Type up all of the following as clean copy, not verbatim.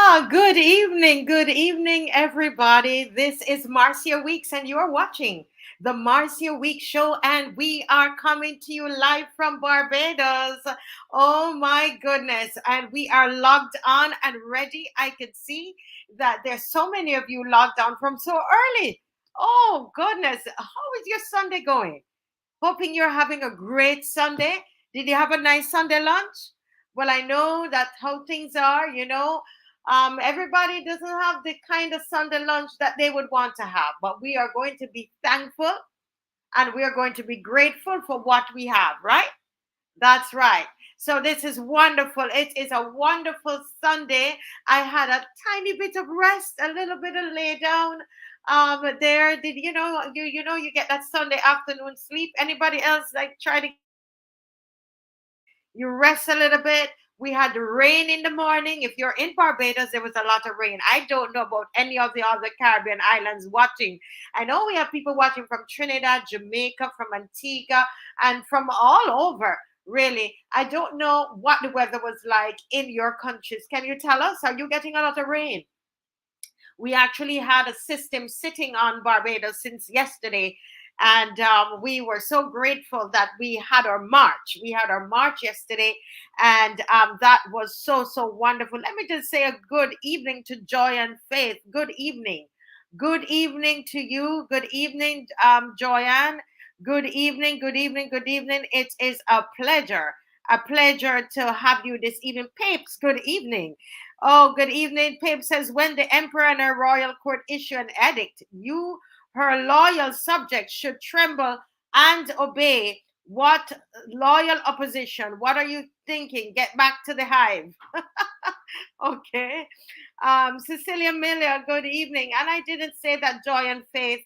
Good evening, everybody. This is Marcia Weeks, and you're watching the Marcia Week Show, and we are coming to you live from Barbados. Oh my goodness, and we are logged on and ready. I can see that there's so many of you logged on from so early. Oh goodness, how is your Sunday going? Hoping you're having a great Sunday. Did you have a nice Sunday lunch? Well, I know that how things are. Everybody doesn't have the kind of Sunday lunch that they would want to have, but we are going to be thankful and we are going to be grateful for what we have, right? That's right. So this is wonderful. It is a wonderful Sunday. I had a tiny bit of rest, a little bit of lay down. There did you get that Sunday afternoon sleep. Anybody else like try to you rest a little bit. We had rain in the morning. If you're in Barbados, there was a lot of rain. I don't know about any of the other Caribbean islands watching. I know we have people watching from Trinidad, Jamaica, from Antigua, and from all over. Really, I don't know what the weather was like in your countries. Can you tell us? Are you getting a lot of rain? We actually had a system sitting on Barbados since yesterday. And we were so grateful that we had our march. We had our march yesterday, and that was so, so wonderful. Let me just say a good evening to Joy and Faith. Good evening. Good evening to you. Good evening, Joyanne. Good evening, good evening, good evening. It is a pleasure to have you this evening. Papes, good evening. Oh, good evening. Pape says, when the emperor and her royal court issue an edict, you, her loyal subjects, should tremble and obey. What loyal opposition? What are you thinking? Get back to the hive. Okay. Cecilia Miller, good evening. And I didn't say that Joy and Faith.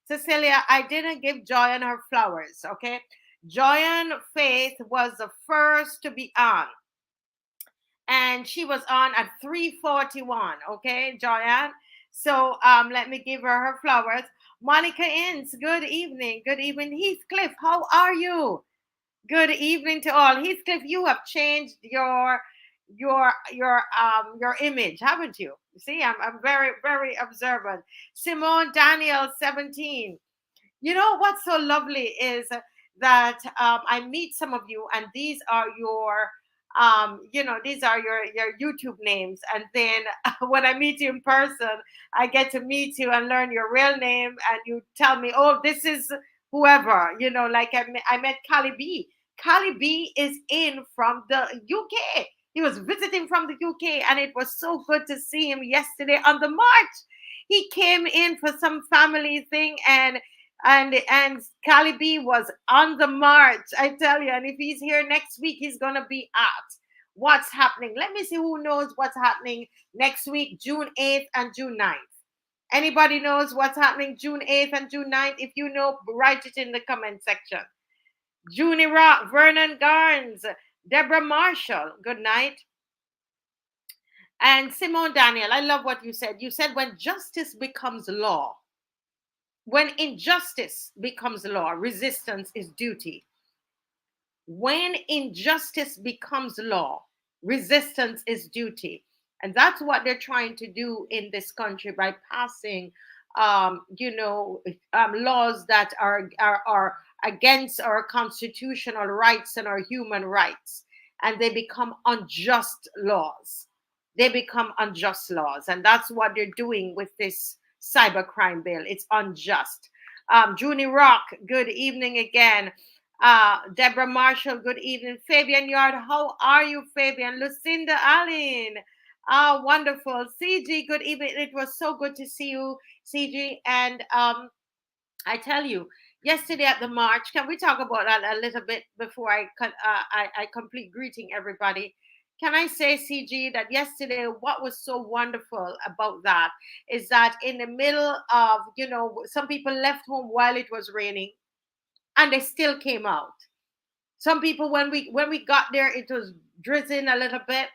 Cecilia, I didn't give Joy and her flowers. Okay. Joy and Faith was the first to be on, and she was on at 3:41. Okay, Joanne. So let me give her her flowers. Monica Inns, good evening. Good evening. Heathcliff, how are you? Good evening to all. Heathcliff, you have changed your image, haven't you? See, I'm very, very observant. Simone Daniel, 17. You know what's so lovely is that I meet some of you, and these are your YouTube names. And then when I meet you in person, I get to meet you and learn your real name, and you tell me, oh, this is whoever. Like I met Cali B. Cali B is in from the UK. He was visiting from the UK, and it was so good to see him yesterday on the march. He came in for some family thing, and Calibi was on the march, I tell you. And if he's here next week, he's gonna be at what's happening. Let me see who knows what's happening next week, June 8th and June 9th. Anybody knows what's happening June 8th and June 9th? If you know, write it in the comment section. Junie Rock, Vernon Garnes, Deborah Marshall, good night. And Simone Daniel, I love what you said. You said when justice becomes law, when injustice becomes law, resistance is duty. When injustice becomes law, resistance is duty. And that's what they're trying to do in this country by passing, laws that are against our constitutional rights and our human rights. And they become unjust laws. They become unjust laws. And that's what they're doing with this cybercrime bill. It's unjust. Junie Rock, good evening again. Deborah Marshall, good evening. Fabian Yard, how are you, Fabian? Lucinda Allen, wonderful. CG, good evening. It was so good to see you, CG. And I tell you, yesterday at the march, can we talk about that a little bit before I complete greeting everybody? Can I say, CG, that yesterday, what was so wonderful about that is that in the middle of, some people left home while it was raining, and they still came out. Some people, when we got there, it was drizzling a little bit,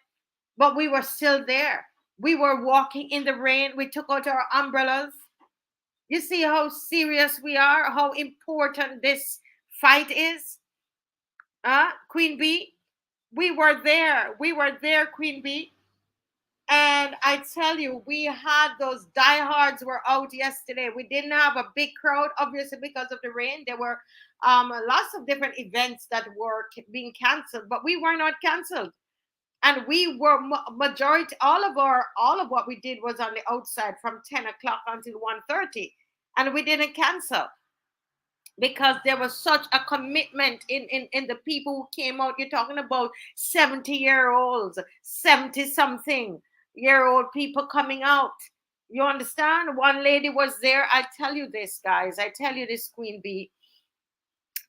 but we were still there. We were walking in the rain. We took out our umbrellas. You see how serious we are, how important this fight is? Queen Bee? We were there. We were there, Queen Bee. And I tell you, we had those diehards were out yesterday. We didn't have a big crowd, obviously, because of the rain. There were lots of different events that were being canceled, but we were not canceled. And we were majority, all of what we did was on the outside from 10 o'clock until 1:30, and we didn't cancel because there was such a commitment in the people who came out. You're talking about 70-year-olds, 70 something year old people coming out. You understand? One lady was there. I tell you this, guys. I tell you this, Queen B.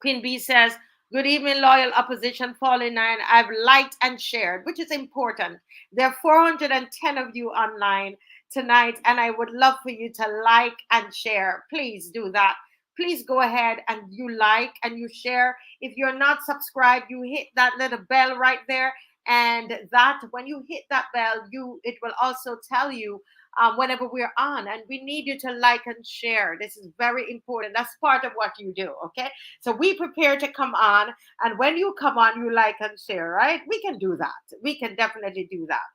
Queen B says, "Good evening, loyal opposition 49. I've liked and shared," which is important. There are 410 of you online tonight, and I would love for you to like and share. Please do that. Please go ahead and you like and you share. If you're not subscribed, you hit that little bell right there. And that when you hit that bell, it will also tell you whenever we're on. And we need you to like and share. This is very important. That's part of what you do. Okay. So we prepare to come on, and when you come on, you like and share, right? We can do that. We can definitely do that.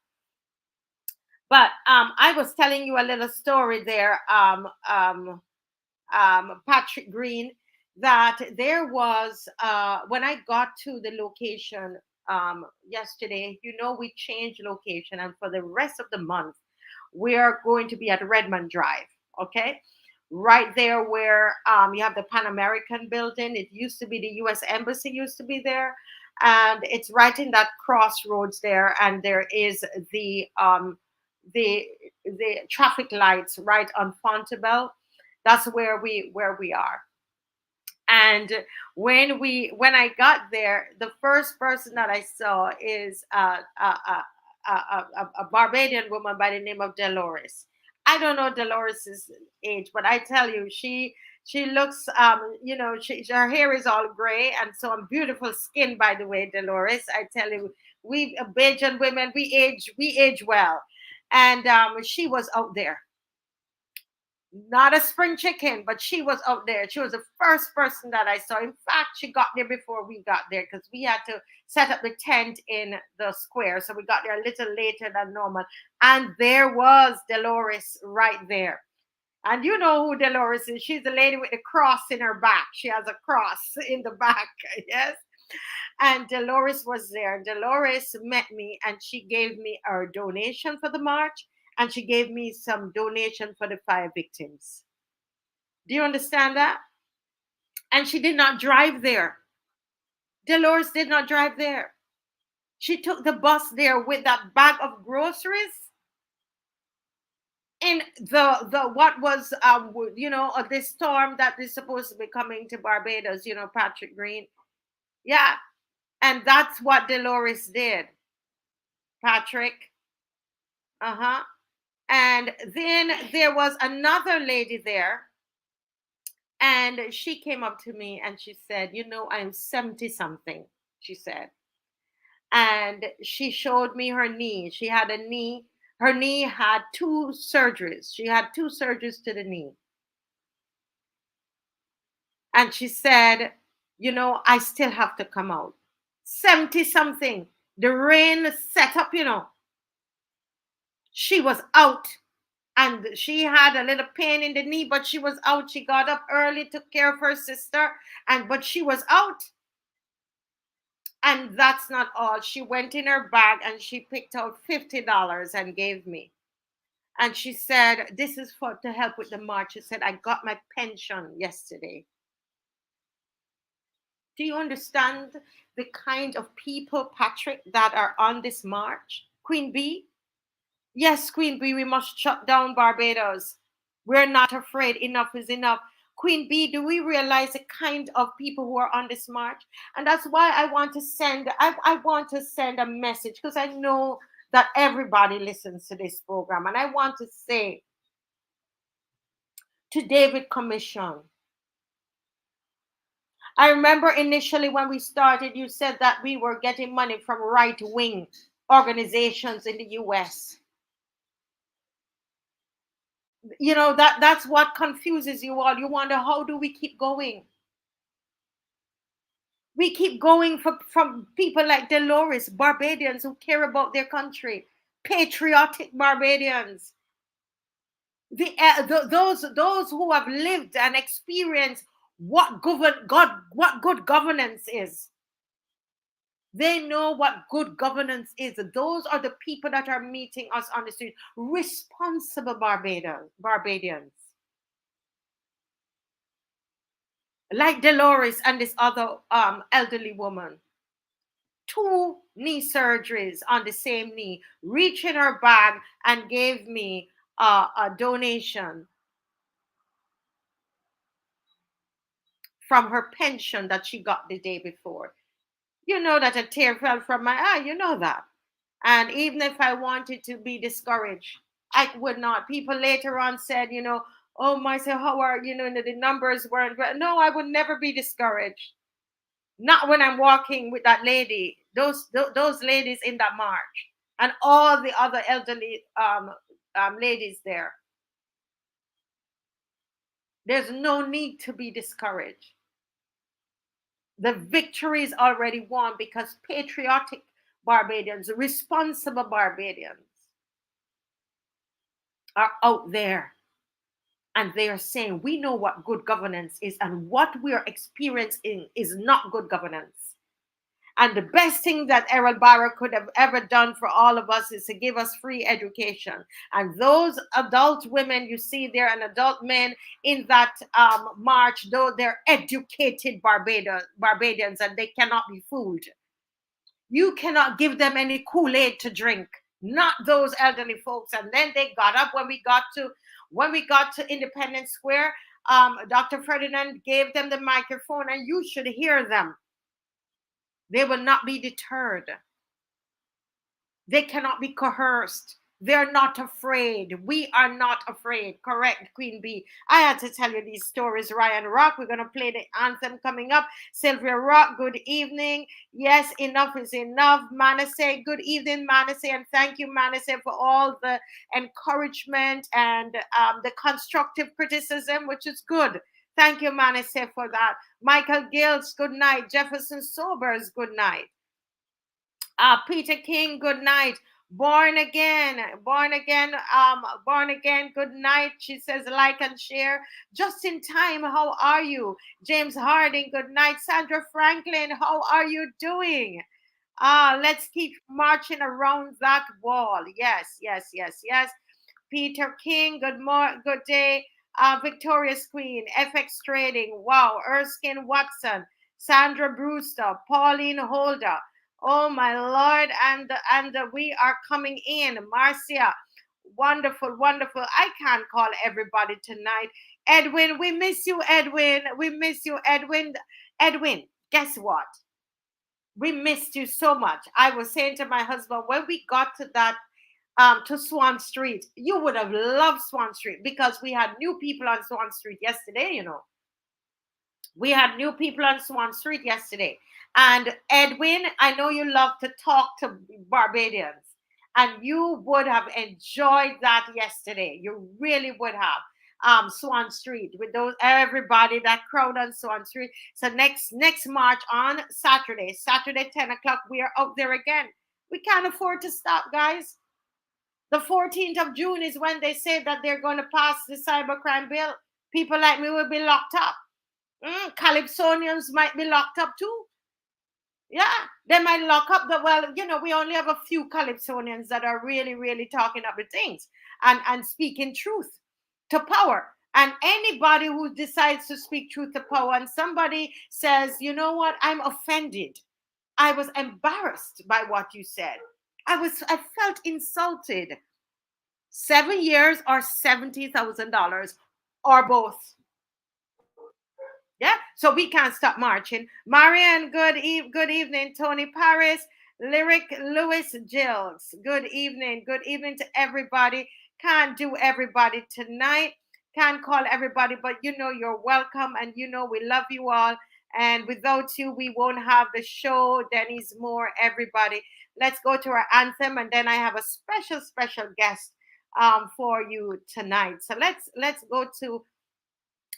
But I was telling you a little story there, Patrick Green, that there was when I got to the location yesterday. We changed location, and for the rest of the month, we are going to be at Redmond Drive. Okay, right there where you have the Pan American building. It used to be the U.S. Embassy used to be there, and it's right in that crossroads there. And there is the the traffic lights right on Fontebelle. That's where we are. And when I got there, the first person that I saw is a Barbadian woman by the name of Dolores. I don't know Dolores's age, but I tell you, she looks her hair is all gray and so on, beautiful skin, by the way, Dolores. I tell you, we Bajan women, we age well. And she was out there, not a spring chicken, but she was out there. She was the first person that I saw. In fact, she got there before we got there because we had to set up the tent in the square. So we got there a little later than normal. And there was Dolores right there. And you know who Dolores is. She's the lady with the cross in her back. She has a cross in the back. Yes. And Dolores was there. Dolores met me and she gave me a donation for the march, and she gave me some donation for the fire victims. Do you understand that? And she did not drive there. Dolores did not drive there. She took the bus there with that bag of groceries in the what was this storm that is supposed to be coming to Barbados, Patrick Green. Yeah. And that's what Dolores did, Patrick. Uh-huh. And then there was another lady there, and she came up to me and she said, I'm 70 something, she said. And she showed me her knee. She had a knee. Her knee had two surgeries. She had two surgeries to the knee. And she said, I still have to come out. 70 something. The rain set up, She was out. And she had a little pain in the knee, but she was out. She got up early, took care of her sister, but she was out. And that's not all. She went in her bag and she picked out $50 and gave me. And she said, "This is for to help with the march." She said, "I got my pension yesterday." Do you understand the kind of people, Patrick, that are on this march? Queen B? Yes, Queen B, we must shut down Barbados. We're not afraid. Enough is enough. Queen B, do we realize the kind of people who are on this march? And that's why I want to send a message, because I know that everybody listens to this program. And I want to say to David Commission, I remember initially when we started, you said that we were getting money from right-wing organizations in the US. That's what confuses you all. You wonder, how do we keep going? We keep going from people like Dolores, Barbadians who care about their country, patriotic Barbadians, those who have lived and experienced what good governance is. They know what good governance is. Those are the people that are meeting us on the street. Responsible Barbadians. Like Dolores and this other elderly woman. 2 knee surgeries on the same knee. Reached in her bag and gave me a donation from her pension that she got the day before. You know that a tear fell from my eye. You know that. And even if I wanted to be discouraged, I would not. People later on said, oh, myself, how are, the numbers weren't. No, I would never be discouraged. Not when I'm walking with that lady, those ladies in that march, and all the other elderly ladies there. There's no need to be discouraged. The victory is already won because patriotic Barbadians, responsible Barbadians are out there, and they are saying, we know what good governance is, and what we are experiencing is not good governance. And the best thing that Errol Barrow could have ever done for all of us is to give us free education. And those adult women you see there and adult men in that march, though they're educated Barbadians, and they cannot be fooled. You cannot give them any Kool-Aid to drink, not those elderly folks. And then they got up when we got to Independence Square. Dr. Ferdinand gave them the microphone, and you should hear them. They will not be deterred. They cannot be coerced. They're not afraid. We are not afraid. Correct, Queen Bee. I had to tell you these stories. Ryan Rock, we're going to play the anthem coming up. Sylvia Rock, good evening. Yes, enough is enough. Manasseh, good evening, Manasseh. And thank you, Manasseh, for all the encouragement and the constructive criticism, which is good. Thank you, Manasseh, for that. Michael Gills, good night. Jefferson Sobers, good night. Peter King, good night. Born again, good night. She says, like and share. Just in time, how are you? James Harding, good night. Sandra Franklin, how are you doing? Let's keep marching around that wall. Yes. Peter King, good day. Victoria's Queen, FX Trading, wow. Erskine Watson, Sandra Brewster, Pauline Holder. Oh my Lord, and we are coming in. Marcia, wonderful. I can't call everybody tonight. Edwin, we miss you, Edwin. Edwin, guess what? We missed you so much. I was saying to my husband, when we got to that to Swan Street, you would have loved Swan Street because we had new people on Swan Street yesterday, We had new people on Swan Street yesterday. And Edwin, I know you love to talk to Barbadians, and you would have enjoyed that yesterday. You really would have. Swan Street with everybody, that crowd on Swan Street. So next march on Saturday 10 o'clock, we are out there again. We can't afford to stop, guys. The 14th of June is when they say that they're going to pass the cybercrime bill. People like me will be locked up. Calypsonians might be locked up too. Yeah, they might lock up we only have a few Calypsonians that are really, really talking up the things and speaking truth to power. And anybody who decides to speak truth to power, and somebody says, you know what, I'm offended. I was embarrassed by what you said. I felt insulted. 7 years or $70,000 or both. Yeah, so we can't stop marching. Marianne, good evening. Tony Paris, Lyric Lewis Gills, good evening. Good evening to everybody. Can't do everybody tonight. Can't call everybody, but you're welcome, and we love you all. And without you, we won't have the show. Denny's Moore, everybody. Let's go to our anthem, and then I have a special guest for you tonight. So let's go to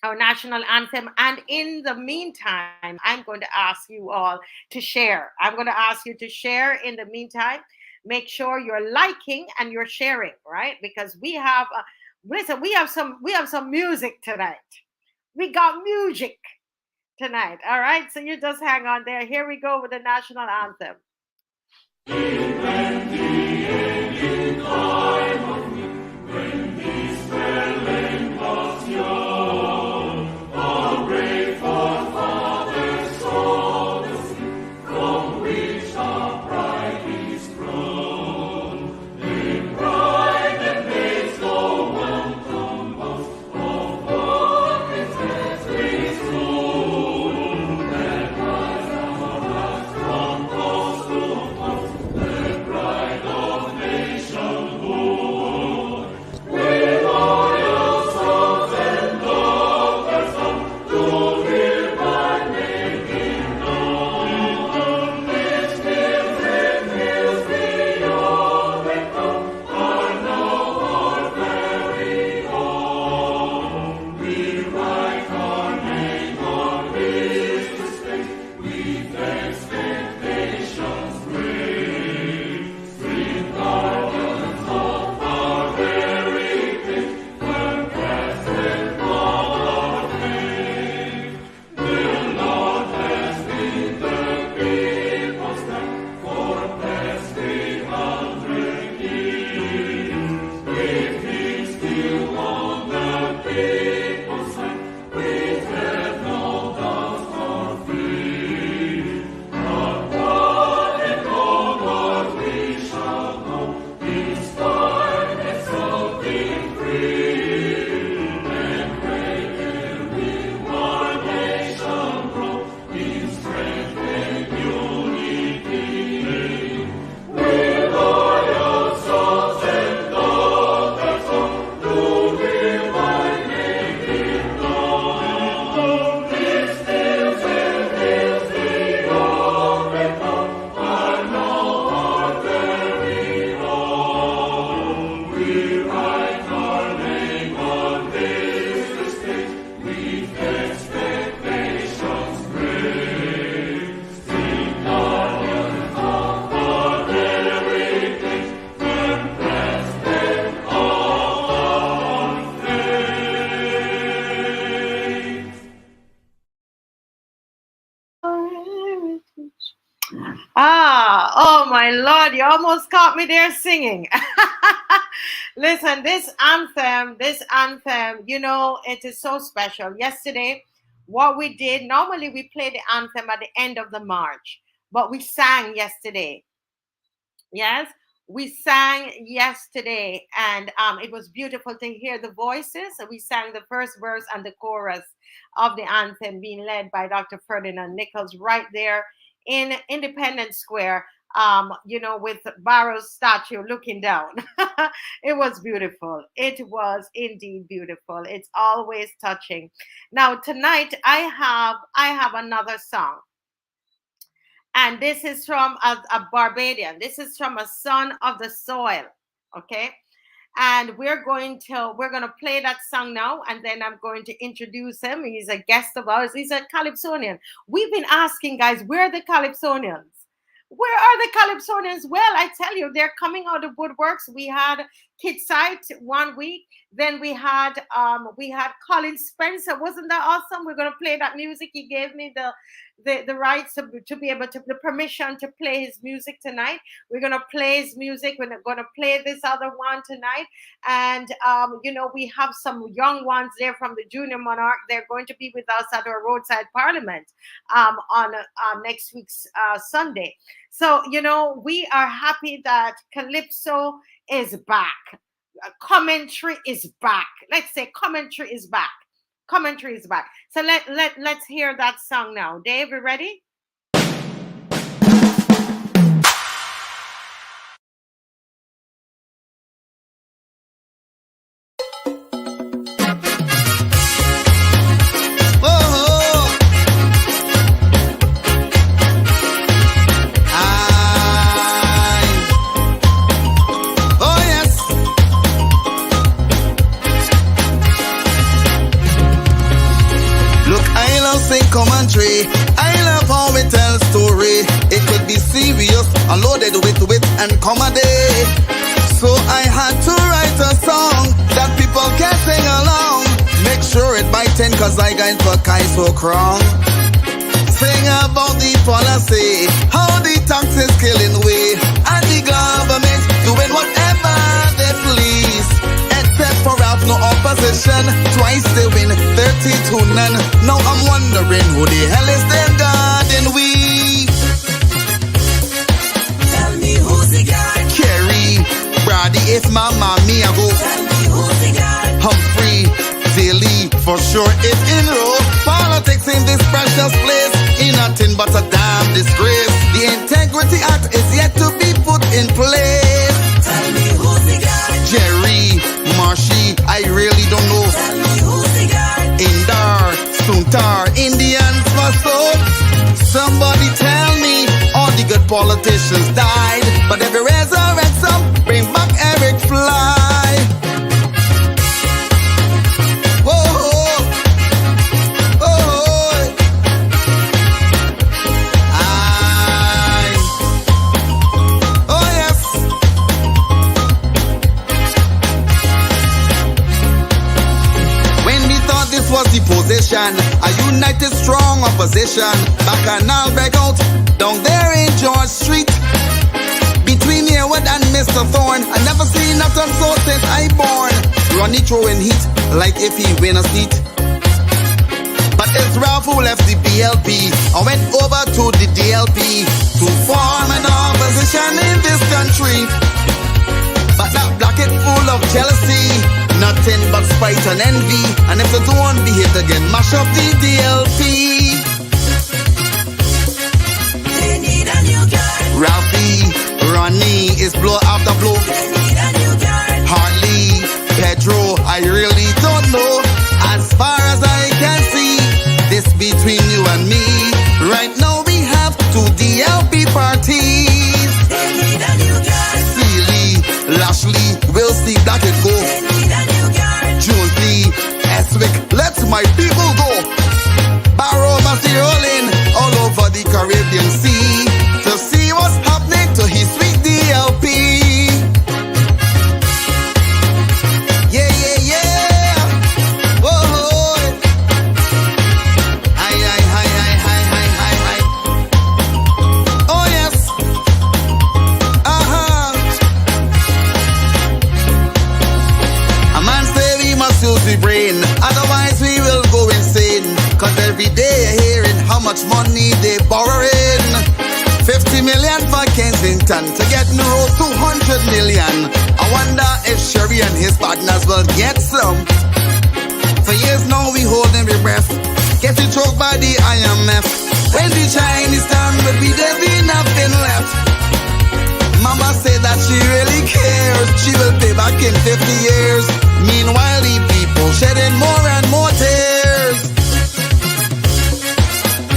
our national anthem. And in the meantime, I'm going to ask you all to share. I'm going to ask you to share in the meantime. make sure you're liking and you're sharing, right? Because we have listen, we have some music tonight. We got music tonight. All right, so you just hang on there. Here we go with the national anthem. Oh my Lord, you almost caught me there singing. Listen, this anthem, you know, it is so special. Yesterday, what we did, normally we play the anthem at the end of the march, but we sang yesterday. Yes, we sang yesterday, and it was beautiful to hear the voices. So we sang the first verse and the chorus of the anthem being led by Dr. Ferdinand Nichols right there in Independence Square, you know, with Barrow's statue looking down. It was beautiful. It was indeed beautiful. It's always touching. Now tonight I have another song. And this is from a Barbadian. This is from a son of the soil. Okay. And we're going to play that song now, and then I'm going to introduce him. He's a guest of ours. He's a Calypsonian. We've been asking, guys, where are the Calypsonians? Where are the Calypsonians? Well, I tell you, they're coming out of woodworks. We had Kid Sight 1 week. Then we had Colin Spencer. Wasn't that awesome? We're going to play that music. He gave me the rights to be able to, the permission to play his music tonight. We're going to play his music. We're going to play this other one tonight. And, you know, we have some young ones there from the Junior Monarch. They're going to be with us at our Roadside Parliament on next week's Sunday. So, you know, we are happy that Calypso is back. Commentary is back. Let's say commentary is back. Commentary is back. So let's hear that song now. Dave, you ready? Commentary. I love how we tell story. It could be serious, unloaded with wit and comedy. So I had to write a song that people can sing along. Make sure it by 10 cause I got for Kai so crong. Sing about the policy, how the tax is killing we, and the government doing whatever they please. Except for Ralph, no opposition. Twice they win, 30 to none. Now I'm wondering who the hell is their God in we. Tell me who's the God. Kerry, Brady, if my mommy I go. Tell me who's the God. Humphrey, Daily, for sure it's in row. Politics in this precious place ain't nothing but a damn disgrace. The Integrity Act is yet to be put in place. Tell me who's the God. Jerry, Marshy, I really don't know. Tell me who's the God. Indar, Suntar, Indians for so. Somebody tell me all the good politicians died, but every resurrect some bring back Eric Fly. Was the position, a united strong opposition. Bacchanal breakout down there in George Street. Between Yearwood and Mr. Thorne, I never seen nothing so since I born. Ronnie throwing heat like if he win a seat. But it's Ralph who left the BLP and went over to the DLP to form an opposition in this country. But that blockade full of jealousy, nothing but spite and envy. And if they don't behave again, mash up the DLP. They need a new guy. Ralphie, Ronnie is blow after blow. They need a new guy. Harley, Pedro, I really don't know. As far as I can see, this between you and me. Right now we have two DLP parties. They need a new guy. Seeley, Lashley, we'll see that it go. They need a new guy. Jonesy, Eswick, let my people go. Barrow must be rolling all over the Caribbean Sea to see what's happening to his sweet DLP. Yeah, yeah, yeah. Whoa. Aye, aye, aye, aye, aye, aye, aye, aye. Oh, yes. A man say we must use the brain, otherwise we will go insane. Cause every day you're hearing how much money they borrowing. 50 million for Kensington to get in the road 200 million. I wonder if Sherry and his partners will get some. For years now we holding our breath, getting choked by the IMF. When the Chinese stand with me, there be nothing left. Mama said that she really cares, she will pay back in 50 years. Meanwhile the people shedding more and more tears.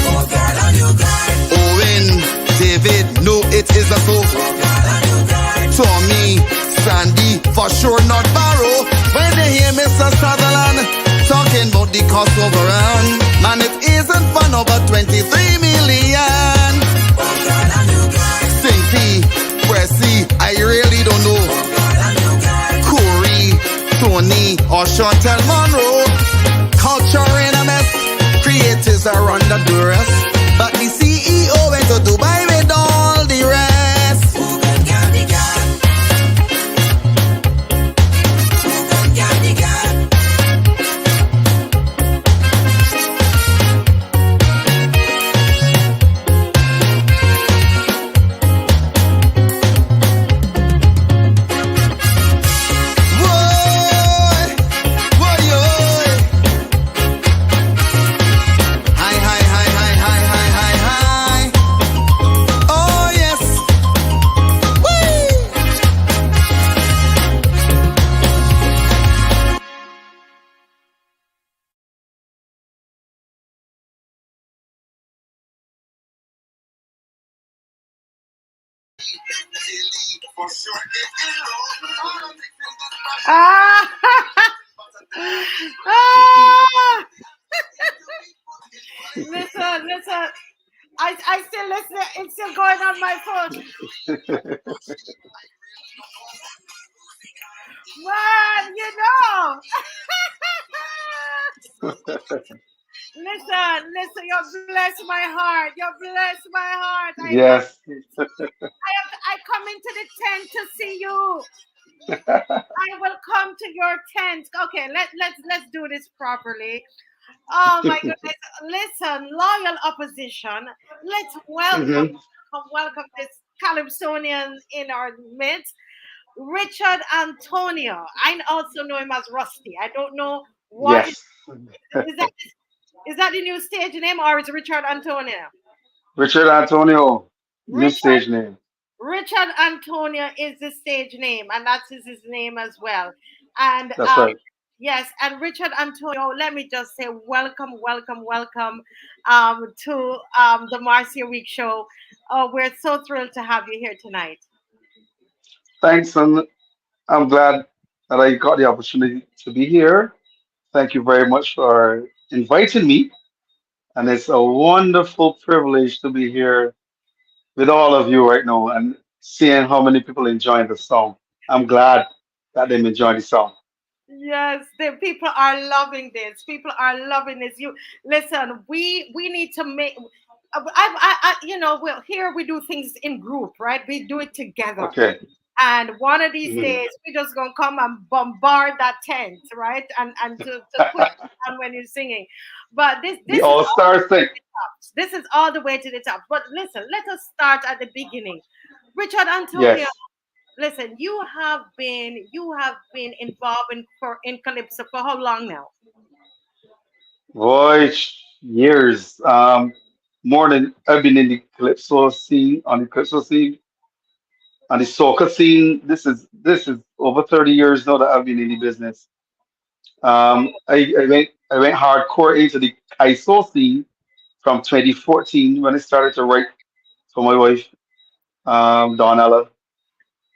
Oh God, a new guy. Owen, David, no it is a so. Oh God, a new guy. Tommy, Sandy, for sure not Barrow. When they hear Mr. Sutherland talking about the cost overrun, man it isn't fun over 23 million. Oh God, a new guy. Stinky, Pressy, I really don't know. Oh God, a new guy. Corey, Tony, or Chantel Monroe. Culture in a mess, creators are under duress. But the CEO went to Dubai with all the rest. Who can get the God? Who can get the God? Hi, hi, hi, hi, hi, hi, hi, hi. Oh, yes. Whee! Ah! Ah! Listen, listen. I still listen. It's still going on my phone. Man, you know. Listen, you bless my heart. You bless my heart. Yes. I come into the tent to see you. I will come to your tent. Okay, let's do this properly. Oh my goodness. Listen, loyal opposition. Let's Hmm. welcome this Calypsonian in our midst. Richard Antonio. I also know him as Rusty. I don't know what Yes. is that. Is that the new stage name or is it Richard Antonio? Richard Antonio, new Richard stage name. Richard Antonio is the stage name, and that's his name as well. And That's right. yes, and Richard Antonio, let me just say welcome, welcome, welcome to the Marcia Week show. Oh, we're so thrilled to have you here tonight. Thanks, and I'm glad that I got the opportunity to be here. Thank you very much for inviting me, and it's a wonderful privilege to be here with all of you right now and seeing how many people enjoying the song. I'm glad that they're enjoying the song. Yes, the people are loving this. People are loving this. You listen. We need to make. You know, well, here we do things in group, right? We do it together. Okay. And one of these Mhm. days, we're just gonna come and bombard that tent, right? And to put it on when you're singing. But The this is All all Stars thing. this is all the way to the top. But listen, let us start at the beginning. Richard Antonio, Yes. listen, you have been involved in Calypso for how long now? Boy, years. More than I've been in the calypso scene, on the calypso scene, on the soca scene. This is over 30 years now that I've been in the business. I went hardcore into the ISO scene from 2014 when I started to write for my wife, Donella.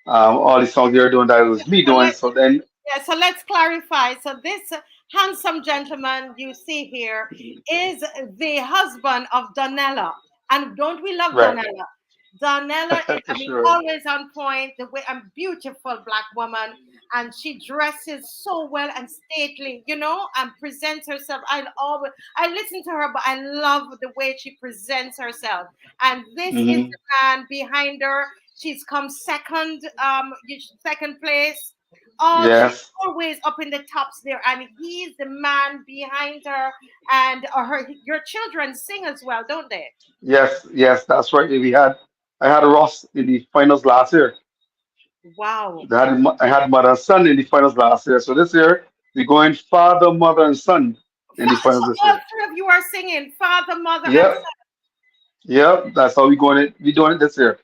All the songs they were doing that it was me So doing. let So then, Yeah, so let's clarify. So this handsome gentleman you see here is the husband of Donella. And don't we love right, Donella? Donella is, for I mean, sure. always on point, the way a beautiful black woman, and she dresses so well and stately, and presents herself. I listen to her, but I love the way she presents herself. And this is Hmm. the man behind her. She's come second place. Oh, she's Yes, always up in the tops there, and he's the man behind her. And your children sing as well, don't they? yes, yes. That's right. I had Ross in the finals last year. Wow. I had mother and son in the finals last year. So this year we're going father, mother, and son in the So finals this all year. three of you are singing, father, mother, and Yep, son. yep. That's how we going it. We doing it this year,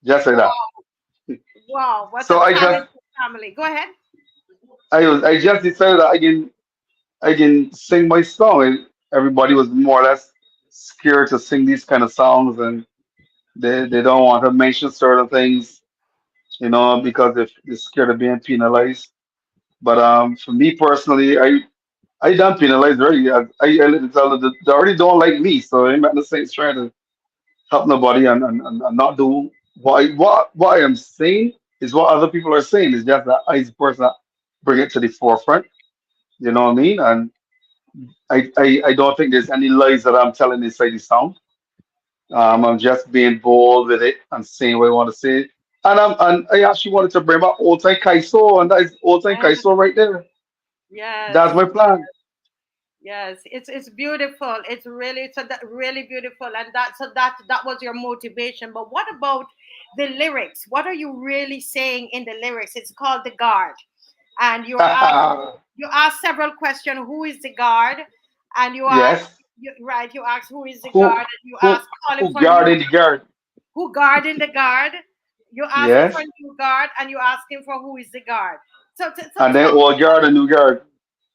just like that. Wow, wow, what So a I just, talented family. Go ahead. I just decided that I can sing my song. And everybody was more or less scared to sing these kind of songs, and they don't want to mention certain things, because they're scared of being penalized. But for me personally, I done penalized already. I let it tell them that they already don't like me, so I'm not the same trying to help nobody and not do what I am saying is what other people are saying. It's just that I is the person that bring it to the forefront. You know what I mean? And I don't think there's any lies that I'm telling inside the song. I'm just being bold with it and saying what I want to say. And I actually wanted to bring back old time Kaiso, and that is old time Yes, Kaiso right there. That's yes, my plan. yes. It's beautiful. It's really so that really beautiful, and that was your motivation. But what about the lyrics? What are you really saying in the lyrics? It's called the guard, and you ask several questions. Who is the guard? And Yes. you ask who is the guard, Who and you who ask calling who for new guarded the guard? who guarding the guard. You're asking for Yes. a new guard, and you're asking for who is the guard. So And then talk old guard and new guard.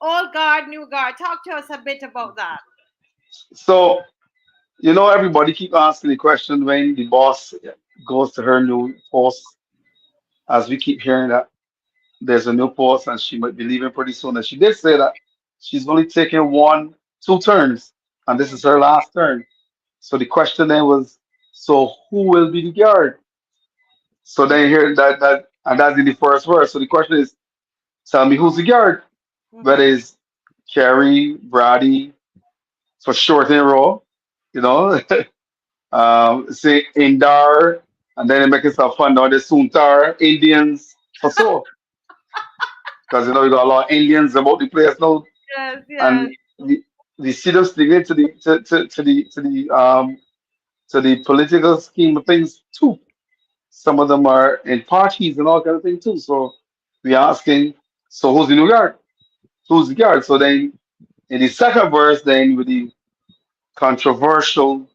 old guard, new guard. Talk to us a bit about that. So everybody keep asking the question when the boss goes to her new post, as we keep hearing that there's a new post and she might be leaving pretty soon. And she did say that she's only taking one, two turns, and this is her last turn. So the question then was, so who will be the guard? So then you hear that and that's in the first verse. So the question is, tell me who's the guard? That Mm-hmm. is Kerry, Brady, for short in a row, you know. Say Indar, and then they make it some fun now. The Suntar Indians for so, because you got a lot of Indians about the place now, Yes, yes, and the serious thing to the to the political scheme of things too. Some of them are in parties and all kind of things too. So we asking, so who's the new guard? Who's the guard? So then in the second verse, then with the controversial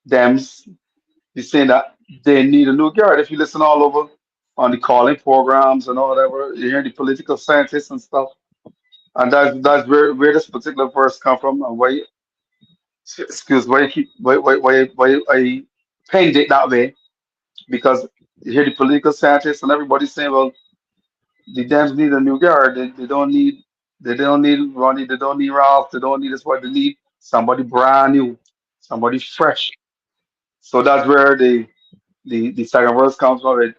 Dems, he's saying that they need a new guard. If you listen all over on the calling programs and all whatever, you hear the political scientists and stuff. And that's where this particular verse come from and why excuse why you keep why I penned it that way because you hear the political scientists and everybody saying, well, the Dems need a new guard. They don't need Ronnie, they don't need Ralph, they don't need this what they need somebody brand new, somebody fresh. So that's where the second verse comes from it.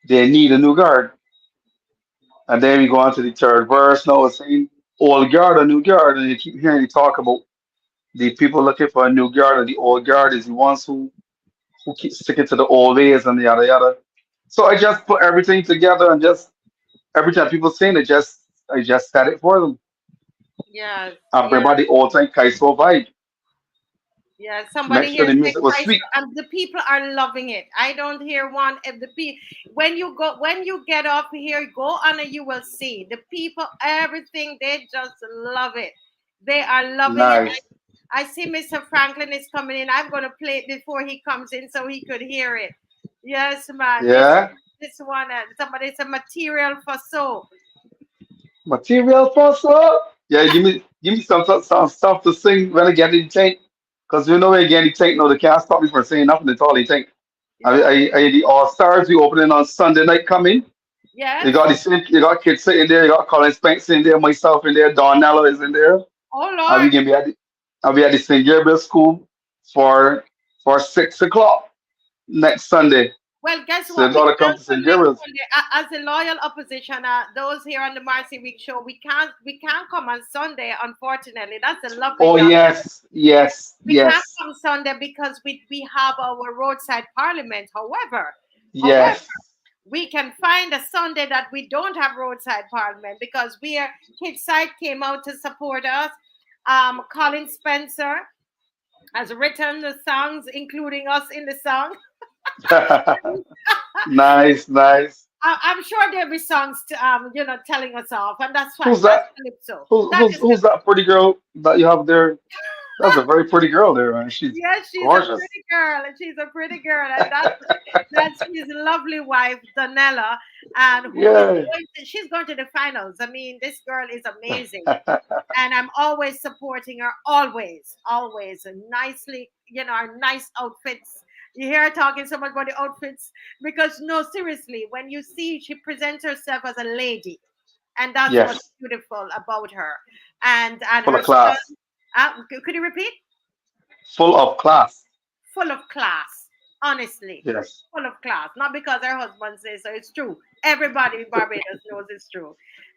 They need a new guard. And then we go on to the third verse now it's saying old guard, a new guard, and you keep hearing you talk about the people looking for a new guard and the old guard is the ones who keep sticking to the old ways and yada yada. So I just put everything together and just every time people saying it, just I just said it for them. yes, I bring yes. back the old time Kaiso vibe. Yeah, Make somebody sure here the said music was Christ, sweet. and the people are loving it. I don't hear one of the people. When you get up here, go on and you will see the people. Everything they just love it. They are loving it. Nice. I see Mr. Franklin is coming in. I'm gonna play it before he comes in so he could hear it. Yes, man. Yeah. This one. Somebody said material for soul. Material for sure. Yeah, give me some stuff to sing when I get in the tank. Cause you know when I get in the tank now they can't stop me from saying nothing at all in the tank. Yeah. The All Stars we opening on Sunday night coming. Yes. You got kids sitting there, you got Colin Spanks in there, myself in there, Darnella is in there. Oh And we Lord. gonna be at the St. Gabriel School for 6 o'clock next Sunday. Well, guess So what? you We gotta come can't to come St. next Gabriel's. Sunday. As a loyal opposition, those here on the Marcy Week show, we can't come on Sunday. Unfortunately, that's a lovely Oh job. yes, yes, We can't yes, come Sunday because we have our roadside parliament. However, yes. we can find a Sunday that we don't have roadside parliament because Kids Side came out to support us. Colin Spencer has written the songs, including us in the song. Nice, nice. I'm sure there'll be songs, telling us off, and that's fine. Who's That's that? calypso. Who's That who's is who's that pretty girl that you have there? That's a very pretty girl there, man. She's yes, she's a gorgeous. pretty girl, and she's a pretty girl, and that's his lovely wife, Donella, and Yeah. she's going to the finals. I mean, this girl is amazing, and I'm always supporting her, always, always, and nicely, our nice outfits. You hear her talking so much about the outfits because no, seriously, when you see she presents herself as a lady, and that's what's Yes. beautiful about her, and Full her of son. class. Could you repeat? Full of class. Full of class, honestly, Yes. full of class. Not because her husband says so. It's true. Everybody in Barbados knows it's true,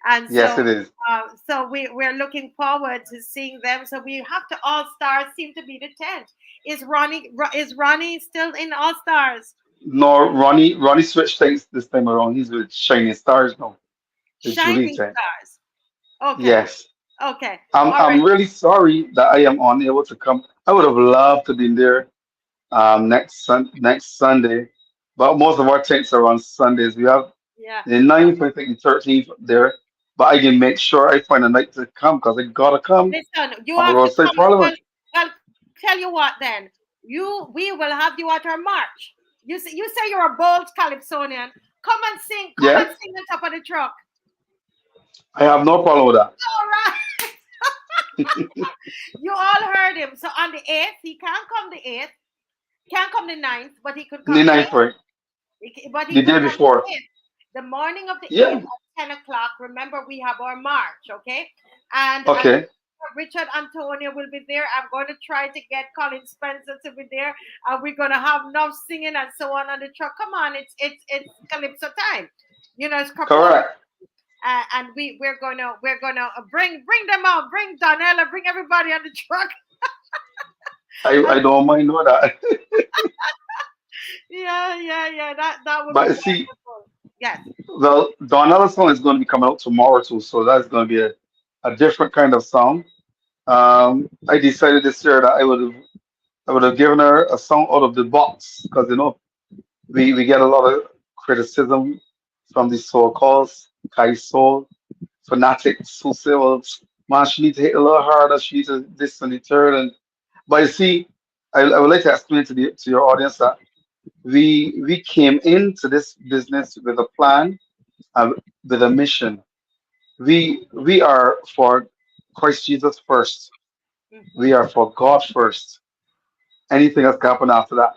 and Yes, so. it is. We're looking forward to seeing them. So we have to All Stars seem to be the tent. Is Ronnie still in All Stars? No, Ronnie switched things this time around. He's with Shining Stars now. It's Shining Julita. Stars. Okay. Yes. Okay. I'm All right. I'm really sorry that I am unable to come. I would have loved to be there next Sunday, but most of our takes are on Sundays. We have Yeah. the 9th, I think the 13th there, but I can make sure I find a night to come because I gotta come Listen, you on the have to roadside come. Well, parliament. well, tell you what then. We will have you at our march. You say you're a bold Calypsonian. Come and sing. Come Yeah, and sing on top of the truck. I have no problem with that. All right. You all heard him. So on the 8th, he can't come the 8th. Can't come the 9th, but he could The come the 9th, 8th. right? But he The day could come before. the 8th. The morning of the 8th Yeah. at 10 o'clock. Remember, we have our march, okay? And Okay. Richard Antonio will be there. I'm going to try to get Colin Spencer to be there, and we're going to have enough singing and so on the truck. Come on, it's Calypso time. It's proposed, Correct. and we're gonna bring them out, bring Donella, bring everybody on the truck. I don't mind know that. Yeah, yeah, yeah. That would be But see, wonderful. Yes. well, Donella song is going to be coming out tomorrow too, so that's going to be a different kind of song. I decided this year that I would have given her a song out of the box because we get a lot of criticism from the so-called Kai Soul fanatics who say, well, man, she needs to hit a little harder, she needs to this and the third. But you see, I would like to explain to your audience that we came into this business with a plan and with a mission. We are for Christ Jesus first. We are for God first. Anything that's going to happen after that.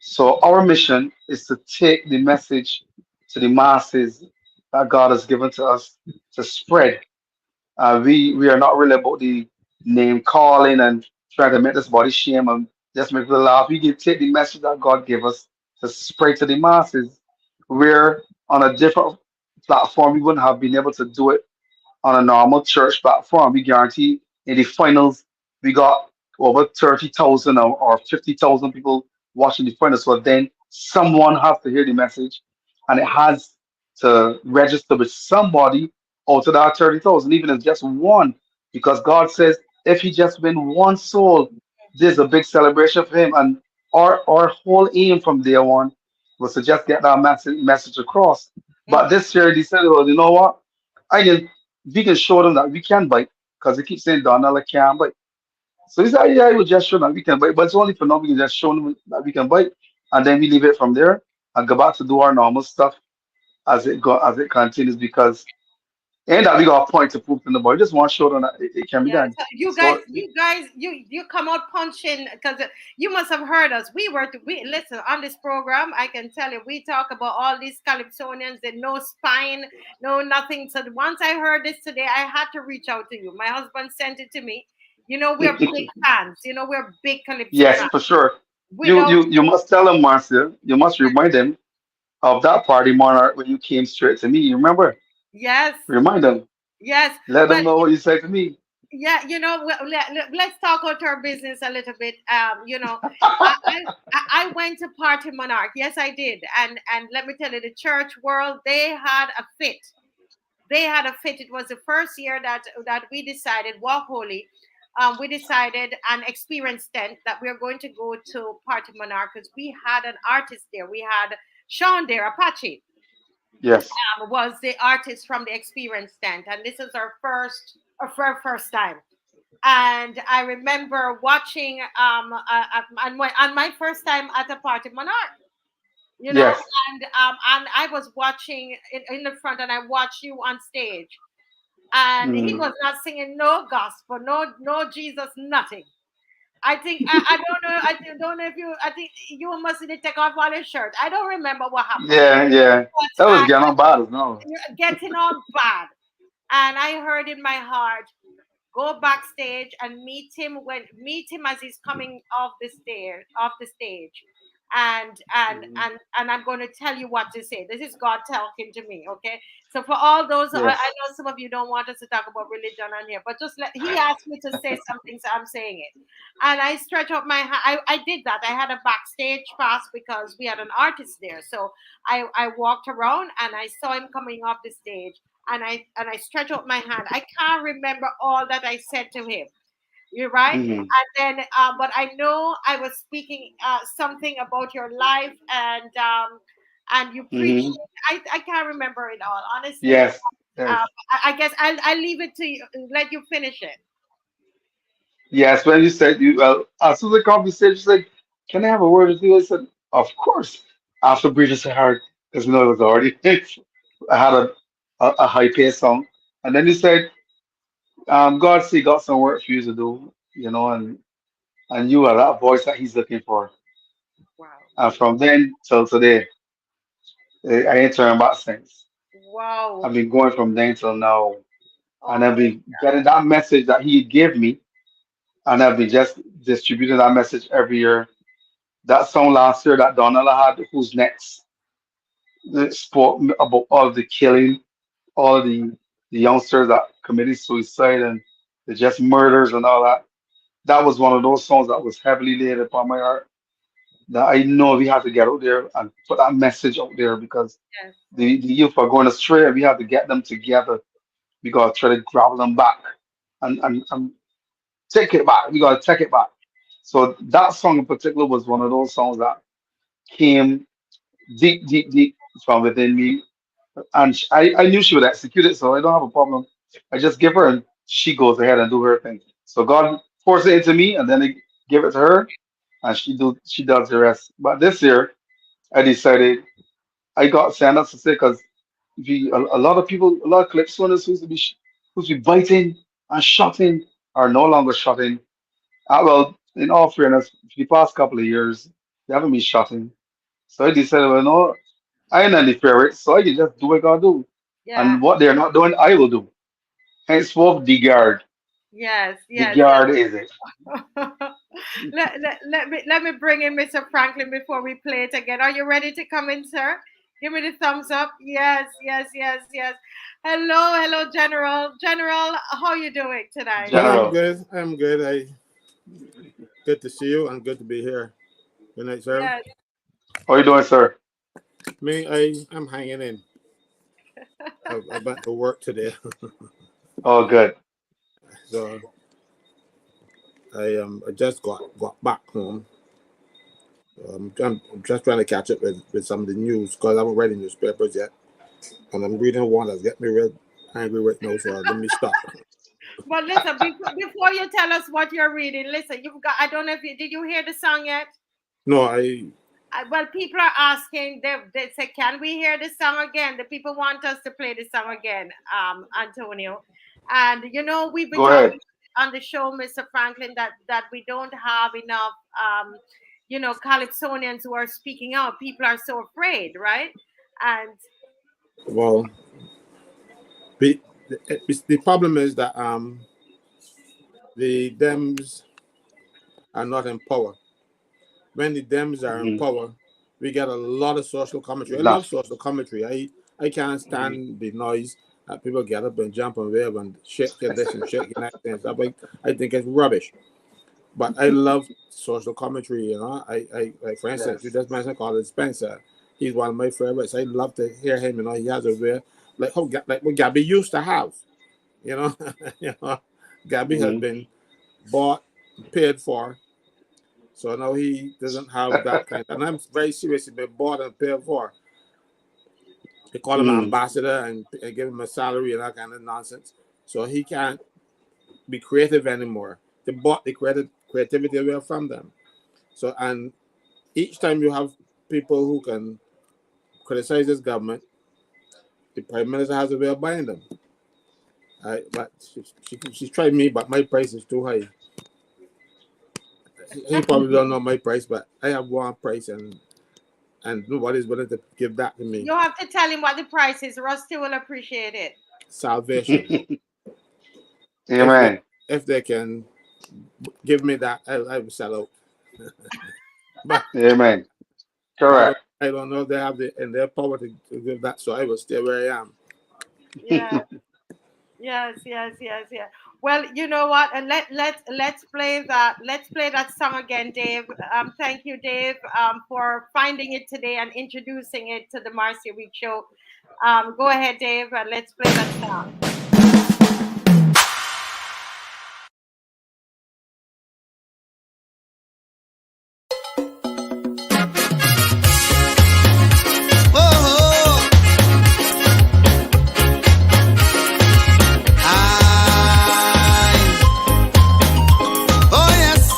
So our mission is to take the message to the masses that God has given to us to spread. We are not really about the name calling and trying to make this body shame and just make people laugh. We can take the message that God gave us to spread to the masses. We're on a different platform. We wouldn't have been able to do it on a normal church platform. We guarantee in the finals we got over 30,000 or 50,000 people watching the finals. So then someone has to hear the message and it has to register with somebody out of that 30,000, even if just one, because God says if he just win one soul, there's a big celebration for him. And our whole aim from day one was to just get that message across. But Mm-hmm. this year they said, well, you know what? I can we can show them that we can bite because they keep saying Donald can't bite. So he said, yeah, I will just show them we can bite, but it's only for now. We can just show them that we can bite, and then we leave it from there and go back to do our normal stuff as it continues because and that we got a point to prove to the boy. Just want to show them that it can be Yeah, done. so you guys, So you come out punching because you must have heard us. We listen on this program. I can tell you, we talk about all these Calypsonians. They no spine, no nothing. So once I heard this today, I had to reach out to you. My husband sent it to me. We're big fans. We're big Calypso yes, fans. for sure. We You love. you you must tell them, Marcia. You must remind them of that party monarch when you came straight to me. You remember? Yes, Remind them. yes. Let Well, them know what you said to me. yeah, let's talk about our business a little bit. I, I I went to Party Monarch. Yes, I did. And let me tell you, the church world, they had a fit. They had a fit. It was the first year that we decided, Walk Holy. We decided and experienced tent that we are going to go to Party Monarch because we had an artist there. We had Sean there, Apache, Yes. was the artist from the experience tent, and this is our first time. And I remember watching on my first time at a Party Monarch, you know, Yes. and I was watching in the front, and I watched you on stage, and he Mm. was not singing no gospel, no Jesus, nothing. I don't know. Don't know if you. I think you must need to take off all your shirt. I don't remember what happened, Yeah, yeah. but That was getting on bad no. you're getting on bad. And I heard in my heart, go backstage and meet him as he's coming off the stage, Mhm. and I'm going to tell you what to say. This is God talking to me, okay? So for all those, I Yes. know some of you don't want us to talk about religion on here, but he asked me to say something, so I'm saying it. And I stretch out my hand. I did that. I had a backstage pass because we had an artist there, so I walked around and I saw him coming off the stage, and I stretch out my hand. I can't remember all that I said to him. You're right. Hmm. And then, but I know I was speaking something about your life, and you preached. Hmm. I can't remember it all, honestly. Yes. Yes. I guess I'll leave it to you. Let you finish it. Yes. When you said you as soon as the conversation, you said, "Can I have a word with you?" I said, "Of course." After breathing so hard, because it was already I had a high pace song, and then he said, "God, see, got some work for you to do, and you are that voice that He's looking for." Wow. And from then till today, I ain't turned back since. Wow. I've been going from then till now. and Oh I've my been getting that message that he gave me, and I've been just distributing that message every year. That song last year that Donald had, Who's Next, it spoke about all the killing, all the youngsters that committed suicide and the just murders and all that. That was one of those songs that was heavily laid upon my heart. That I know we have to get out there and put that message out there because yes. the youth are going astray and we have to get them together. We gotta try to grab them back and take it back. We gotta take it back. So that song in particular was one of those songs that came deep, deep, deep from within me. And I knew she would execute it, so I don't have a problem. I just give her and she goes ahead and do her thing. So God forced it into me and then I give it to her and she does the rest. But this year I decided I got stand up to say because a lot of people, a lot of clips runners who's be biting and shotting are no longer shotting. Well, in all fairness, for the past couple of years, they haven't been shotting. So I decided, well, no, I ain't any favorite, so I can just do what I gotta do. Yeah. And what they're not doing, I will do. Henceforth, the guard. Yes. The Yes. guard is it. Let me bring in Mr. Franklin before we play it again. Are you ready to come in, sir? Give me the thumbs up. Yes, yes, yes, yes. Hello, hello, General. General, how are you doing tonight? Well, I'm General. good. I'm good. Good to see you and good to be here. Good night, sir. Yes, How you doing, sir? I'm hanging in. I went to work today, Oh, good. so I just got back home. I'm just trying to catch up with some of the news because I haven't read the newspapers yet, and I'm reading one that's getting me real angry right now. So let me stop. but listen, before you tell us what you're reading, listen, you've got, I don't know if you, did you hear the song yet? No, Well, people are asking, they say, can we hear the song again? The people want us to play the song again, Antonio. And, we've been Go ahead. talking on the show, Mr. Franklin, that we don't have enough, Calypsonians who are speaking out. People are so afraid, right? And well, the the problem is that the Dems are not in power. When the Dems are in Hmm. power, we get a lot of social commentary. I love Exactly. social commentary. I can't Hmm. stand the noise that people get up and jump and wave and shake your this and shake your neck and stuff. I think it's rubbish. But I love social commentary, I like, for instance, you Yes. just mentioned Colin Spencer. He's one of my favorites. I love to hear him, he has a way like like what Gabby used to have, you know. you know. Gabby has Hmm. been bought, paid for. So now he doesn't have that kind. And I'm very serious. He's been bought and paid for. They call him an Hmm. ambassador and give him a salary and that kind of nonsense. So he can't be creative anymore. They bought the creativity away from them. So, and each time you have people who can criticize this government, the prime minister has a way of buying them. But she's tried me, but my price is too high. He probably don't know my price, but I have one price, and nobody's willing to give that to me. you have to tell him what the price is. Rusty will appreciate it. Salvation. If they Amen. if they can give me that, I will sell out. But Amen. I Correct. don't I don't know if they have the in their power to give that, so I will stay where I am. Yeah. Yes, yes, yes, yes. Well, you know what? And let's play that. Let's play that song again, Dave. Thank you, Dave, for finding it today and introducing it to the Marcy Week show. Go ahead, Dave, and let's play that song. Oh, oh yes.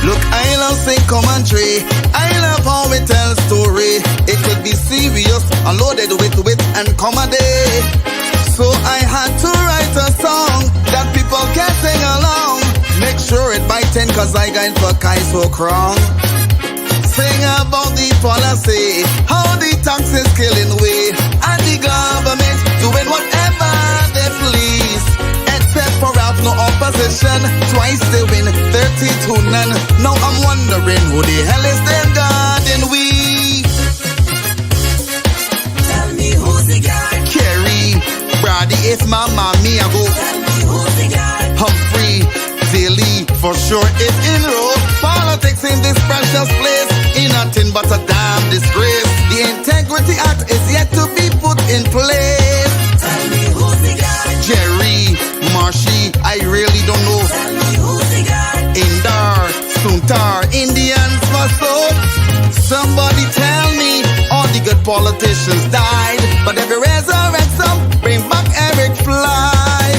Look, I love sing commentary. I love how we tell story. It could be serious, unloaded with wit and comedy. So I had to write a song that people can sing along. Make sure it biting cause I got for Kai so strong. Sing about the policy, how the taxes who the hell is them guarding we? Tell me who's the guard. Kerry, Brady, it's my mommy, I go. Tell me who's the guard. Humphrey, Daly, for sure it's in row. Politics in this precious place ain't nothing but a damn disgrace. The Integrity Act is yet to be put in place. Tell me who's the guard. Jerry, Marshy, I really don't know. Tell me who's the guard. Indar, Suntar, Indians for soap. Somebody tell me all the good politicians died, but every resurrect some bring back Eric Fly.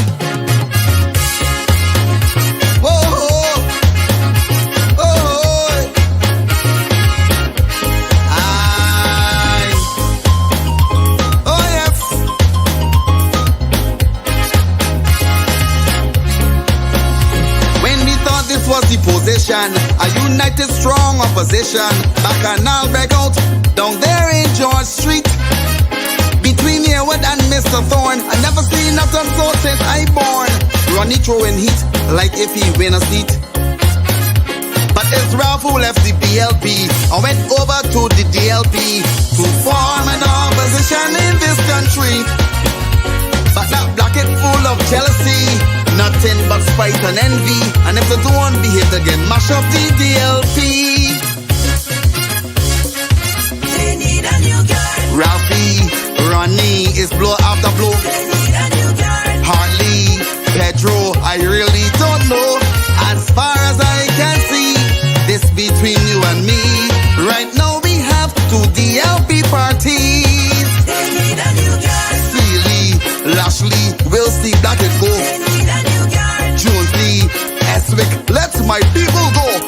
Oh, oh, oh, oh yes. When we thought this was the position, a united strong opposition, Bacchanal break out down there in George Street. Between Yearwood and Mr. Thorne, I never seen nothing so since I born. Ronnie throwing heat like if he win a seat. But it's Ralph who left the BLP and went over to the DLP to form an opposition in this country. But that blocket full of jealousy, nothing but spite and envy. And if they don't behave again, mash up the DLP. They need a new guard. Ralphie, Ronnie is blow after blow. They need a new guard. Harley, Pedro, I really don't know. As far as I can see, this between you and me. Right now we have two DLP parties. They need a new guard. Seeley, Lashley, we'll see black it go. They need a new guard. Jonesley, Eswick, let my people go.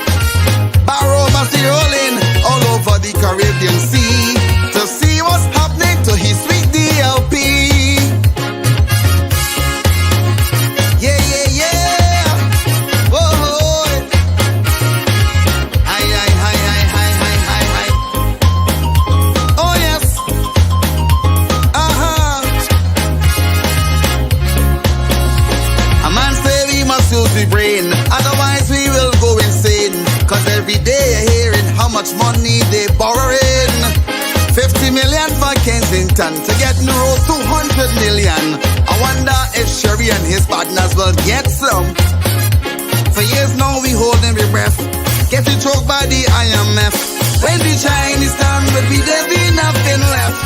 Barrow must be rolling all over the Caribbean Sea to see what's happening to his sweet DLP. Yeah, yeah, yeah. Oh, hi, hi, hi, hi, hi, hi, hi, hi. Oh, yes. A man say we must use the brain, otherwise we will go insane. Cause every day you're hearing how much money they borrowing. 50 million for Kensington to get in the road 200 million. I wonder if Sherry and his partners will get some. For years now we holding our breath, getting choked by the IMF. When the Chinese stand with me, there'll be nothing left.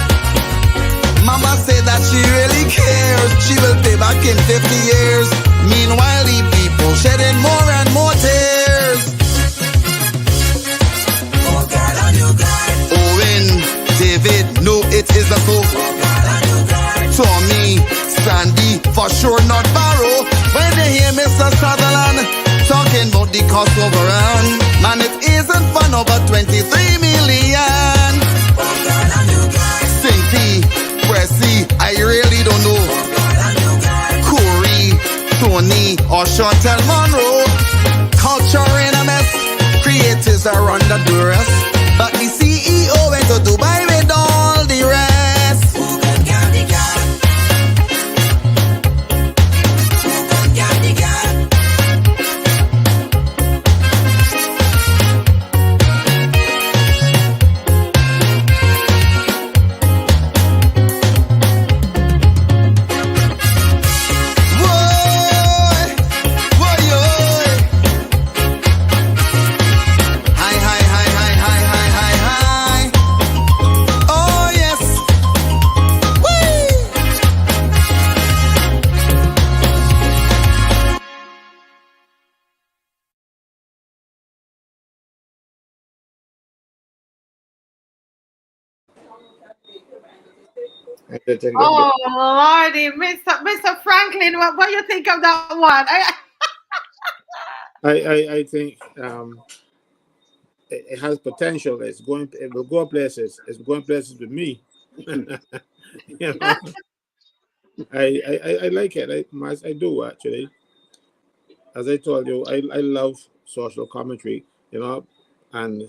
Mama said that she really cares, she will pay back in 50 years. Meanwhile the people shedding more and more tears. Oh God, a new guard. Owen, David, no it is a so. Oh God, a new guard. Tommy, Sandy, for sure not Barrow. When they hear Mr. Sutherland talking about the cost overrun, man it isn't fun over 23 million. Oh God, a new guard. Cincy, Pressy, I really don't know. Oh God, a new guard. Corey, Tony, or Chantel Monroe. Culture in a mess, creators are under duress. But the CEO went to Dubai with all the rest. Who could guard the guard? Who could guard the guard? Whoa, whoa, yo. Hi, hi, hi, hi, hi, hi, hi, hi. Oh yes. Whee. I have to take Oh Lordy, Mr. Franklin, what do you think of that one? I think it has potential. It will go places. It's going places with me. You know, I like it. I do actually. As I told you, I love social commentary. You know, and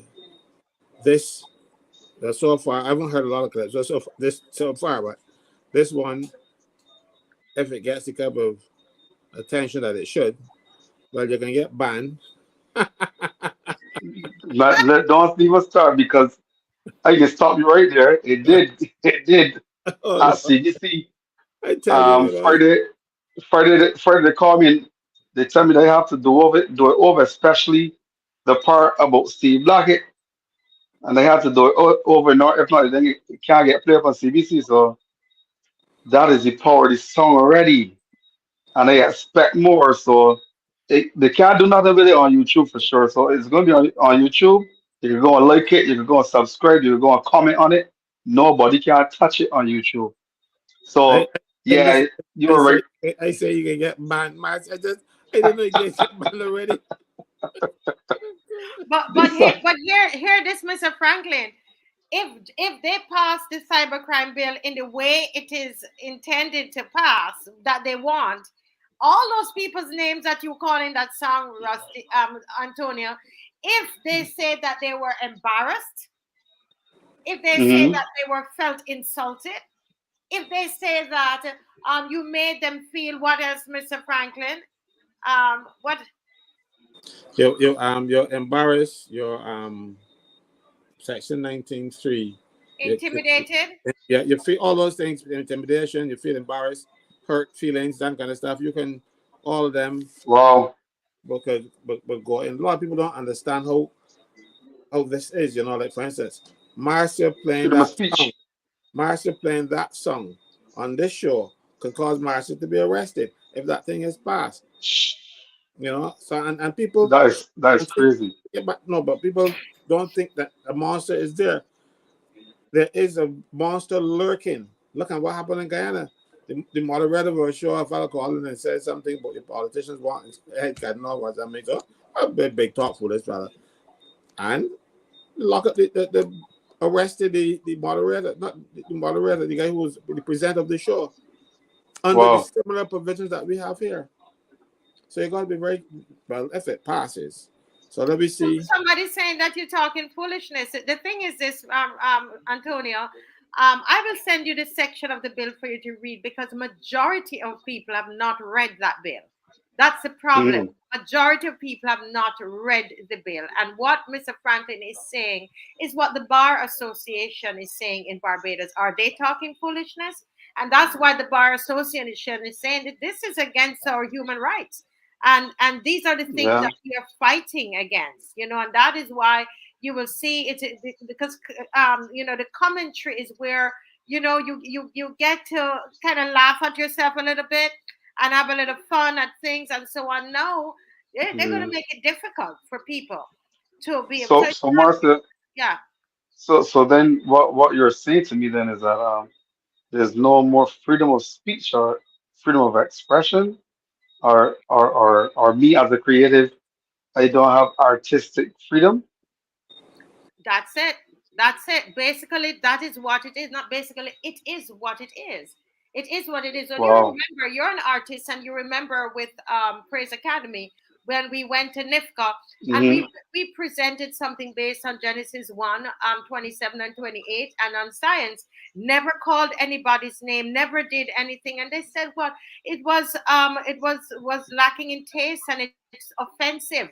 this so far I haven't heard a lot of clips. So far, but this one, if it gets the type of attention that it should, well, you can get banned. Don't even start because I can stop you right there. It did. It did. Oh At Lord, CDC, I tell you, Friday they call me and they tell me they have to do it over, especially the part about Steve Blackett, and they have to do it over. Not if not, then it can't get played up on CBC. So that is the power of the song already, and they expect more. So they can't do nothing with it on YouTube for sure. So it's gonna be on YouTube. You can go and like it. You can go and subscribe. You can go and comment on it. Nobody can touch it on YouTube. I, So I yeah, listen. you were right. I say you can get banned. Man, I didn't know you can get banned already. But here this, Mr. Franklin. If they pass the cybercrime bill in the way it is intended to pass, that they want, all those people's names that you call in that song, Rusty, Antonio, if they say that they were embarrassed, if they say Hmm. that they were felt insulted, if they say that you made them feel what else, Mr. Franklin? What You're embarrassed. You're Section 19(3). You, you, intimidated? yeah, you feel all those things, intimidation. You feel embarrassed, hurt feelings, that kind of stuff. You can all of them Wow. but go in. A lot of people don't understand how this is. Like for instance, Marcia playing Freedom of that song. speech. Marcia playing that song on this show could cause Marcia to be arrested if that thing is passed. So and people That is and think, crazy. yeah, but no, but people don't think that a monster is there. There is a monster lurking. Look at what happened in Guyana. The moderator will show a fellow calling and said something about the politicians want head cutting off what that means. So a big talk for this fella. And lock up the arrested the moderator, not the moderator, the guy who was the presenter of the show, under the Wow. similar provisions that we have here. So you gotta be very well if it passes. So let me see. Somebody's saying that you're talking foolishness. The thing is this, Antonio. I will send you the section of the bill for you to read because majority of people have not read that bill. That's the problem. Mhm. Majority of people have not read the bill, and what Mr. Franklin is saying is what the Bar Association is saying in Barbados. Are they talking foolishness? And that's why the Bar Association is saying that this is against our human rights, and these are the things Yeah. that we are fighting against, and that is why you will see because the commentary is where you get to kind of laugh at yourself a little bit and have a little fun at things and so on. No, they're going to Mhm. make it difficult for people to be able. So So Martha, yeah, so then what you're saying to me then is that there's no more freedom of speech or freedom of expression or me as a creative, I don't have artistic freedom. that's it. That's it. Basically, that is what it is. Not basically, it is what it is. It is what it is. When you Wow. remember, you're an artist, and you remember with Praise Academy when we went to NIFCA and Hmm. we presented something based on Genesis 1, 27 and 28, and on science. Never called anybody's name, never did anything, and they said, "Well, it was lacking in taste and it's offensive."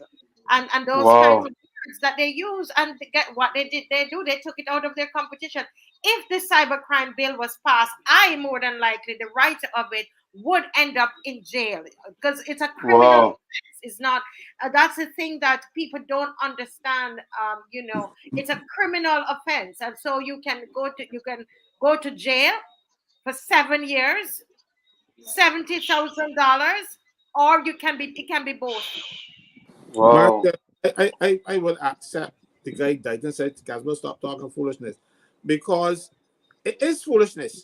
And those kinds of Wow. words that they use, and get what they took it out of their competition. If the cybercrime bill was passed, I more than likely the writer of it would end up in jail because it's a criminal Wow. offense. It's not. That's the thing that people don't understand. It's a criminal offense, and so you can go to jail for 7 years, $70,000, or it can be both. Wow. Martha, I will accept the guy died and said, Caswell, stop talking foolishness. Because it is foolishness.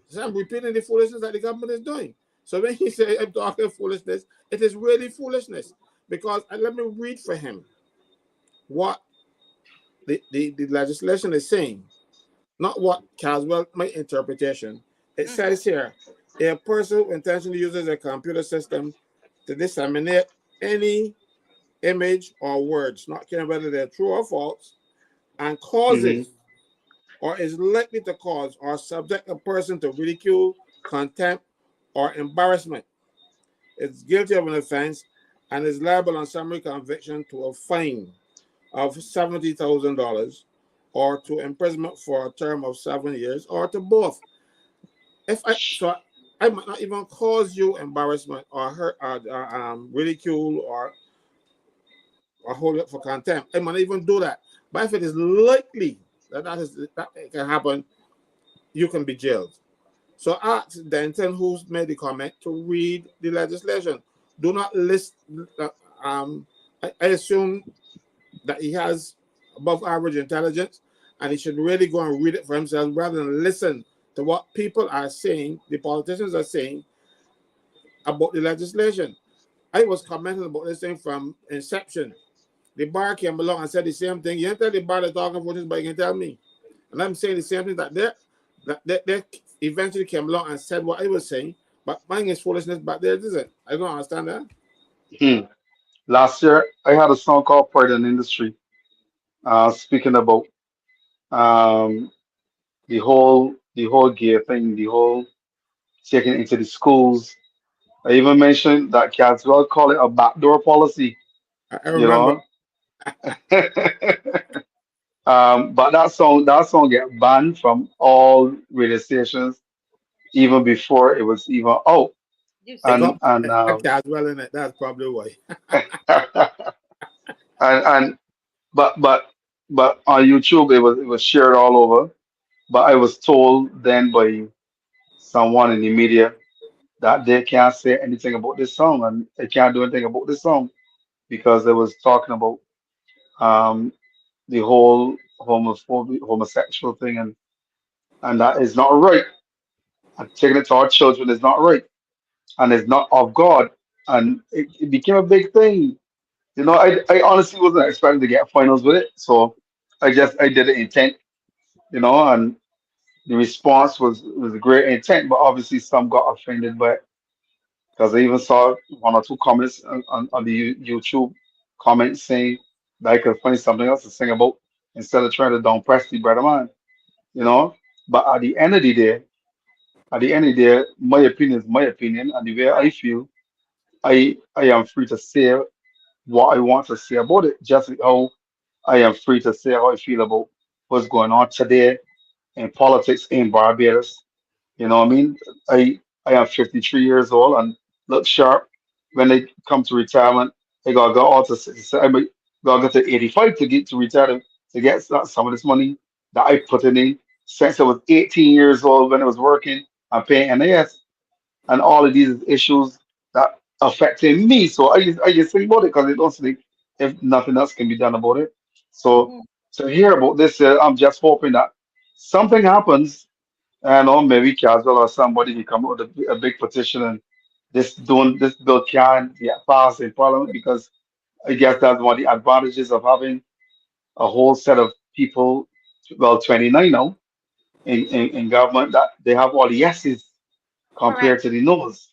So I'm repeating the foolishness that the government is doing. So when he say I'm talking foolishness, it is really foolishness. Because let me read for him what the legislation is saying, not what Caswell, my interpretation. It Mhm. says here, a person who intentionally uses a computer system to disseminate any image or words, not caring whether they're true or false, and Hmm. causes or is likely to cause or subject a person to ridicule, contempt, or embarrassment, is guilty of an offense and is liable on summary conviction to a fine of $70,000, or to imprisonment for a term of 7 years, or to both. I might not even cause you embarrassment or hurt, ridicule, or hold it for contempt. I might not even do that. But if it is likely that it can happen, you can be jailed. So ask Denton, who's made the comment, to read the legislation. Do not list. I assume that he has above average intelligence, and he should really go and read it for himself rather than listen to what people are saying, the politicians are saying about the legislation. I was commenting about this thing from inception. The bar came along and said the same thing. You can't tell the bar they're talking for this, but you can tell me. And I'm saying the same thing, that they eventually came along and said what I was saying, but mine is foolishness back there, is it? I don't understand that. Hmm. Last year, I had a song called Pride in Industry, speaking about um, the whole gay thing, the whole taking it into the schools. I even mentioned that Caswell call it a backdoor policy, I you remember. know. But that song get banned from all radio stations even before it was even out. You It see? got And Caswell in it. That's probably why. and but on YouTube it was shared all over. But I was told then by someone in the media that they can't say anything about this song and they can't do anything about this song because they was talking about um the whole homosexual thing, and that is not right. And taking it to our children is not right, and it's not of God. And it became a big thing. I honestly wasn't expecting to get finals with it, so I did it intent, and the response was a great intent, but obviously some got offended by it because I even saw one or two comments on the YouTube comments saying that I could find something else to sing about instead of trying to down press the brother man, you know. But at the end of the day, my opinion is my opinion, and the way I Correct. feel, I am free to say what I want to say about it, just like how I am free to say how I feel about what's going on today in politics in Barbados. You know what I mean? I am 53 years old and look sharp. When I come to retirement, I gotta go out to I might gotta get to 85 to get to retire to get some of this money that I put in since I was 18 years old when I was working and paying NAS, and all of these issues that affecting me. So I just think about it because it don't think if nothing else can be done about it. So Mhm. to hear about this, I'm just hoping that something happens, and or maybe Caswell or somebody can come up with a big petition and this bill can get passed in Parliament because I guess that's one of the advantages of having a whole set of people, well, 29 now in government, that they have all the yeses Correct. compared to the no's.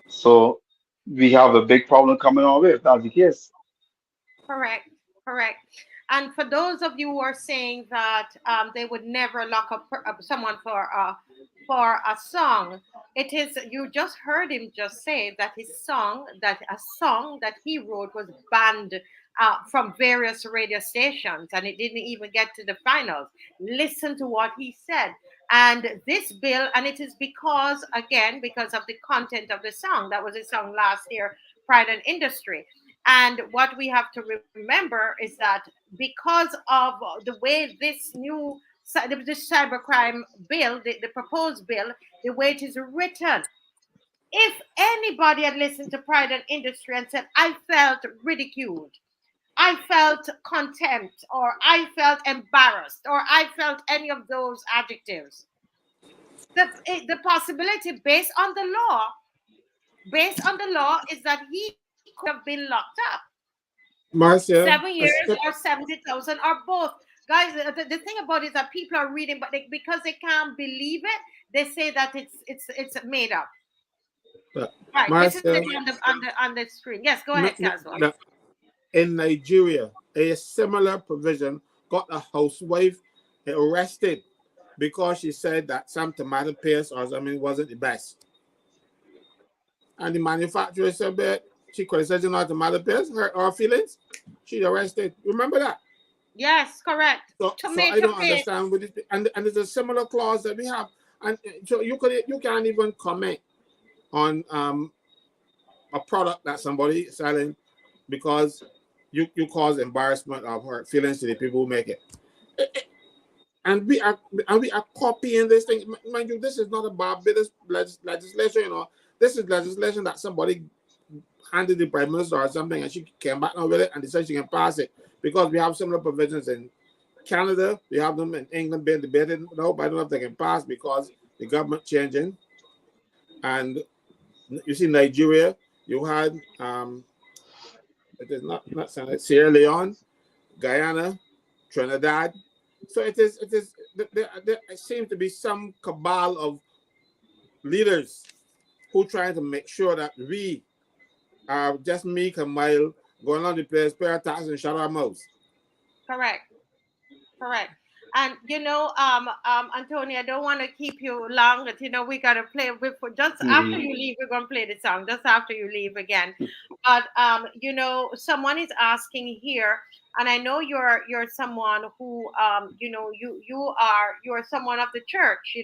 So we have a big problem coming our way if that's the case. Correct, correct. And for those of you who are saying that they would never lock up someone for a song, it is, you just heard him just say that a song that he wrote was banned from various radio stations, and it didn't even get to the finals. Listen to what he said. And this bill, and it is because, again, because of the content of the song. That was a song last year, Pride and Industry. And what we have to remember is that because of the way this cybercrime bill, the proposed bill, the way it is written, if anybody had listened to Pride and Industry and said, I felt ridiculed, I felt contempt, or I felt embarrassed, or I felt any of those adjectives, the possibility based on the law is that he could have been locked up Marcia, 7 years or 70,000 or both. Guys, the thing about it is that people are reading, but because they can't believe it, they say that it's made up. Right. This is Marcia, it on the screen. Yes, go ahead, Caswell. in Nigeria, a similar provision got a housewife arrested because she said that some tomato paste or something wasn't the best. And the manufacturer said, "But she criticizing her tomato paste, her feelings. She arrested. Remember that? Yes, correct. So I Tomato don't paste. understand with it, and there's a similar clause that we have, and so you can't even comment on a product that somebody is selling because you cause embarrassment of her feelings to the people who make it. And we are copying this thing. Mind you, this is not a Barbados legislation. You know, this is legislation that somebody handed the prime minister or something, and she came back now with it and decided she can pass it because we have similar provisions in Canada. We have them in England being debated now, but I don't know if they can pass because the government changing. And you see, Nigeria, you had it is not Sierra Leone, Guyana, Trinidad. So it is there seems to be some cabal of leaders who trying to make sure that we are just make a mile going on the place, pay our tax and shut our mouths. Correct. Correct. And Antonio, I don't want to keep you long, but we gotta play before just after you leave, we're gonna play the song. Just after you leave again. But someone is asking here, and I know you're someone who you're someone of the church,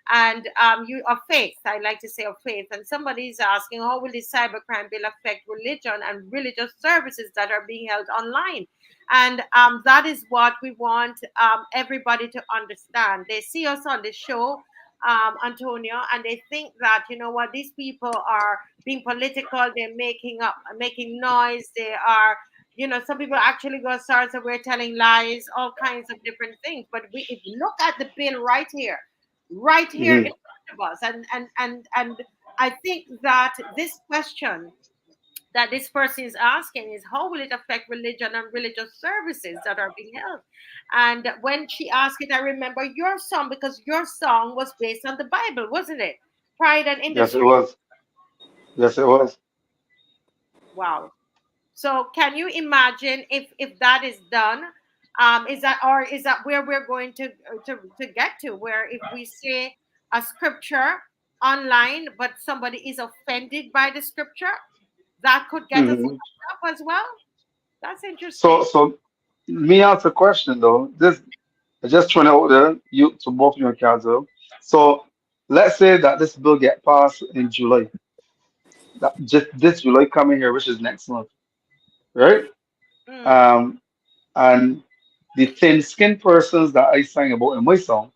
and you of faith. I like to say of faith. And somebody is asking, how will this cybercrime bill affect religion and religious services that are being held online? And that is what we want everybody to understand. They see us on the show, Antonio, and they think that, these people are being political. They're making noise. They are, some people actually go as far as we're telling lies, all kinds of different things. But if you look at the bill right here in front of us, and I think that this question that this person is asking is, how will it affect religion and religious services that are being held? And when she asked it, I remember your song, because your song was based on the Bible, wasn't it? Pride and Yes, it Industry. was. Yes, it was. Wow. So can you imagine if that is done? Is that where we're going to get to? Where if we say a scripture online, but somebody is offended by the scripture, that could get us hmm up as well. That's So, interesting. so me ask a question though. This I just trying out there, you to both you and Kazel. So, let's say that this bill get passed in July. That just this July coming here, which is next month, right? Mm, Um, and the thin-skinned persons that I sang about in my song,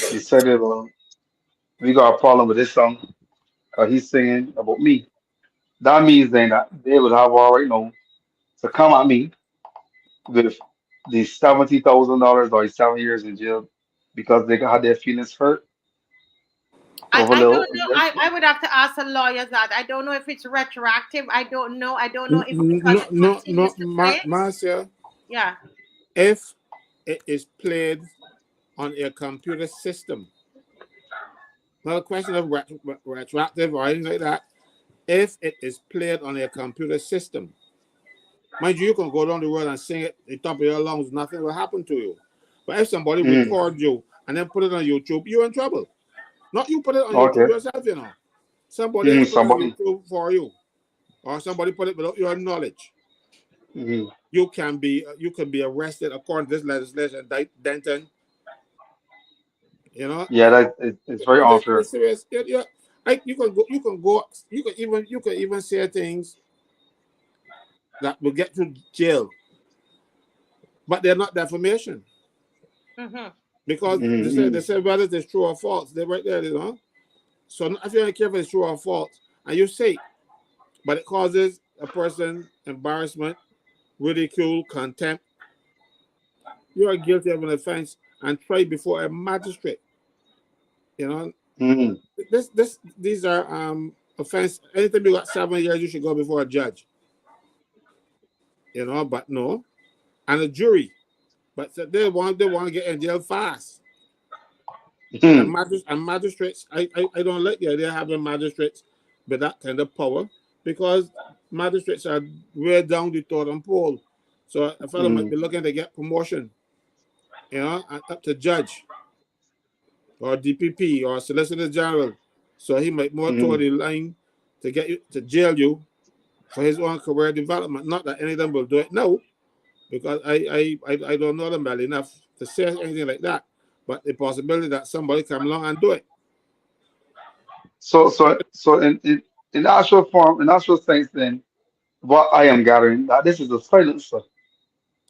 they hmm. said, well, we got a problem with this song because he's singing about me. That means then that they would have all right now to come at me with the $70,000 or 7 years in jail because they had their feelings hurt over I don't little. know. I would have to ask a lawyer that. I don't know if it's retroactive. I don't know. I don't know if because No, it no, continues no, to play. Marcia. Yeah. If it is played on a computer system, not a question of retroactive or anything like that. If it is played on a computer system, mind you, you can go down the road and sing it at the top of your lungs, nothing will happen to you. But if somebody Mm, record you and then put it on YouTube, you're in trouble. Not you put it on YouTube okay. yourself. Somebody else put it on Somebody. YouTube for you, or somebody put it without your knowledge. Mm, You can be arrested according to this legislation, Denton. You know, yeah, it's very unfair. it's serious. Yeah. You can even say things that will get to jail, but they're not defamation Mm-hmm. because they say whether it's true or false. They're right there. So if you're not careful, it's true or false, and you say, but it causes a person embarrassment, ridicule, contempt, you are guilty of an offense and tried before a magistrate. You know, Mm, these are offense. Anytime you got 7 years, you should go before a judge. But no, and a jury. But so they want to get in jail fast. And mm, magistrates, I don't like the idea of having magistrates with that kind of power because magistrates are way down the totem pole. So a fellow might mm, be looking to get promotion, and up to judge or DPP or Solicitor General. So he might more toward mm, the line to get you to jail you for his own career development. Not that any of them will do it now, because I don't know them well enough to say anything like that. But the possibility that somebody come along and do it. So in actual form, in actual sense, then what I am gathering that this is a silencer.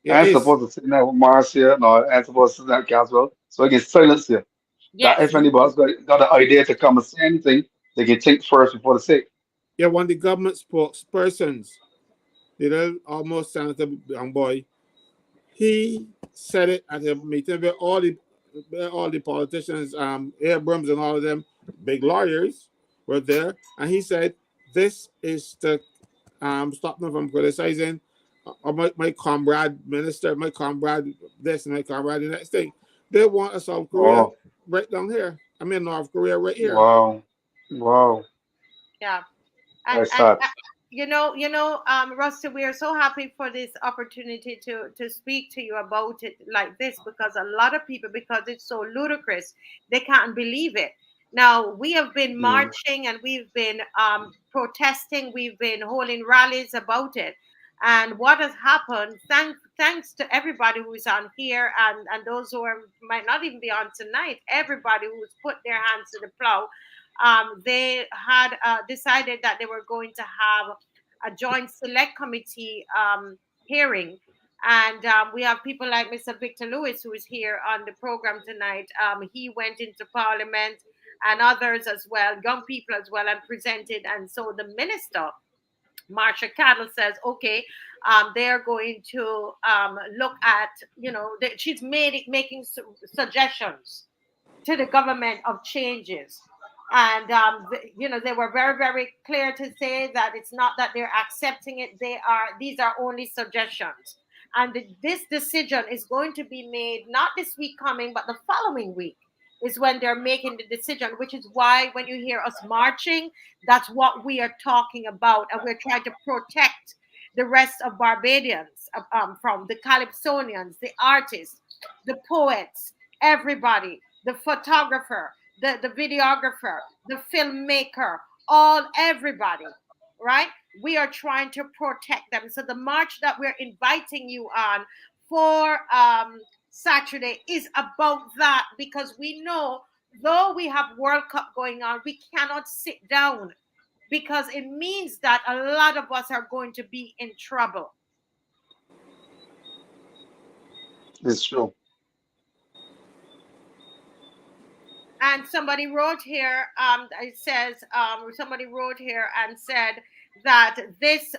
Yeah, I it ain't is. supposed to sit there with Marcia, no, I ain't supposed to sit there with Caswell. So I can silence you. That Yes. if anybody's got an idea to come and say anything, they can think first before they say. Yeah, one of the government spokespersons, the little almost senator young boy, he said it at a meeting where all the politicians, Abrams and all of them, big lawyers were there, and he said, "This is to stop them from criticizing my comrade minister, my comrade this, and my comrade the next thing. They want a South Korea Oh, right down here. I mean North Korea right here." wow, wow, Yeah. And that's sad. Rusty, we are so happy for this opportunity to speak to you about it like this, because a lot of people, because it's so ludicrous, they can't believe it. Now, we have been Mm. marching and we've been protesting, we've been holding rallies about it. And what has happened, thanks to everybody who is on here, and those who might not even be on tonight, everybody who's put their hands to the plow, they had decided that they were going to have a joint select committee hearing. And we have people like Mr. Victor Lewis, who is here on the program tonight. He went into parliament, and others as well, young people as well, and presented. And so the minister, Marsha Cattle, says, okay, they're going to look at, she's making suggestions to the government of changes. And they were very, very clear to say that it's not that they're accepting it. These are only suggestions. And this decision is going to be made not this week coming, but the following week is when they're making the decision, which is why when you hear us marching, that's what we are talking about. And we're trying to protect the rest of Barbadians from the Calypsonians, the artists, the poets, everybody, the photographer, the videographer, the filmmaker, everybody, right? We are trying to protect them. So the march that we're inviting you on for Saturday is about that, because we know, though we have World Cup going on, we cannot sit down, because it means that a lot of us are going to be in trouble. It's true. And somebody wrote here, it says, somebody wrote here and said that this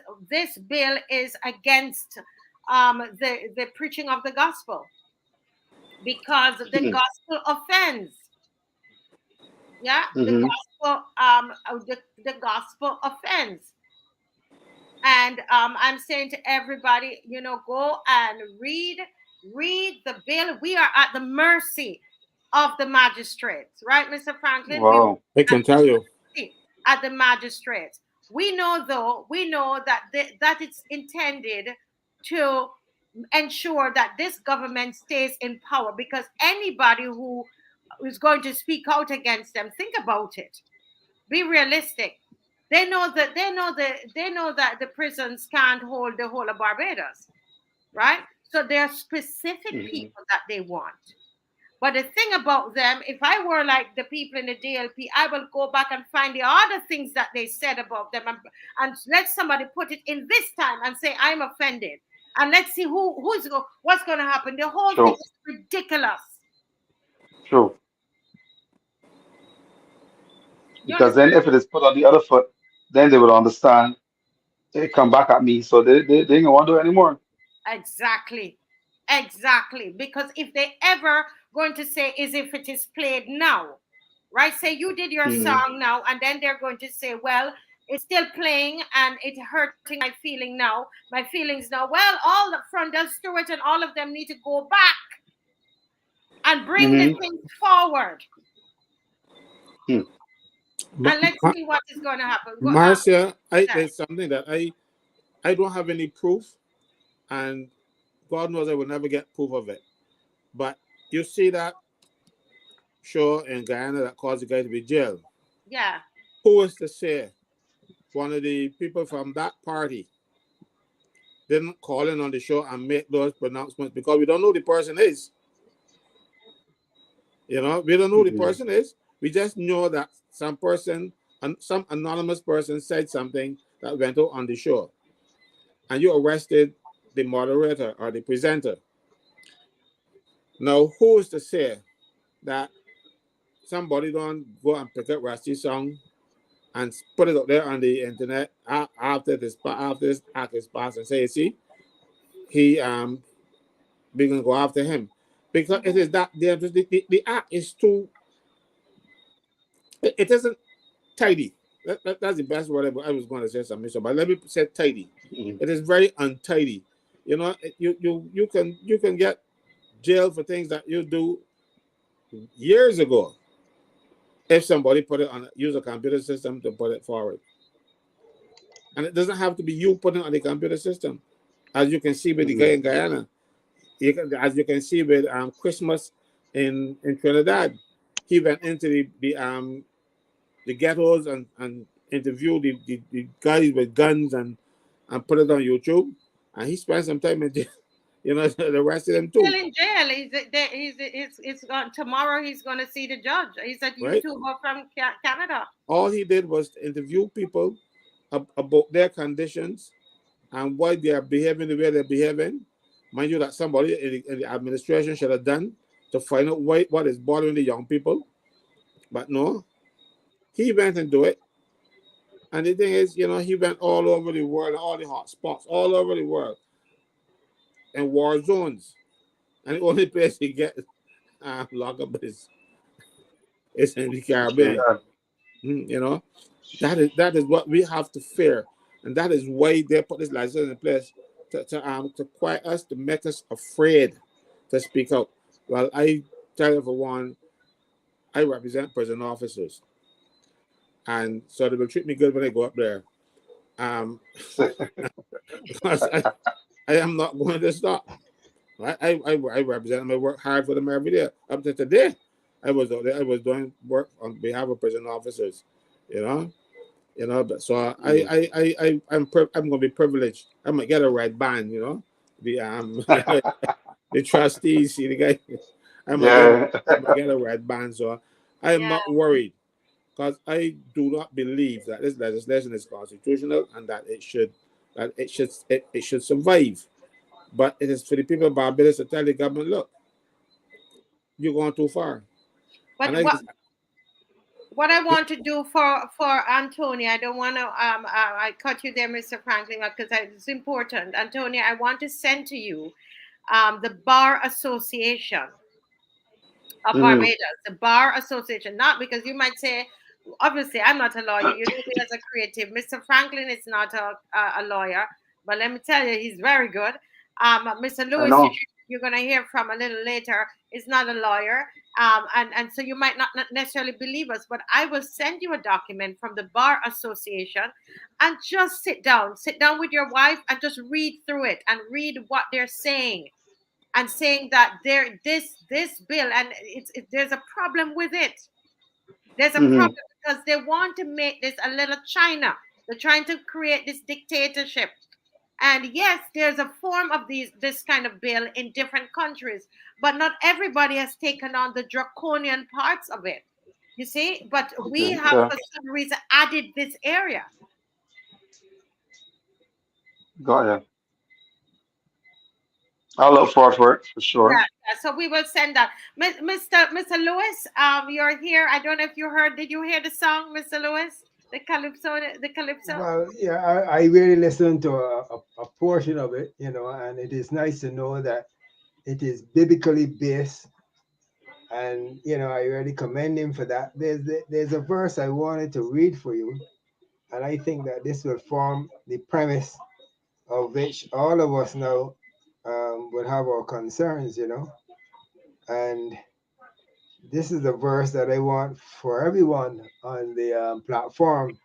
bill is against the preaching of the gospel, because the Mm. gospel offends. Yeah, the Mm-hmm. gospel, the gospel offends. And I'm saying to everybody, go and read the bill. We are at the mercy of the magistrates, right, Mr. Franklin? We Wow. I can tell you. at the magistrates. We know, though, that that it's intended to ensure that this government stays in power, because anybody who is going to speak out against them, think about it. Be realistic. They know that the prisons can't hold the whole of Barbados, right? So there are specific Mm-hmm. people that they want. But the thing about them, if I were like the people in the DLP, I will go back and find the other things that they said about them, and let somebody put it in this time and say, I'm offended. And let's see what's going to happen. The whole thing True. is ridiculous. True. You Because then understand? if it is put on the other foot, then they will understand. They come back at me, so they ain't gonna want to do it anymore. Exactly. Exactly. Because if they ever going to say, is if it is played now, right? Say you did your Mm-hmm. song now, and then they're going to say, well, it's still playing and it's hurting my feelings now. Well, all the front does Stewart and all of them need to go back and bring the Mm-hmm. things forward. Hmm. Ma- And let's Ma- see what is going to happen. Marcia, Sorry. there's something that I don't have any proof, and God knows I will never get proof of it. But you see that show in Guyana that caused the guy to be jailed. Yeah. Who is to say one of the people from that party didn't call in on the show and make those pronouncements because we don't know who the person is. You know, we don't know who the Mhm. person is. We just know that some person and some anonymous person said something that went out on the show, and you arrested the moderator or the presenter. Now, who is to say that somebody don't go and pick up Rusty's song and put it up there on the internet after this act is passed and say, see, he we're gonna go after him because it is that the act is too it isn't tidy. That's the best word I was going to say something, so but let me say tidy. Mhm. It is very untidy. You know, you can get jailed for things that you do years ago if somebody put it on use a computer system to put it forward, and it doesn't have to be you putting it on the computer system, as you can see with the guy Mhm. in Guyana. As you can see with Christmas in Trinidad, he went into the ghettos and interviewed the guys with guns and put it on YouTube, and he spent some time in jail, you know, they arrested him Still too, in jail. He's gone tomorrow. He's going to see the judge. He's a right? YouTuber from Canada. All he did was to interview people about their conditions and why they are behaving the way they're behaving. Mind you, that somebody in the administration should have done to find out what is bothering the young people, but no, he went and do it. And the thing is, you know, he went all over the world, all the hot spots, all over the world, in war zones. And the only place he get locked up is in the Caribbean. Trinidad. You know, that is what we have to fear, and that is why they put this license in place to quiet us, to make us afraid to speak out. Well, I tell you for one, I represent prison officers, and so they will treat me good when I go up there. Um, because I am not going to stop. I represent them. I work hard for them every day. Up to today, I was doing work on behalf of prison officers. You know, But so Mhm. I'm gonna be privileged. I'm gonna get a red band. You know, the the trustees see the guy. Yeah. I'm gonna get a red band. So I am Yeah. not worried because I do not believe that this legislation is constitutional and that it should survive. But it is for the people of Barbados to tell the government, look, you're going too far. And But what I want to do for Antonia, I don't want to I cut you there, Mr. Franklin, because it's important. Antonia, I want to send to you the Bar Association of Mhm. Barbados, the Bar Association. Not because you might say, obviously, I'm not a lawyer. You know me as a creative. Mr. Franklin is not a lawyer, but let me tell you, he's very good. Mr. I Lewis, know. you're going to hear from a little later, is not a lawyer. And so you might not necessarily believe us, but I will send you a document from the Bar Association and just sit down with your wife and just read through it and read what they're saying and saying that this bill and there's a problem with it. There's a Mhm. problem because they want to make this a little China. They're trying to create this dictatorship. And yes, there's a form of this kind of bill in different countries, but not everybody has taken on the draconian parts of it. You see, but we Okay. have Yeah. for some reason added this area. Got ya. I'll look forward for it for Yeah, sure. yeah. So we will send that. Mr. Lewis, you're here. I don't know if you heard. Did you hear the song, Mr. Lewis? The Calypso. Well, yeah, I really listened to a portion of it, and it is nice to know that it is biblically based, and I really commend him for that. There's a verse I wanted to read for you, and I think that this will form the premise of which all of us now would have our concerns, and this is the verse that I want for everyone on the platform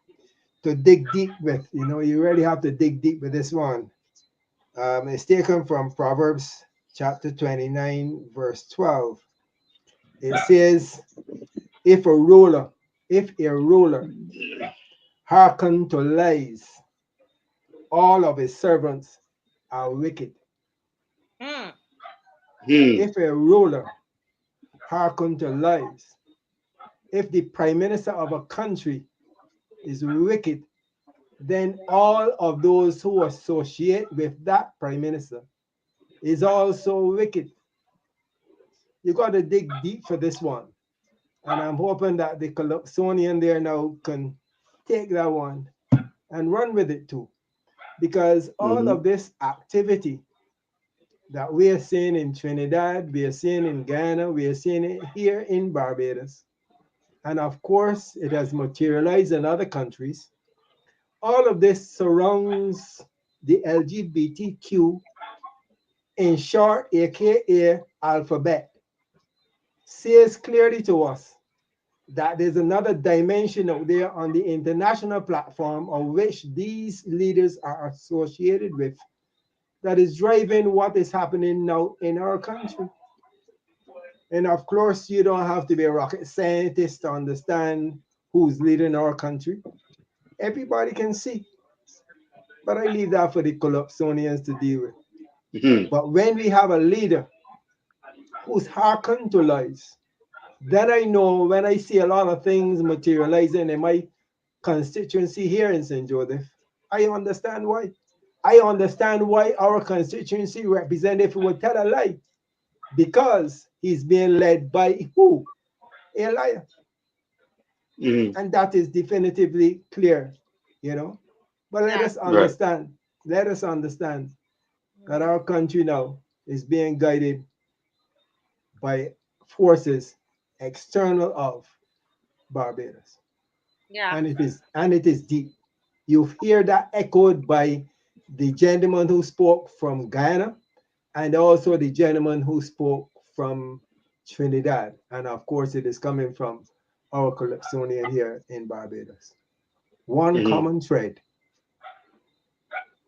to dig deep with. You really have to dig deep with this one. It's taken from Proverbs chapter 29, verse 12. It says, if a ruler hearken to lies. All of his servants are wicked. Mm. Hmm. If a ruler hearken to lies, if the prime minister of a country is wicked, then all of those who associate with that prime minister is also wicked. You got to dig deep for this one. And I'm hoping that the Calypsonian there now can take that one and run with it too. Because all Hmm. of this activity that we are seeing in Trinidad, we are seeing in Guyana, we are seeing it here in Barbados. And of course, it has materialized in other countries. All of this surrounds the LGBTQ, in short, aka alphabet, says clearly to us that there's another dimension out there on the international platform of which these leaders are associated with that is driving what is happening now in our country. And of course, you don't have to be a rocket scientist to understand who's leading our country. Everybody can see, but I leave that for the Calypsonians to deal with. Hmm. But when we have a leader who's hearkened to lies, then I know when I see a lot of things materializing in my constituency here in St. Joseph, I understand why. I understand why our constituency representative would tell a lie because he's being led by who? A liar. Hmm. And that is definitively clear, you know. But Yeah. Right. let us understand that our country now is being guided by forces external of Barbados. Yeah. And it is deep. You hear that echoed by the gentleman who spoke from Guyana and also the gentleman who spoke from Trinidad. And of course, it is coming from our Calypsonian here in Barbados. One Hmm. common thread.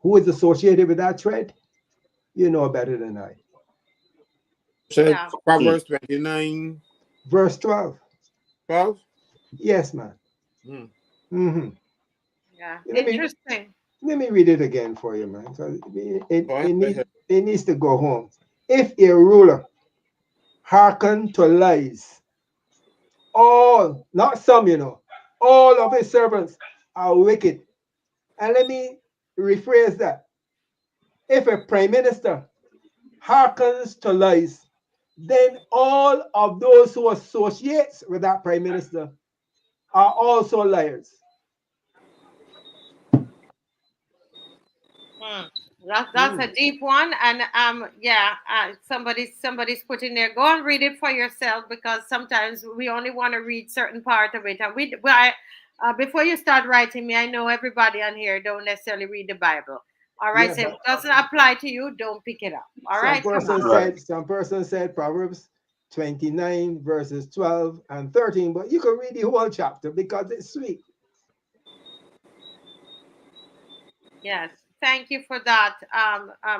Who is associated with that thread? You know better than I. Said Yeah. Hmm. Proverbs 29, Verse 12. 12. Yes, man. Hmm. hmm Yeah. Let me Interesting. let me read it again for you, man. Because Go ahead. it needs to go home. If a ruler hearken to lies, all, not some, all of his servants are wicked. And let me rephrase that. If a prime minister hearkens to lies, then all of those who associates with that prime minister are also liars. Hmm. That's a Mm. deep one, and yeah, somebody's putting there. Go and read it for yourself because sometimes we only want to read certain part of it, and before you start writing me, I know everybody on here don't necessarily read the Bible. All right, Yeah, so if but it doesn't apply to you, don't pick it up. All some right, come on. person Right. said some person said Proverbs 29 verses 12 and 13, but you can read the whole chapter because it's sweet. Yes, thank you for that,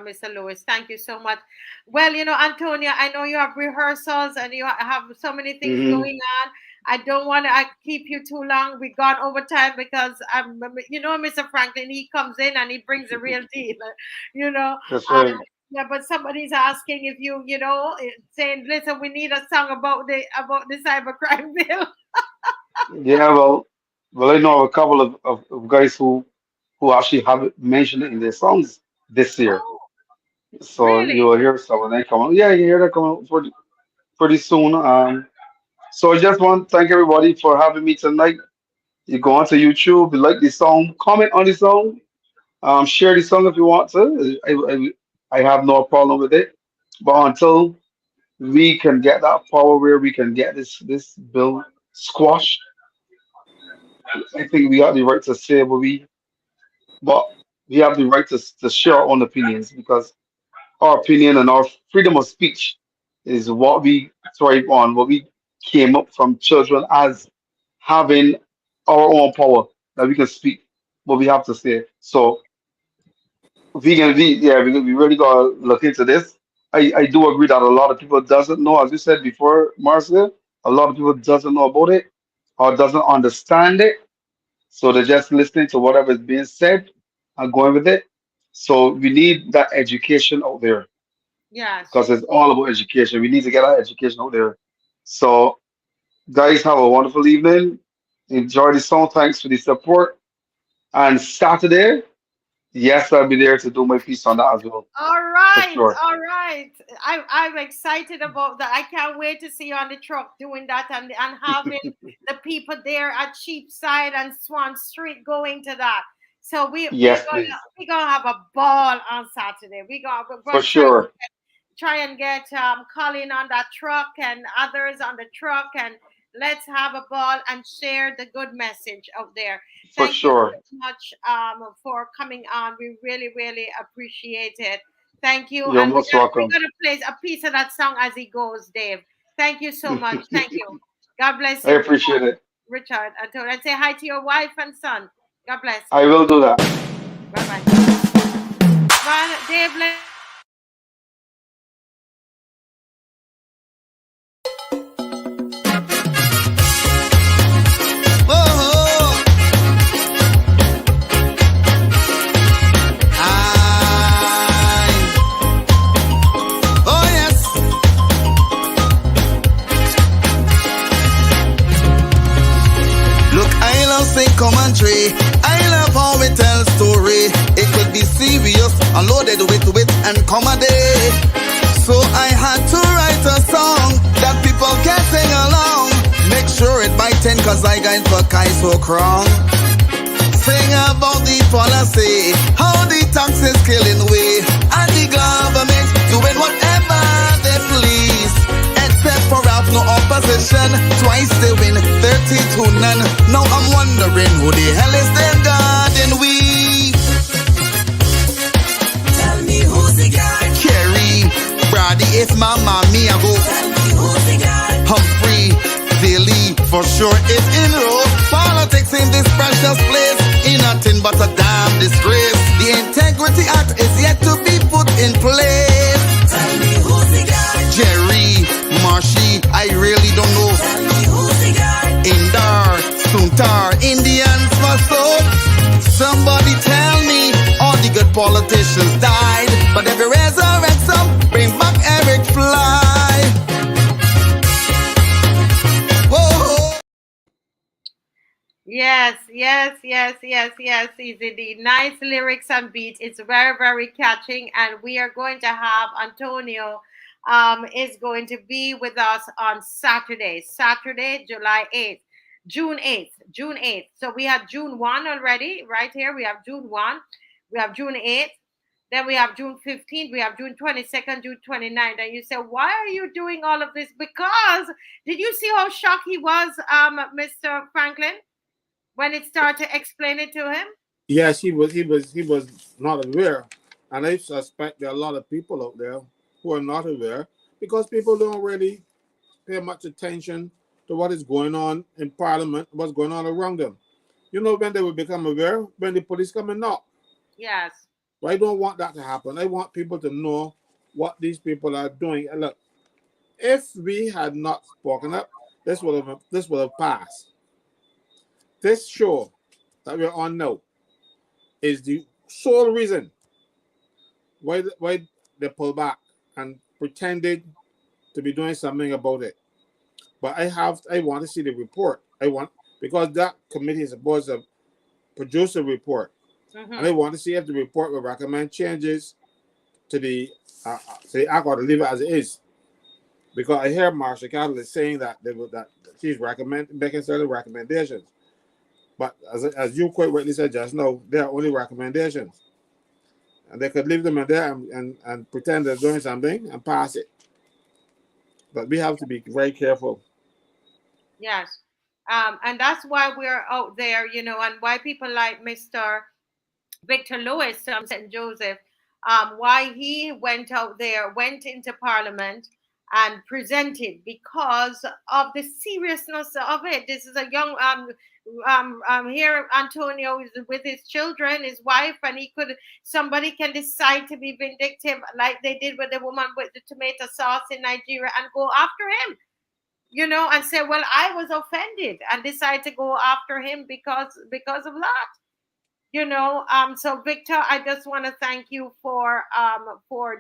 Mr. Lewis. Thank you so much. Well, Antonia, I know you have rehearsals and you have so many things Hmm. going on. I don't want to keep you too long. We gone over time because Mr. Franklin, he comes in and he brings the real deal. You know, That's um, right. yeah. But somebody's asking if saying, listen, we need a song about the cybercrime bill. Yeah. Well, I know a couple of guys who actually have mentioned it in their songs this year. Oh, So you really? will hear some of them come on. Yeah, you hear that coming pretty soon. So I just want to thank everybody for having me tonight. You go onto YouTube, you like the song, comment on the song, share the song if you want to. I have no problem with it. But until we can get that power where we can get this bill squashed, I think we have the right to say what but we have the right to share our own opinions because our opinion and our freedom of speech is what we thrive on, what we came up from children as having our own power that we can speak what we have to say. So we really gotta look into this. I do agree that a lot of people doesn't know, as you said before, Marcia, a lot of people doesn't know about it or doesn't understand it. So they're just listening to whatever is being said and going with it. So we need that education out there Yes. because it's all about education. We need to get our education out there. So guys, have a wonderful evening. Enjoy the song. Thanks for the support. And Saturday, yes, I'll be there to do my piece on that as well, All for right, sure. all right. I'm excited about that. I can't wait to see you on the truck doing that and having the people there at Cheapside and Swan Street going to that. So Yes, please, we're gonna have a ball on Saturday. We're for gonna sure, try and get Colin on that truck and others on the truck, and let's have a ball and share the good message out there. for Thank you sure. so much for coming on. We really, really appreciate it. Thank you. You're And most we're welcome. gonna play a piece of that song as he goes, Dave. Thank you so much. Thank you. God bless I you, appreciate it. Richard. And say hi to your wife and son. God bless. I will do that. Bye bye. Well, Dave, Oh, I, oh yes. Look, I love sing commentary. I love how we tell story. It could be serious, unloaded with wit and comedy. So I had to write a song that people can sing along. Make sure it by 10 cause I got for Kai so crown. Sing about the policy, how the tax is killing we, and the government doing whatever they please. Except for us, no opposition. Twice they win, 30 to none. Now I'm wondering who the hell is their God and we. Tell me who's the guy. Kerry, Brady, it's my mommy, I go. Tell me who's the guy. Humphrey, Daily, for sure it's in row. Politics in this precious place ain't nothing but a damn disgrace. The Integrity Act is yet to be put in place. Tell me who's the guy. Jerry, Marshy, I really don't know. Tell me who's the guy. Indar, Suntar, Indians for soap. Somebody tell me all the good politicians died, but if you resurrect some, bring back Eric Fly. Whoa. yes, yes, yes, yes, yes. Easy D. Nice lyrics and beat. It's very, very catching. And we are going to have Antonio is going to be with us on Saturday, July 8th. June 8th. June 8th. So we have June 1 already, right here. We have June 1. We have June 8th. Then we have June 15th. We have June 22nd, June 29th. And you say, why are you doing all of this? Because did you see how shocked he was, Mr. Franklin, when it started to explain it to him? Yes, he was not aware, and I suspect there are a lot of people out there who are not aware because people don't really pay much attention to what is going on in Parliament, what's going on around them. You know when they will become aware when the police come and knock. Yes. But I don't want that to happen. I want people to know what these people are doing. And look, if we had not spoken up, this would have passed. This show that we're on now is the sole reason why they pulled back and pretended to be doing something about it. But I want to see the report. Because that committee is supposed to produce a report, and I want to see if the report will recommend changes to the act or to leave it as it is. Because I hear Marsha Cattle is saying that she's making certain recommendations. But as you quite rightly said just now, they are only recommendations. And they could leave them in there and pretend they're doing something and pass it. But we have to be very careful. Yes. And that's why we're out there, and why people like Mr. Victor Lewis from St. Joseph, why he went out there, went into Parliament and presented because of the seriousness of it. This is a young here Antonio is with his children, his wife, and somebody can decide to be vindictive like they did with the woman with the tomato sauce in Nigeria and go after him. and say, well, I was offended and decide to go after him because of that. So Victor, I just want to thank you for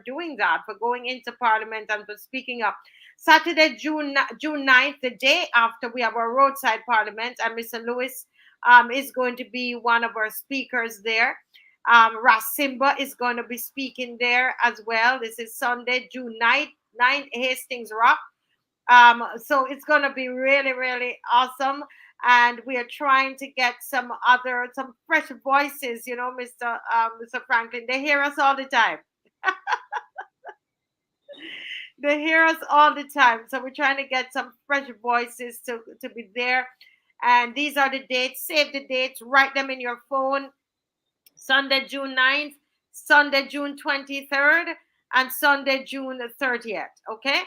doing that, for going into Parliament and for speaking up. Saturday, June 9th, the day after, we have our roadside Parliament, and Mr. Lewis is going to be one of our speakers there. Rasimba is going to be speaking there as well. This is Sunday, June 9th, Hastings Rock. So it's going to be really, really awesome. And we are trying to get some fresh voices, Mr. Franklin. They hear us all the time. They hear us all the time. So we're trying to get some fresh voices to be there. And these are the dates. Save the dates. Write them in your phone. Sunday, June 9th, Sunday, June 23rd, and Sunday, June 30th. Okay?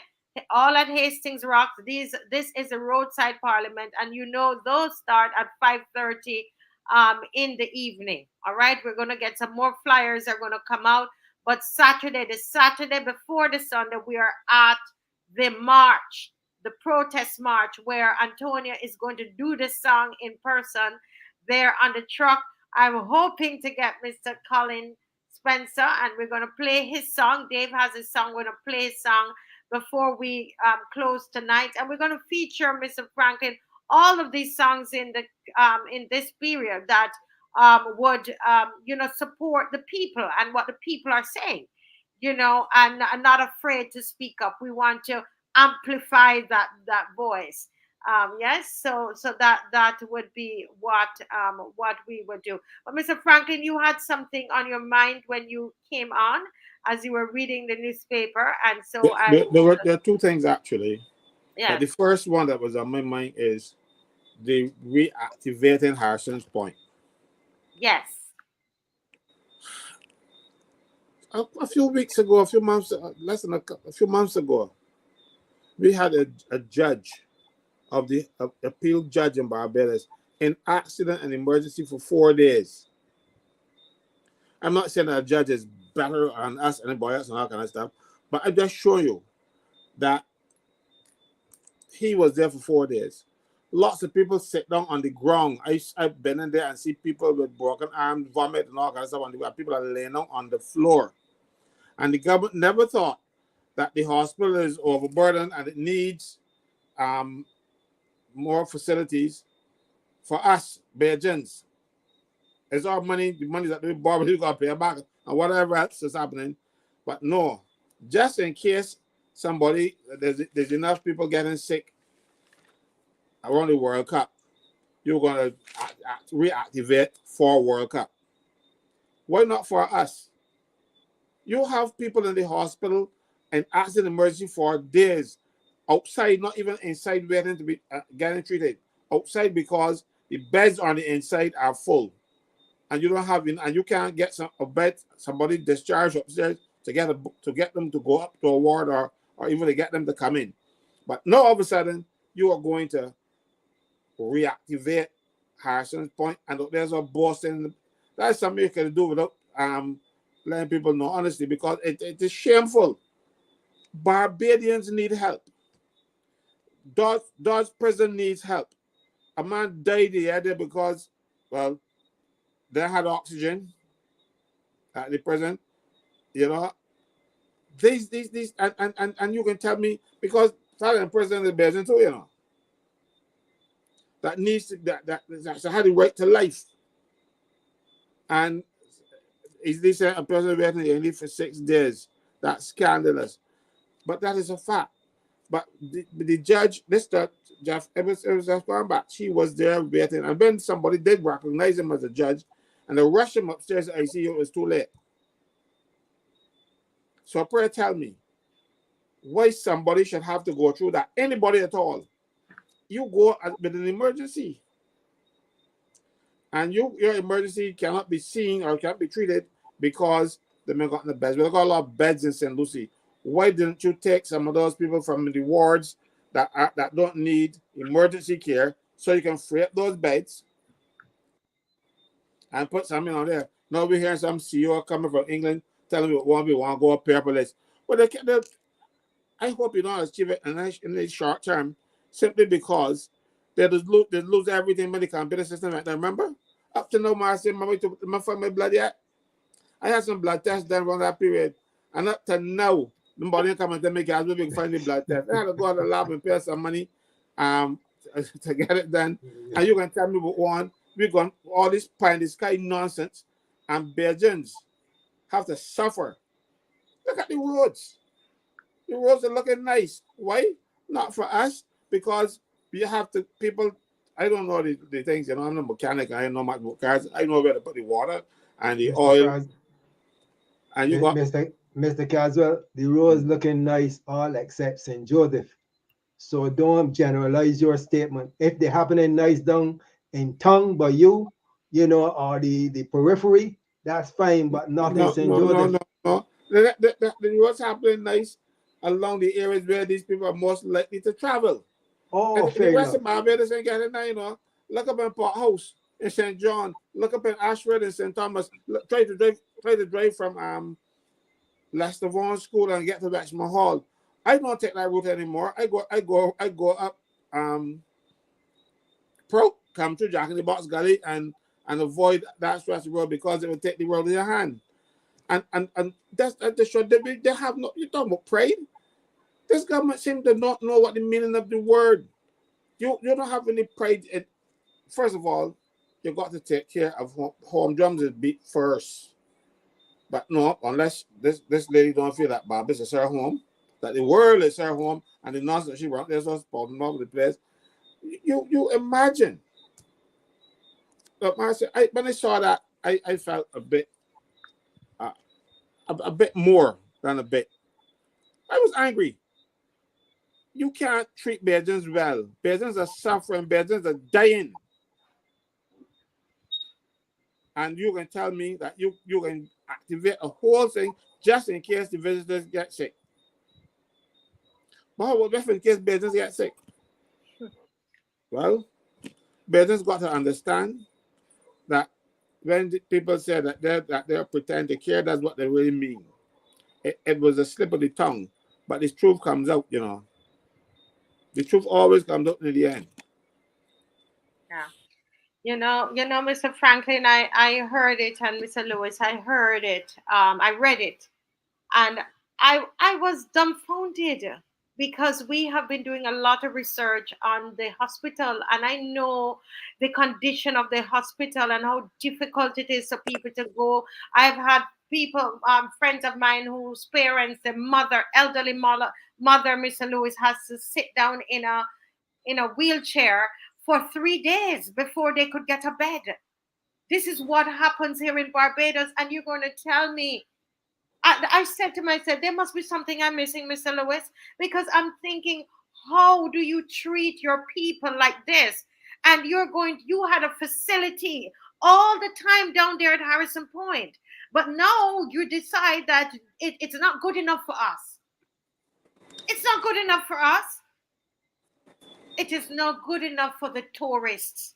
All at Hastings Rock. This is a roadside Parliament, and those start at 5:30 in the evening. All right, we're gonna get some more flyers are gonna come out. But the Saturday before the Sunday, we are at the march, the protest march, where Antonia is going to do the song in person there on the truck. I'm hoping to get Mr. Colin Spencer, and we're going to play his song. Dave has his song. We're going to play his song before we close tonight, and we're going to feature Mr. Franklin. All of these songs in this period that would support the people and what the people are saying, and not afraid to speak up. We want to amplify that voice. Yes, so that would be what we would do. But Mr. Franklin, you had something on your mind when you came on as you were reading the newspaper, and so There are two things actually. yeah. But the first one that was on my mind is the reactivating Harrison's Point. Yes. A few weeks ago, a few months ago, we had a judge of the appeal judge in Barbados in accident and emergency for 4 days. I'm not saying that a judge is better than us, anybody else, and all kind of stuff, but I just show you that he was there for 4 days. Lots of people sit down on the ground. I've been in there and see people with broken arms, vomit, and all kind of stuff. And people are laying down on the floor. And the government never thought that the hospital is overburdened and it needs more facilities for us, Bajans. It's our money, the money that we borrow, we got to pay back, and whatever else is happening. But no, just in case there's enough people getting sick around the World Cup, you're going to reactivate for World Cup. Why not for us? You have people in the hospital and accident emergency for days outside, not even inside, waiting to be getting treated. Outside because the beds on the inside are full, and you don't have, and you can't get a bed, somebody discharged upstairs to get them to go up to a ward or even to get them to come in. But now all of a sudden you are going to reactivate Harrison's Point, and there's a boss in. That's something you can do without letting people know honestly, because it is shameful. Barbadians need help. Dodge prison needs help. A man died the other day because, well, they had oxygen at the prison. These and you can tell me, because in prison is better too, that needs to, that had the right to life. And is this a person waiting only for 6 days? That's scandalous. But that is a fact. But the judge, Jeff Evans, she was there waiting. And when somebody did recognize him as a judge and they rushed him upstairs to ICU, it was too late. So pray tell me why somebody should have to go through that. Anybody at all. You go with an emergency. And your emergency cannot be seen or can't be treated because they may got in the beds. We've got a lot of beds in St. Lucie. Why didn't you take some of those people from the wards that don't need emergency care so you can free up those beds and put something on there? Now we're hearing some CEO coming from England telling me we want to go up paperless. But I hope you don't achieve it in the short term. simply because they lose everything when the computer system right now. Remember? Up to now, I said, my blood yet. I had some blood tests done around that period. And up to now, nobody come and tell me, guys, we can find the blood test. I had to go to the lab and pay some money to get it done. And you can tell me what one, we're going all this pie in the sky nonsense, and Belgians have to suffer. Look at the roads. The roads are looking nice. Why? Not for us, because we have to, people, I don't know the things, you know, I'm a mechanic, I don't know much about cars. I know where to put the water and the oil. And you got Mr. Caswell, the roads looking nice, all except St. Joseph. So don't generalize your statement. If they happening nice down in town by you, you know, or the periphery, that's fine, but not in St. Joseph. No. The roads happening nice along the areas where these people are most likely to travel. Oh, and fair the rest enough. of Barbados ain't getting there, you know. Look up in Port House in St. John. Look up in Ashford and St. Thomas. Try to drive from Leicester Vaughan School and get to Wexmore Hall. I don't take that route anymore. I go up Pro, come to Jack in the Box Gully and avoid that stretch of road because it will take the road in your hand. And that's the show. They have no, you talking about pride? This government seems to not know what the meaning of the word. You don't have any pride. First of all, you got to take care of home drums is beat first. But no, unless this lady don't feel that Barbados is her home, that the world is her home, and the nonsense she runs, there's no sport all over the place. You imagine. But when I saw that, I felt a bit more than a bit. I was angry. You can't treat Belgians well. Belgians are suffering. Belgians are dying. And you can tell me that you can activate a whole thing just in case the visitors get sick. But what if in case Belgians get sick? Well, Belgians got to understand that when the people say that they're pretend to care, that's what they really mean. It was a slip of the tongue, but the truth comes out, you know. The truth always comes out in the end. Yeah. Mr. Franklin, I heard it, and Mr. Lewis, I heard it. I read it, and I was dumbfounded because we have been doing a lot of research on the hospital, and I know the condition of the hospital and how difficult it is for people to go. I've had people, friends of mine whose parents, the elderly mother, Mr. Lewis, has to sit down in a wheelchair for 3 days before they could get a bed. This is what happens here in Barbados, and you're going to tell me. I said to myself, there must be something I'm missing, Mr. Lewis, because I'm thinking, how do you treat your people like this? And you had a facility all the time down there at Harrison Point, but now you decide that it's not good enough for us. It's not good enough for us. It is not good enough for the tourists.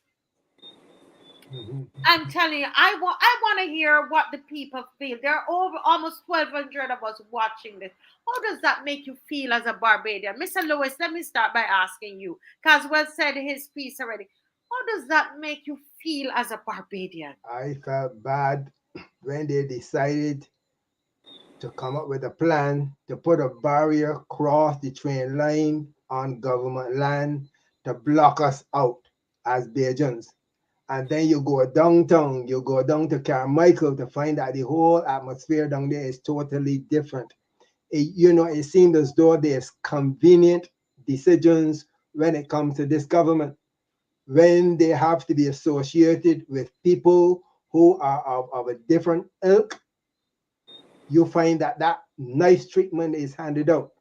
Mm-hmm. I'm telling you, I want to hear what the people feel. There are almost 1,200 of us watching this. How does that make you feel as a Barbadian? Mr. Lewis, let me start by asking you. Caswell said his piece already. How does that make you feel as a Barbadian? I felt bad when they decided to come up with a plan to put a barrier across the train line on government land to block us out as Bajans. And then you go downtown, you go down to Carmichael to find that the whole atmosphere down there is totally different. It seems as though there's convenient decisions when it comes to this government, when they have to be associated with people who are of a different ilk. You find that nice treatment is handed out.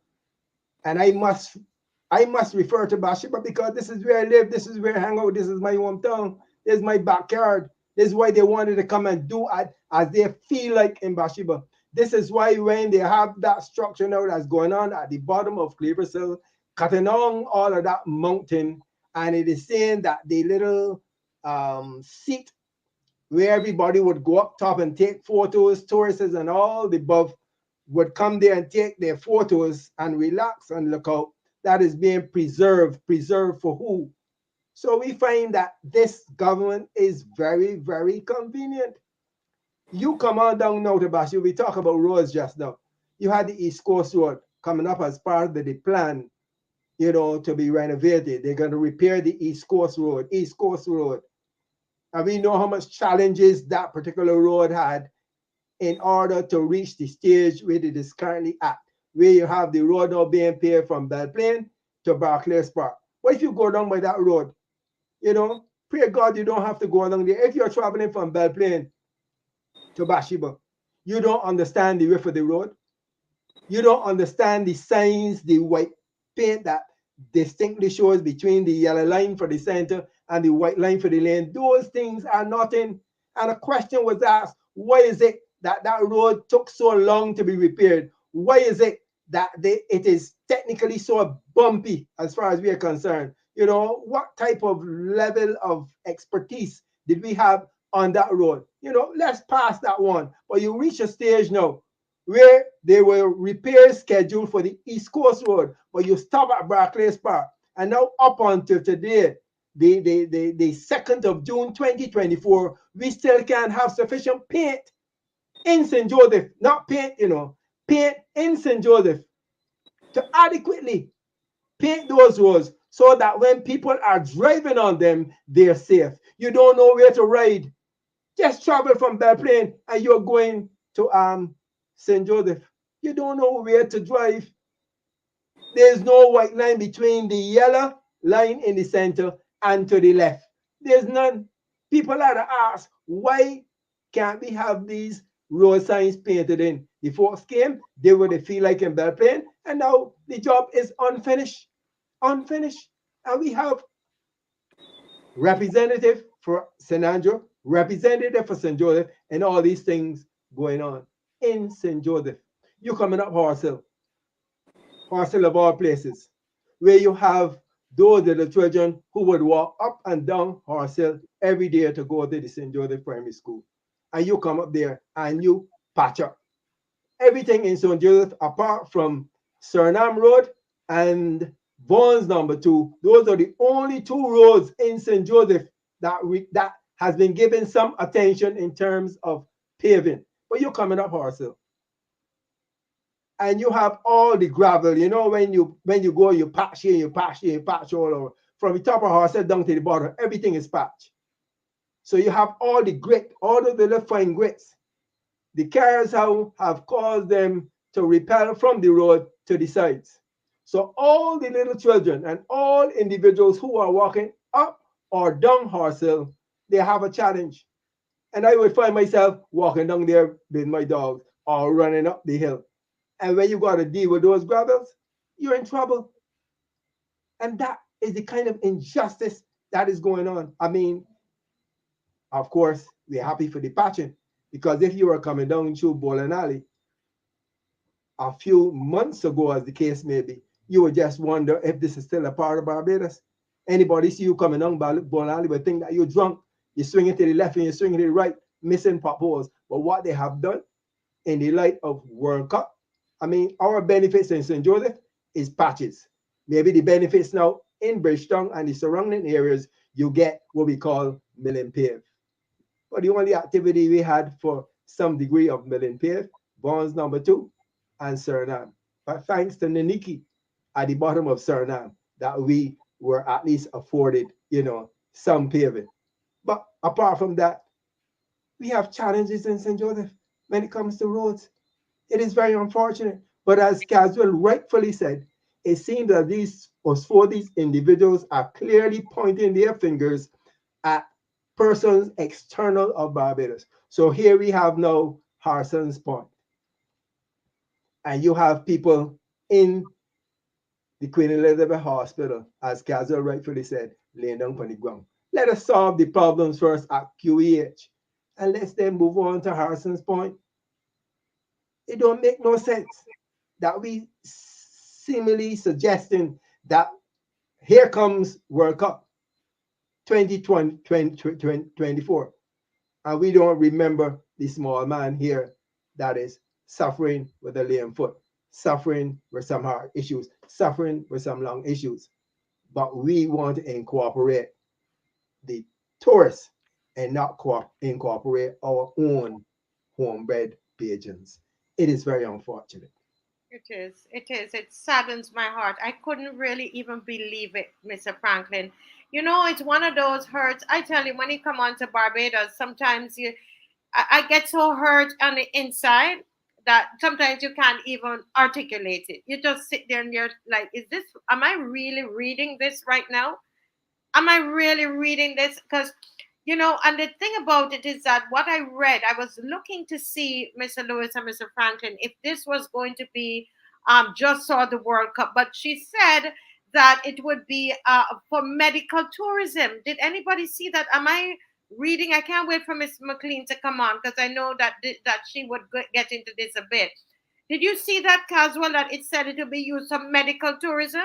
And I must refer to Bathsheba because this is where I live, this is where I hang out, this is my hometown. This is my backyard. This is why they wanted to come and do it as they feel like in Bathsheba. This is why when they have that structure now that's going on at the bottom of Cleaver Hill, cutting on all of that mountain, and it is saying that the little seat where everybody would go up top and take photos, tourists and all the above would come there and take their photos and relax and look out. that is being preserved. Preserved for who? So we find that this government is very, very convenient. You come on down now to Bashi. We talk about roads just now. You had the East Coast Road coming up as part of the plan, you know, to be renovated. They're going to repair the East Coast Road, East Coast Road. And we know how much challenges that particular road had in order to reach the stage where it is currently at, where you have the road now being paved from Belplain to Barclays Park. What if you go down by that road? You know, pray God you don't have to go along there. If you're traveling from Belplain to Bathsheba, you don't understand the width of the road. You don't understand the signs, the white paint that distinctly shows between the yellow line for the center and the white line for the lane. Those things are nothing. And a question was asked, why is it that that road took so long to be repaired? Why is it that it is technically so bumpy as far as we are concerned? You know, what type of level of expertise did we have on that road? You know, let's pass that one. But you reach a stage now where there were repairs scheduled for the East Coast Road, but you stop at Barclays Park. And now up until today, the 2nd of June 2024, we still can't have sufficient paint in St. Joseph, not paint, you know, paint in St. Joseph to adequately paint those roads so that when people are driving on them, they're safe. You don't know where to ride. Just travel from Belplain and you're going to St. Joseph. You don't know where to drive. There's no white line between the yellow line in the center and to the left. There's none. People are to ask, why can't we have these road signs painted in? The folks came, they were to feel like in Belplain, and now the job is unfinished. Unfinished. And we have representative for St. Andrew, representative for St. Joseph, and all these things going on in St. Joseph. You coming up Horse Hill of all places, where you have those little children who would walk up and down Horse Hill every day to go to the St. Joseph Primary School. And you come up there and you patch up everything in St. Joseph apart from Suriname Road and Bonds number 2. Those are the only 2 roads in St. Joseph that has been given some attention in terms of paving. But you're coming up Horse Hill. And you have all the gravel, you know, when you go, you patch here, you patch here, you patch all over. From the top of Horse Hill down to the bottom, everything is patched. So you have all the grit, all of the little fine grits. The cars have caused them to repel from the road to the sides. So all the little children and all individuals who are walking up or down Horse Hill, they have a challenge. And I would find myself walking down there with my dogs or running up the hill. And when you got to deal with those gravels, you're in trouble. And that is the kind of injustice that is going on. I mean, of course, we're happy for the patching, because if you were coming down through Bowling Alley a few months ago, as the case may be, you would just wonder if this is still a part of Barbados. Anybody see you coming down Bowling Alley would think that you're drunk. You're swinging to the left and you're swinging to the right, missing potholes. But what they have done in the light of World Cup, I mean, our benefits in St. Joseph is patches. Maybe the benefits now in Bridgetown and the surrounding areas, you get what we call mill and pave. But the only activity we had for some degree of mill and pave, Bonds number 2 and Suriname. But thanks to Naniki at the bottom of Suriname, that we were at least afforded, you know, some paving. But apart from that, we have challenges in St. Joseph when it comes to roads. It is very unfortunate. But as Caswell rightfully said, it seems that these individuals are clearly pointing their fingers at persons external of Barbados. So here we have now Harson's Point. And you have people in the Queen Elizabeth Hospital, as Caswell rightfully said, laying down on the ground. Let us solve the problems first at QEH, and let's then move on to Harson's Point. It don't make no sense that we seemingly suggesting that here comes World Cup 2024, and we don't remember the small man here that is suffering with a lame foot, suffering with some heart issues, suffering with some lung issues. But we want to incorporate the tourists and not incorporate our own homebred pigeons. It is very unfortunate. It is. It is. It saddens my heart. I couldn't really even believe it, Mr. Franklin. You know, it's one of those hurts. I tell you, when you come on to Barbados, sometimes I get so hurt on the inside that sometimes you can't even articulate it. You just sit there and you're like, am I really reading this right now? Am I really reading this? Because, and the thing about it is that what I read, I was looking to see, Mr. Lewis and Mr. Franklin, if this was going to be just saw the World Cup. But she said that it would be for medical tourism. Did anybody see that? Am I reading? I can't wait for Miss McLean to come on because I know that she would get into this a bit. Did you see that, Caswell, that it said it would be used for medical tourism?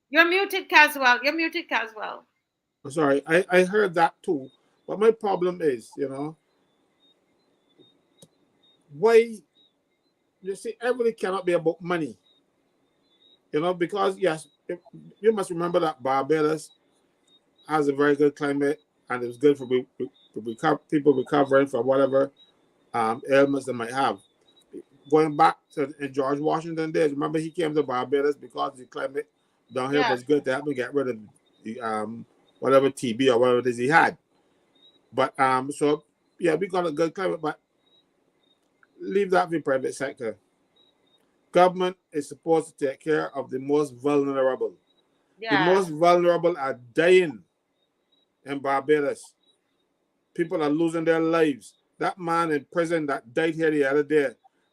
You're muted, Caswell. You're muted, Caswell. I'm sorry, I heard that too. But my problem is, why, you see, everything cannot be about money. Because, yes, you must remember that Barbados has a very good climate and it's good for people recovering from whatever ailments they might have. Going back to in George Washington days, remember he came to Barbados because the climate down here was good to help him get rid of the whatever TB or whatever it is he had. But so yeah, we got a good climate, but leave that for the private sector. Government is supposed to take care of the most vulnerable. Yeah. The most vulnerable are dying in Barbados. People are losing their lives. That man in prison that died here the other day,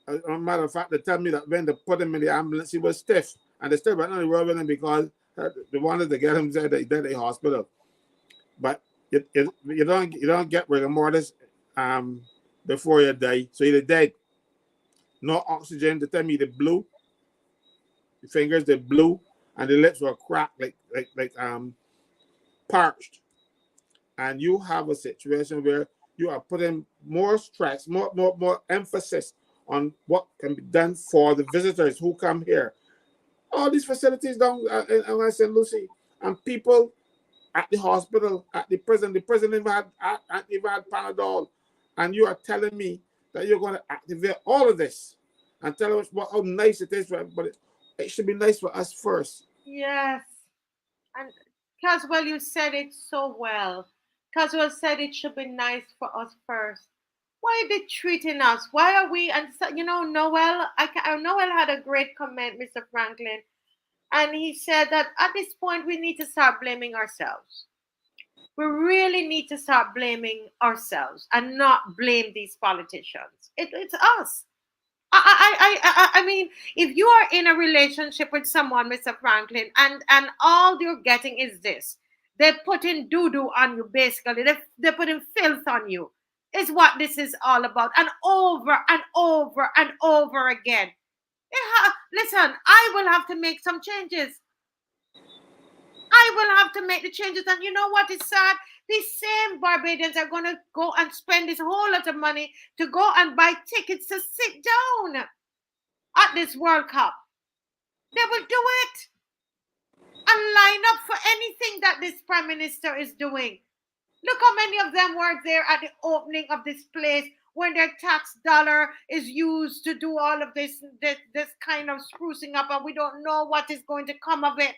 as a matter of fact, they tell me that when they put him in the ambulance, he was stiff. And they still went on the road with him because they wanted to get him to the hospital. But you don't get rigor mortis before you die. So you're dead. No oxygen. They tell me they blew. The fingers they blew, and the lips were cracked like parched. And you have a situation where you are putting more stress, more emphasis on what can be done for the visitors who come here. All these facilities down in St. Lucie, and people at the hospital, at the prison even had Panadol, and you are telling me that you're going to activate all of this and tell us how nice it is for everybody. It should be nice for us first. Yes. And Caswell, you said it so well. Caswell said it should be nice for us first. Why are they treating us? Why are we? And so, Noel, Noel had a great comment, Mr. Franklin, and he said that at this point we need to start blaming ourselves. We really need to start blaming ourselves and not blame these politicians. It's us. I mean, if you are in a relationship with someone, Mr. Franklin, and all you're getting is this, they're putting doo-doo on you, basically. They're putting filth on you, is what this is all about. And over and over and over again. Listen, I will have to make some changes. I will have to make the changes. And you know what is sad? These same Barbadians are going to go and spend this whole lot of money to go and buy tickets to sit down at this World Cup. They will do it and line up for anything that this Prime Minister is doing. Look how many of them were there at the opening of this place when their tax dollar is used to do all of this kind of sprucing up, and we don't know what is going to come of it.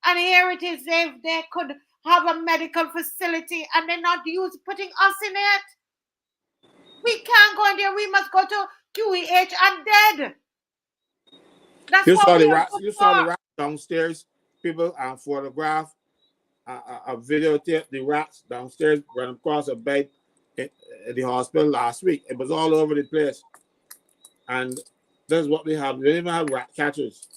And here it is, if they could have a medical facility and they're not putting us in it. We can't go in there. We must go to QEH and dead. That's You what saw we the are rats. for. You saw the rats downstairs. People photograph, videotape the rats downstairs running across a bed at the hospital last week. It was all over the place, and that's what they have. They even have rat catchers.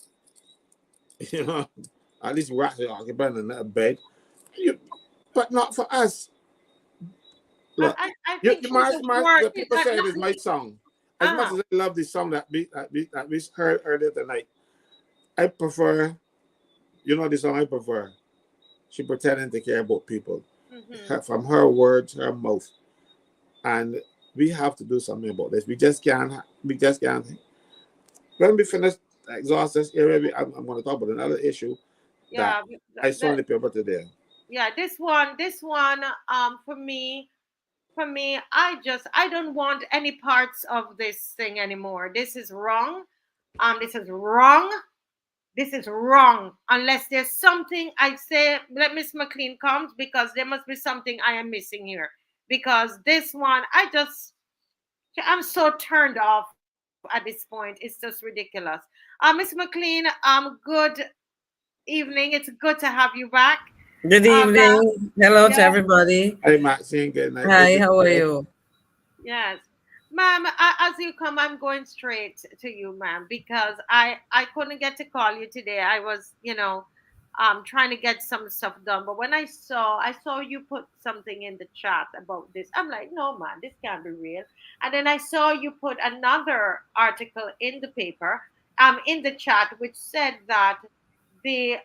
At least rats are occupying a bed. But not for us. Look, I think the people say it is my song. As much as I love the song that we heard earlier tonight, I prefer, the song I prefer. She pretending to care about people. From her words, her mouth. And we have to do something about this. We just can't. When we finish exhaust this area. I'm going to talk about another issue Yeah, that I saw in the paper today. yeah. This one, for me, I don't want any parts of this thing anymore. This is wrong. This is wrong. This is wrong. Unless there's something I say, let Miss McLean comes, because there must be something I am missing here. Because this one, I'm so turned off at this point. It's just ridiculous. Miss McLean, good evening. It's good to have you back. Good Ma'am, evening. Hello to yes, everybody. Hey, Maxine, good night. Hi, how are you? yes. Ma'am, as you come, I'm going straight to you, ma'am, because I couldn't get to call you today. I was, trying to get some stuff done. But when I saw you put something in the chat about this. I'm like, no, man, this can't be real. And then I saw you put another article in the paper, in the chat, which said that the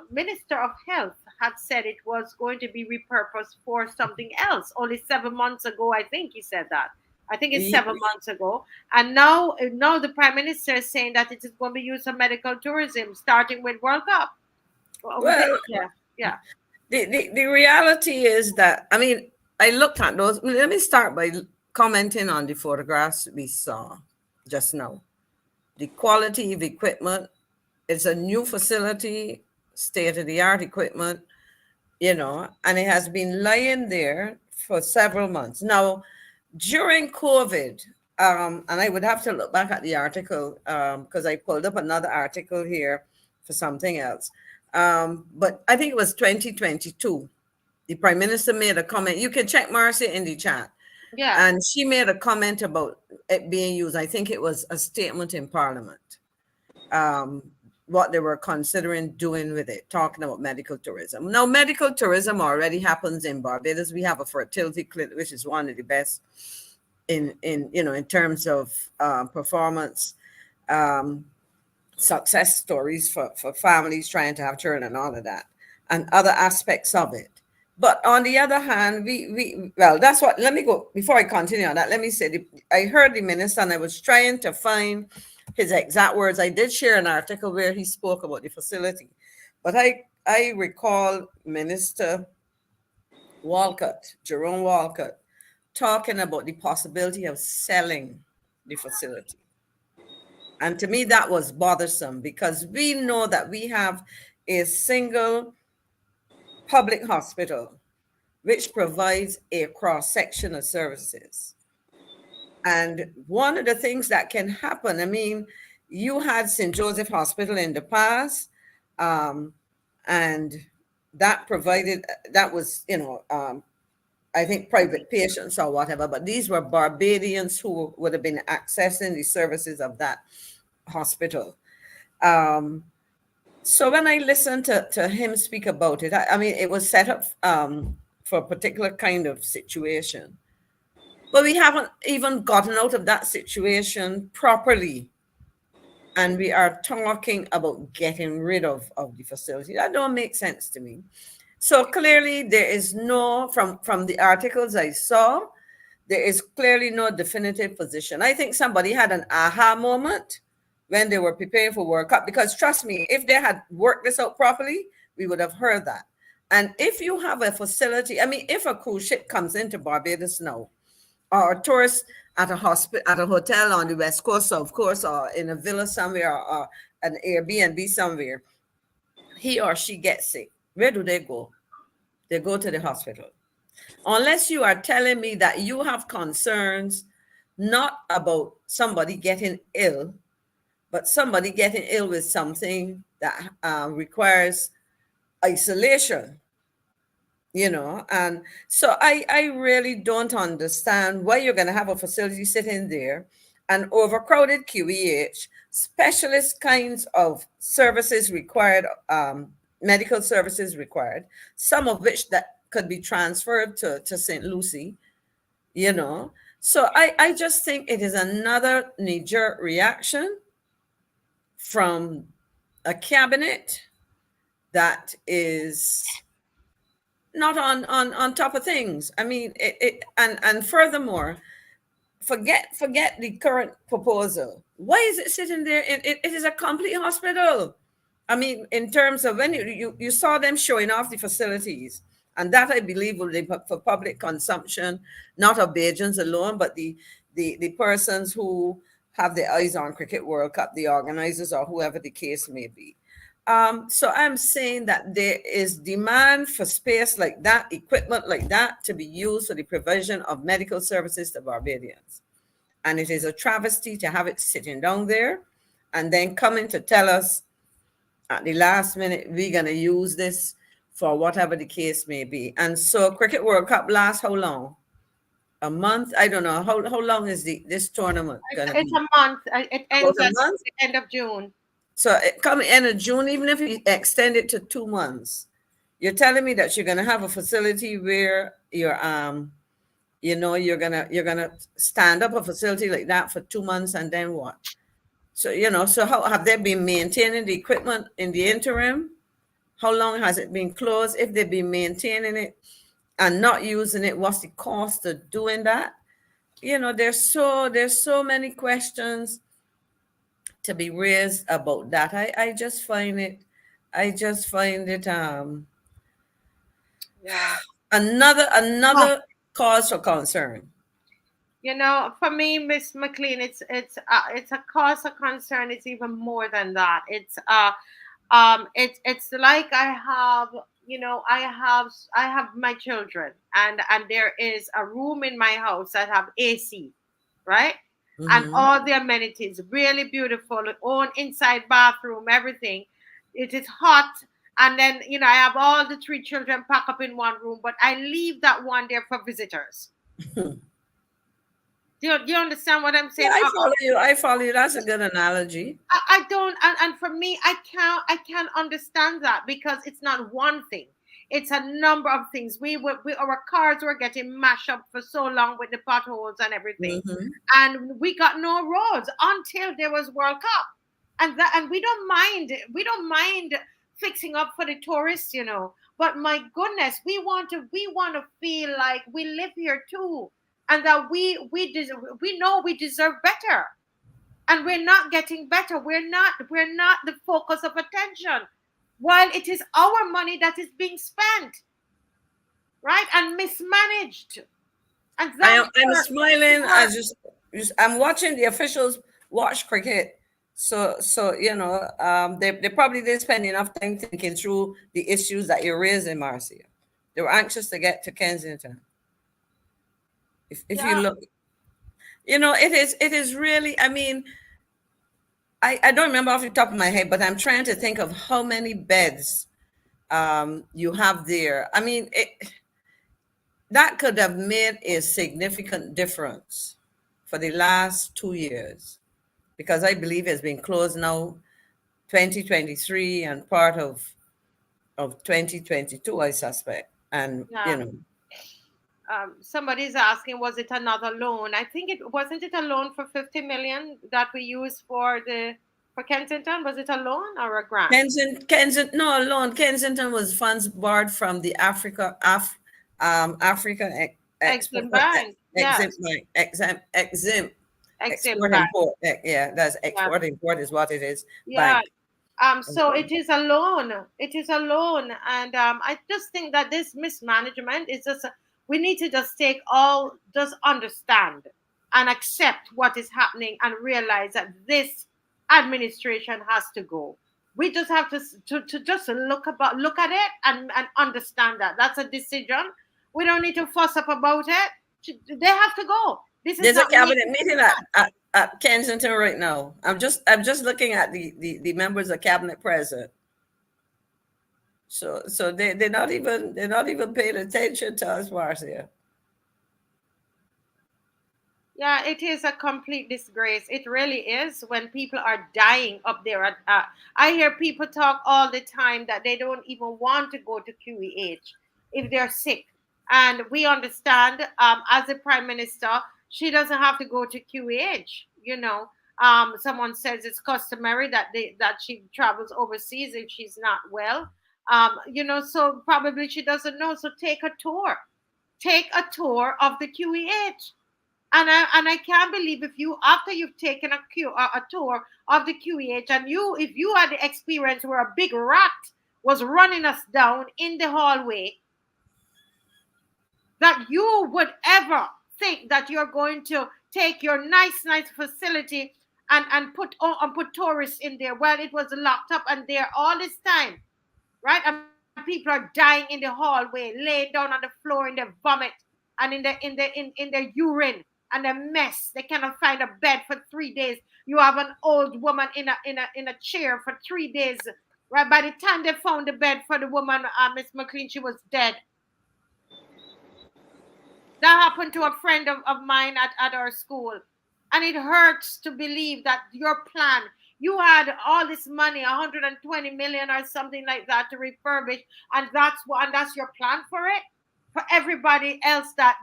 Minister of Health had said it was going to be repurposed for something else. Only 7 months ago, I think he said that. I think it's Ye- 7 months ago, and now the Prime Minister is saying that it is going to be used for medical tourism, starting with World Cup. Well, Yeah, yeah, the reality is that, I mean, I looked at those. Let me start by commenting on the photographs we saw just now. The quality of equipment, it's a new facility, state-of-the-art equipment, and it has been lying there for several months. Now, during COVID, and I would have to look back at the article because I pulled up another article here for something else. But I think it was 2022. The Prime Minister made a comment. You can check Marcy in the chat. yeah. And she made a comment about it being used. I think it was a statement in Parliament, what they were considering doing with it, talking about medical tourism. Now, medical tourism already happens in Barbados. We have a fertility clinic, which is one of the best in terms of performance, success stories for families trying to have children and all of that, and other aspects of it. But on the other hand, that's what, let me go, before I continue on that, let me say, I heard the minister and I was trying to find his exact words. I did share an article where he spoke about the facility, but I recall Minister Jerome Walcott, talking about the possibility of selling the facility. And to me, that was bothersome because we know that we have a single public hospital which provides a cross-section of services. And one of the things that can happen, I mean, you had St. Joseph Hospital in the past, and that was, I think private patients or whatever, but these were Barbadians who would have been accessing the services of that hospital. So when I listened to him speak about it, I mean, it was set up for a particular kind of situation. But we haven't even gotten out of that situation properly. And we are talking about getting rid of the facility. That don't make sense to me. So clearly there is no, from the articles I saw, there is clearly no definitive position. I think somebody had an aha moment when they were preparing for World Cup, because trust me, if they had worked this out properly, we would have heard that. And if you have a facility, I mean, if a cruise ship comes into Barbados now, or a tourist at a hotel on the West Coast, of course, or in a villa somewhere, or an Airbnb somewhere, he or she gets sick, where do they go? They go to the hospital. Unless you are telling me that you have concerns not about somebody getting ill, but somebody getting ill with something that requires isolation, and so I really don't understand why you're going to have a facility sitting there, an overcrowded QEH, specialist kinds of services required, medical services required, some of which that could be transferred to St. Lucie, So I just think it is another knee-jerk reaction from a cabinet that is not on top of things. I mean, and furthermore, forget the current proposal. Why is it sitting there? It is a complete hospital. I mean, in terms of when you saw them showing off the facilities, and that I believe will be for public consumption, not of Bajans alone, but the persons who have their eyes on Cricket World Cup, the organizers or whoever the case may be. So I'm saying that there is demand for space like that, equipment like that, to be used for the provision of medical services to Barbadians. And it is a travesty to have it sitting down there and then coming to tell us at the last minute we're going to use this for whatever the case may be. And so Cricket World Cup lasts how long? A month? I don't know. How long is this tournament going to be? It's a month. It ends a at month? the end of June. So it come end of June, even if you extend it to 2 months, you're telling me that you're gonna have a facility where you're you're gonna stand up a facility like that for 2 months and then what? So so how have they been maintaining the equipment in the interim? How long has it been closed? If they've been maintaining it and not using it, what's the cost of doing that? There's so many questions to be raised about that. I just find it Yeah. another cause for concern. For me, Miss McLean, it's a cause of concern. It's even more than that. It's like I have my children, and there is a room in my house that have AC, right? And Mhm. all the amenities, really beautiful, own inside bathroom, everything. It is hot. And then, I have all the three children pack up in one room, but I leave that one there for visitors. Do you understand what I'm Yeah, saying? I follow you. That's a good analogy. I don't, and for me, I can't understand that, because it's not one thing. It's a number of things. Our cars were getting mashed up for so long with the potholes and everything, Mhm. and we got no roads until there was World Cup, and we don't mind fixing up for the tourists. But my goodness, we want to feel like we live here too, and that we know we deserve better, and we're not getting better. We're not the focus of attention, while it is our money that is being spent, right, and mismanaged. And that's I'm where, smiling. I'm watching the officials watch cricket. So they probably didn't spend enough time thinking through the issues that you're raising, Marcia. They were anxious to get to Kensington. If you yeah. look, it is really. I mean, I don't remember off the top of my head, but I'm trying to think of how many beds you have there. I mean, that could have made a significant difference for the last 2 years, because I believe it's been closed now 2023 and part of 2022, I suspect. And Yeah. Somebody's asking, was it another loan? I think it wasn't. It a loan for 50 million that we used for Kensington? Was it a loan or a grant? Kensington, no, alone. Kensington was funds borrowed from the African Export Exim Bank. Exim Yes. Bank, Exim Exim Export Bank. Import. Yeah, that's Yeah. export import is what it is. Yeah. Bank. So it is a loan. It is a loan, and I just think that this mismanagement is just. We need to just understand and accept what is happening, and realize that this administration has to go. We just have to just look at it, and understand that that's a decision. We don't need to fuss up about it. They have to go. This is There's a not me. cabinet meeting at Kensington right now. I'm just looking at the members of cabinet present. So they're not even paying attention to us, Marcia. Yeah, it is a complete disgrace. It really is, when people are dying up there. I hear people talk all the time that they don't even want to go to QEH if they're sick. And we understand, as a prime minister, she doesn't have to go to QEH. Someone says it's customary that she travels overseas if she's not well. So probably she doesn't know. So take a tour of the QEH, And I can't believe if you, after you've taken a tour of the QEH, and if you had the experience where a big rat was running us down in the hallway, that you would ever think that you're going to take your nice facility and put tourists in there. Well, it was locked up and there all this time, right? And people are dying in the hallway, laying down on the floor in their vomit and in their urine and their mess. They cannot find a bed for 3 days. You have an old woman in a chair for 3 days. Right, by the time they found the bed for the woman, Miss McLean, she was dead. That happened to a friend of mine at our school. And it hurts to believe that your plan, you had all this money, 120 million or something like that to refurbish, and that's your plan for it? For everybody else than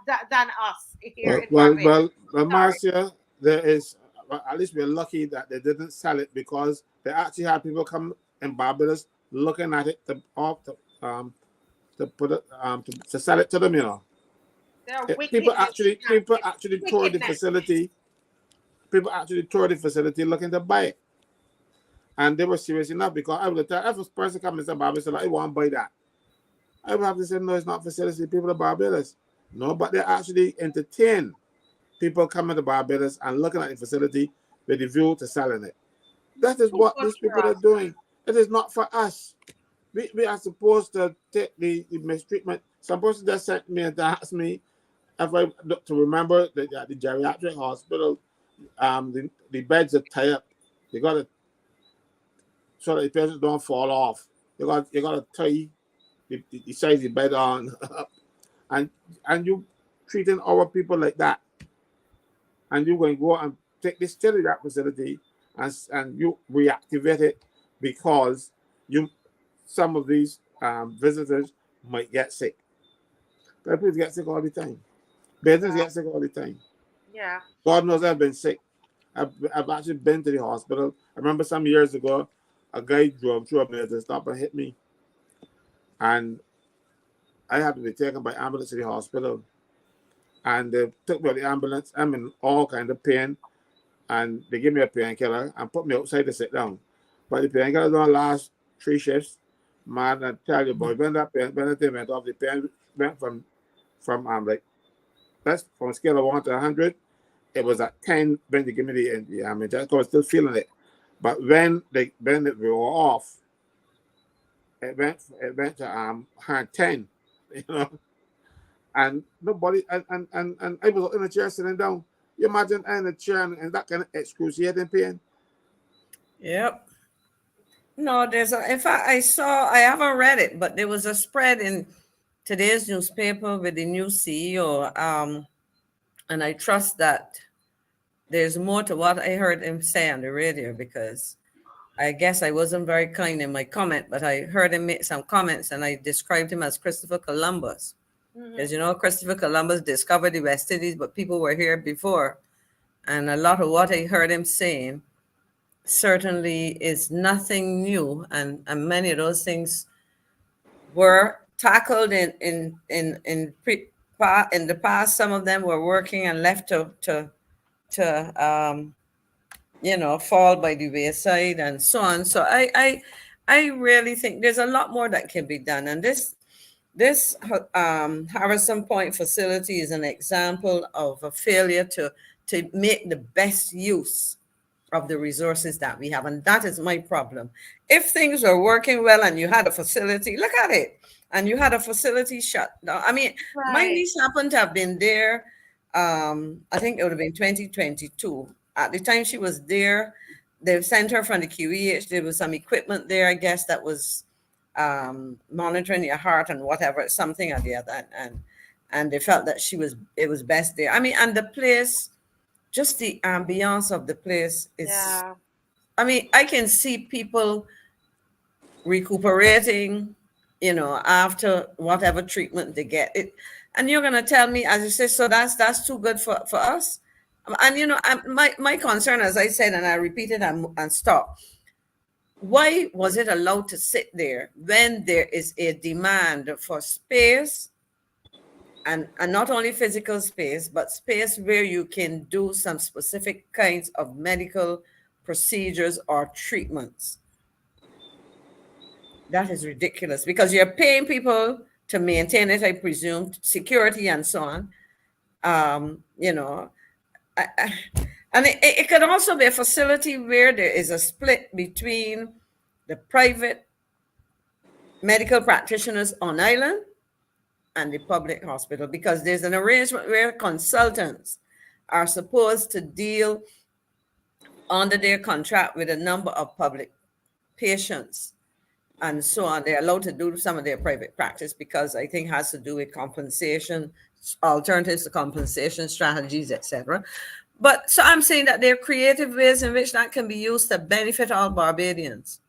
us here in Barbados. Well, Marcia, there is, well, at least we're lucky that they didn't sell it, because they actually had people come in Barbados looking at it to put it to sell it to them, you know. People actually toured the facility. People actually toured the facility looking to buy it, and they were serious enough, because I would tell if a person comes to Barbados and I want to buy that, I would have to say no, it's not facility. People of Barbados, no, but they actually entertain people coming to Barbados and looking at the facility with the view to selling it. That is what these people are doing. It is not for us. We are supposed to take the mistreatment. Some person just sent me and asked me if I to remember that the geriatric hospital, the beds are tied up. You got to, so that the patients don't fall off. You got to tie the size of the bed on, and you treating our people like that, and you're going to go and take this that facility and you reactivate it, because some of these visitors might get sick. People get sick all the time. Business get sick all the time. Yeah. God knows I've been sick. I've actually been to the hospital. I remember some years ago, a guy drove through a to stop and hit me, and I had to be taken by ambulance to the hospital. And they took me to the ambulance. I'm in all kind of pain, and they gave me a painkiller and put me outside to sit down. But the painkiller don't last 3 shifts. Man, I tell you, boy, when that pain went off, the pain went from like, that's from a scale of 1 to 100. It was at 10 when they give me the I mean, I was still feeling it. But when it wore off, it went to 110, you know. And nobody, and I was in a chair sitting down. You imagine in a chair and that kind of excruciating pain. Yep. No, in fact, I haven't read it, but there was a spread in today's newspaper with the new CEO. And I trust that there's more to what I heard him say on the radio, because I guess I wasn't very kind in my comment, but I heard him make some comments and I described him as Christopher Columbus. Because, Christopher Columbus discovered the West Indies, but people were here before. And a lot of what I heard him saying certainly is nothing new. And many of those things were tackled in the past. Some of them were working and left to fall by the wayside and so on. So I really think there's a lot more that can be done. And this Harrison Point facility is an example of a failure to make the best use of the resources that we have. And that is my problem. If things were working well and you had a facility, look at it, and you had a facility shut down. I mean, my niece happened to have been there. I think it would have been 2022. At the time she was there, they sent her from the QEH. There was some equipment there, I guess, that was monitoring your heart and whatever, something or the other, and they felt that it was best there. I mean, and the place, just the ambiance of the place is, I mean, I can see people recuperating, after whatever treatment they get. And you're gonna tell me, as you say, so that's too good for us. And my concern, as I said, and I repeated and stop. Why was it allowed to sit there when there is a demand for space and not only physical space, but space where you can do some specific kinds of medical procedures or treatments. That is ridiculous because you're paying people to maintain it, I presume, security and so on. You know, and it could also be a facility where there is a split between the private medical practitioners on island and the public hospital, because there's an arrangement where consultants are supposed to deal under their contract with a number of public patients and so on. They're allowed to do some of their private practice because I think has to do with compensation, alternatives to compensation strategies, etc. But so I'm saying that there are creative ways in which that can be used to benefit all Barbadians,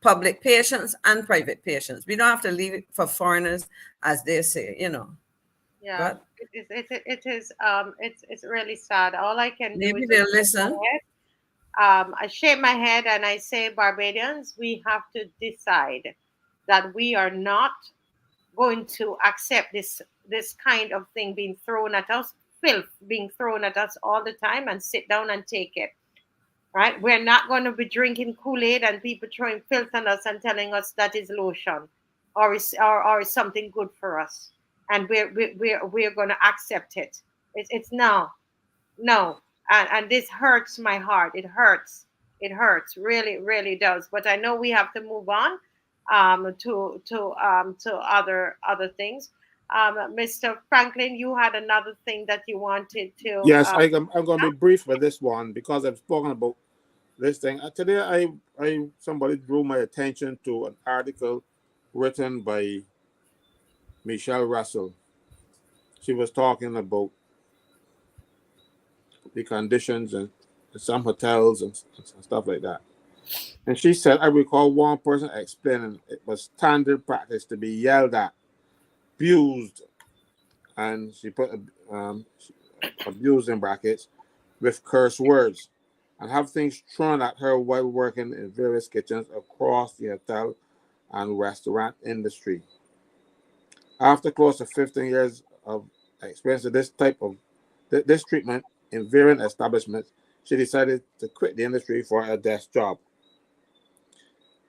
public patients and private patients. We don't have to leave it for foreigners, as they say, you know. Yeah, But it's really sad. All I can do maybe is just they'll shake my listen. head. I shake my head and I say, Barbadians, we have to decide that we are not going to accept this kind of thing being thrown at us, filth being thrown at us all the time, and sit down and take it. Right? We're not going to be drinking Kool-Aid and people throwing filth on us and telling us that is lotion or is something good for us, and we're going to accept it. It's no, no, and this hurts my heart. It hurts. It hurts. Really, really does. But I know we have to move on to other things. Mr. Franklin, you had another thing that you wanted to. Yes, I'm going to be brief with this one because I've spoken about this thing. Today, somebody drew my attention to an article written by Michelle Russell. She was talking about the conditions in some hotels and stuff like that. And she said, I recall one person explaining it was standard practice to be yelled at, abused, and she put abused in brackets with curse words, and have things thrown at her while working in various kitchens across the hotel and restaurant industry. After close to 15 years of experience of this type of this treatment in varying establishments, she decided to quit the industry for a desk job,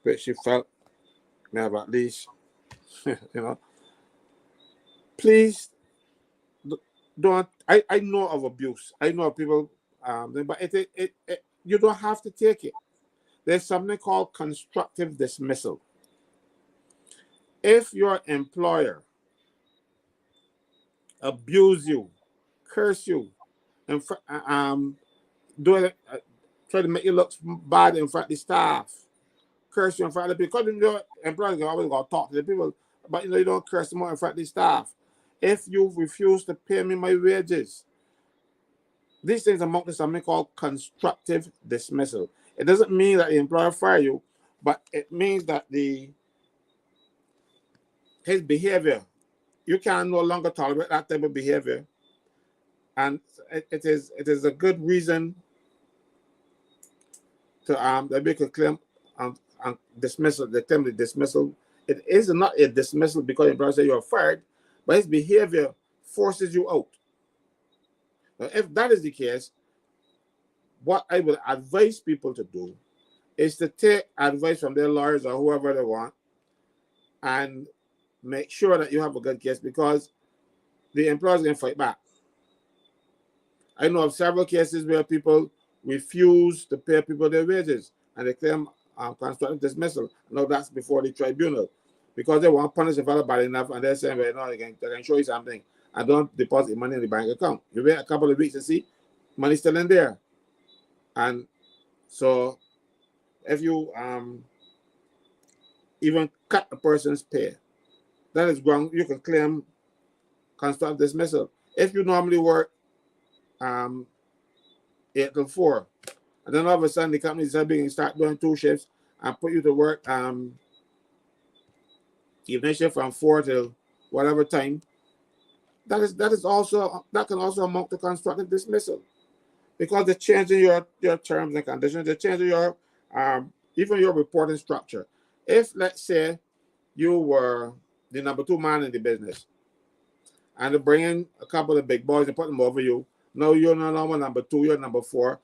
which she felt may have at least, you know. Please don't. I know of abuse. I know of people, but you don't have to take it. There's something called constructive dismissal. If your employer abuse you, curse you, and do it, try to make you look bad in front of the staff, curse you in front of the people, because your employers are always going to talk to the people, but you don't curse them out in front of the staff. If you refuse to pay me my wages, these things amount to something called constructive dismissal. It doesn't mean that the employer fire you, but it means that his behavior, you can no longer tolerate that type of behavior, and it is a good reason to that we could claim dismissal. They claim the dismissal. It is not a dismissal because the employer says you're fired, but his behavior forces you out. Now, if that is the case, what I would advise people to do is to take advice from their lawyers or whoever they want and make sure that you have a good case, because the employers can fight back. I know of several cases where people refuse to pay people their wages and they claim constructive dismissal. Now that's before the tribunal because they want to punish the fellow bad enough, and they're saying, well, no, they can show you something. I don't deposit money in the bank account. You wait a couple of weeks to see money still in there. And so if you even cut a person's pay, that is wrong. You can claim constructive dismissal. If you normally work 8 till 4, and then all of a sudden the company said we can start doing 2 shifts and put you to work evening shift from 4 till whatever time, that can also amount to constructive dismissal, because they're changing your terms and conditions. They're changing your even your reporting structure. If let's say you were the number 2 man in the business, and they bring in a couple of big boys and put them over you. No, you're no longer number 2, you're number 4.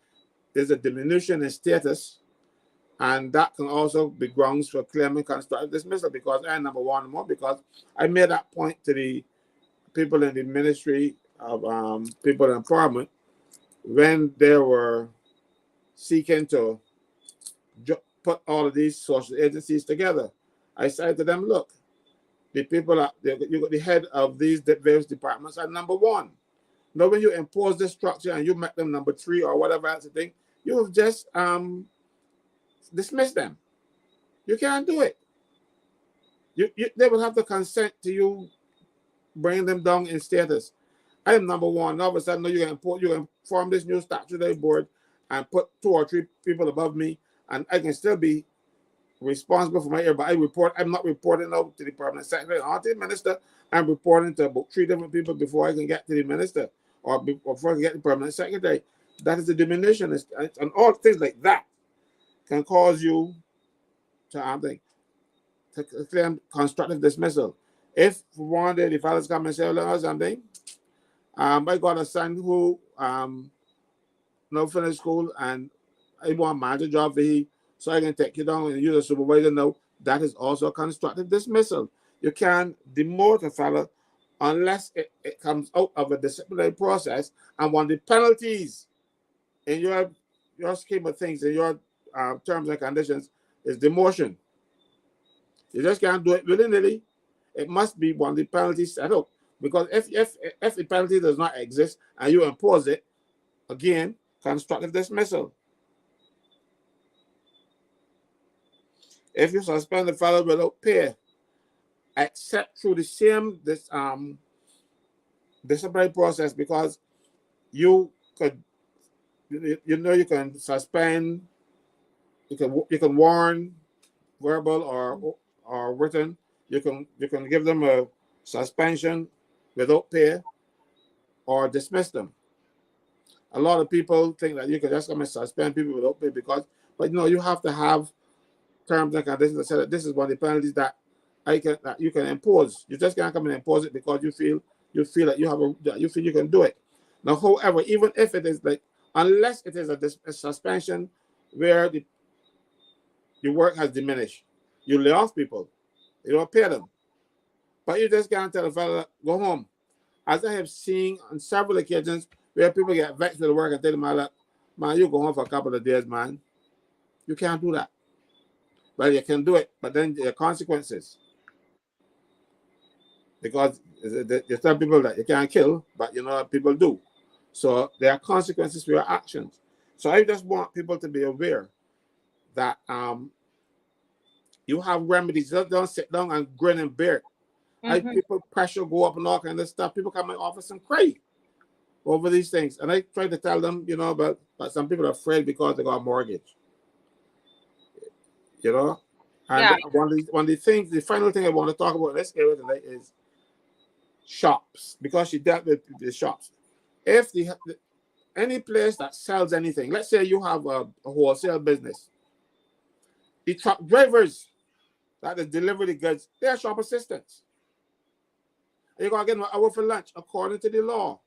There's a diminution in status, and that can also be grounds for claiming constructive dismissal because I'm number 1 or more, because I made that point to the people in the Ministry of People Empowerment when they were seeking to put all of these social agencies together. I said to them, look, the people are, you got the head of these various departments are number 1. Now, when you impose this structure and you make them number 3 or whatever else thing, you have just dismiss them. You can't do it. They will have to consent to you bringing them down in status. I am number 1. All of a sudden, you can form this new statutory board and put 2 or 3 people above me, and I can still be responsible for my area. But I'm not reporting out to the permanent secretary or to the minister. I'm reporting to about 3 different people before I can get to the minister or before I can get the permanent secretary. That is the diminution, and all things like that can cause you to claim constructive dismissal. If one day the fathers come and say, "Well, something, I got a son who no finished school and I want a manager job for he, so I can take you down and use a supervisor." No, that is also a constructive dismissal. You can't demote a fellow unless it comes out of a disciplinary process, and one of the penalties in your scheme of things, in your terms and conditions, is demotion. You just can't do it willy-nilly. It must be one of the penalties set up. Because if the penalty does not exist and you impose it, again, constructive dismissal. If you suspend the fellow without pay, except through the same disciplinary process, because you can suspend, you can warn, verbal or written. You can give them a suspension without pay or dismiss them. A lot of people think that you can just come and suspend people without pay but you have to have terms and conditions that say that this is one of the penalties that you can impose. You just can't come and impose it because you feel that you feel you can do it. Now, however, even if it is unless it is a suspension where the work has diminished, you lay off people, you don't pay them, but you just can't tell a fellow go home. As I have seen on several occasions where people get vexed with the work and tell them, man, you go home for a couple of days, man. You can't do that. Well, you can do it, but then there are consequences. Because you tell people that you can't kill, but people do. So there are consequences for your actions. So I just want people to be aware that you have remedies. Just don't sit down and grin and bear it. People pressure go up and all kind of stuff. People come in my office and cry over these things. And I try to tell them, but some people are afraid because they got a mortgage. And one of the things, the final thing I want to talk about in this area today is shops, because she dealt with the shops. If any place that sells anything, let's say you have a wholesale business, the truck drivers that deliver the goods, they are shop assistants. And you're going to get them an hour for lunch according to the law.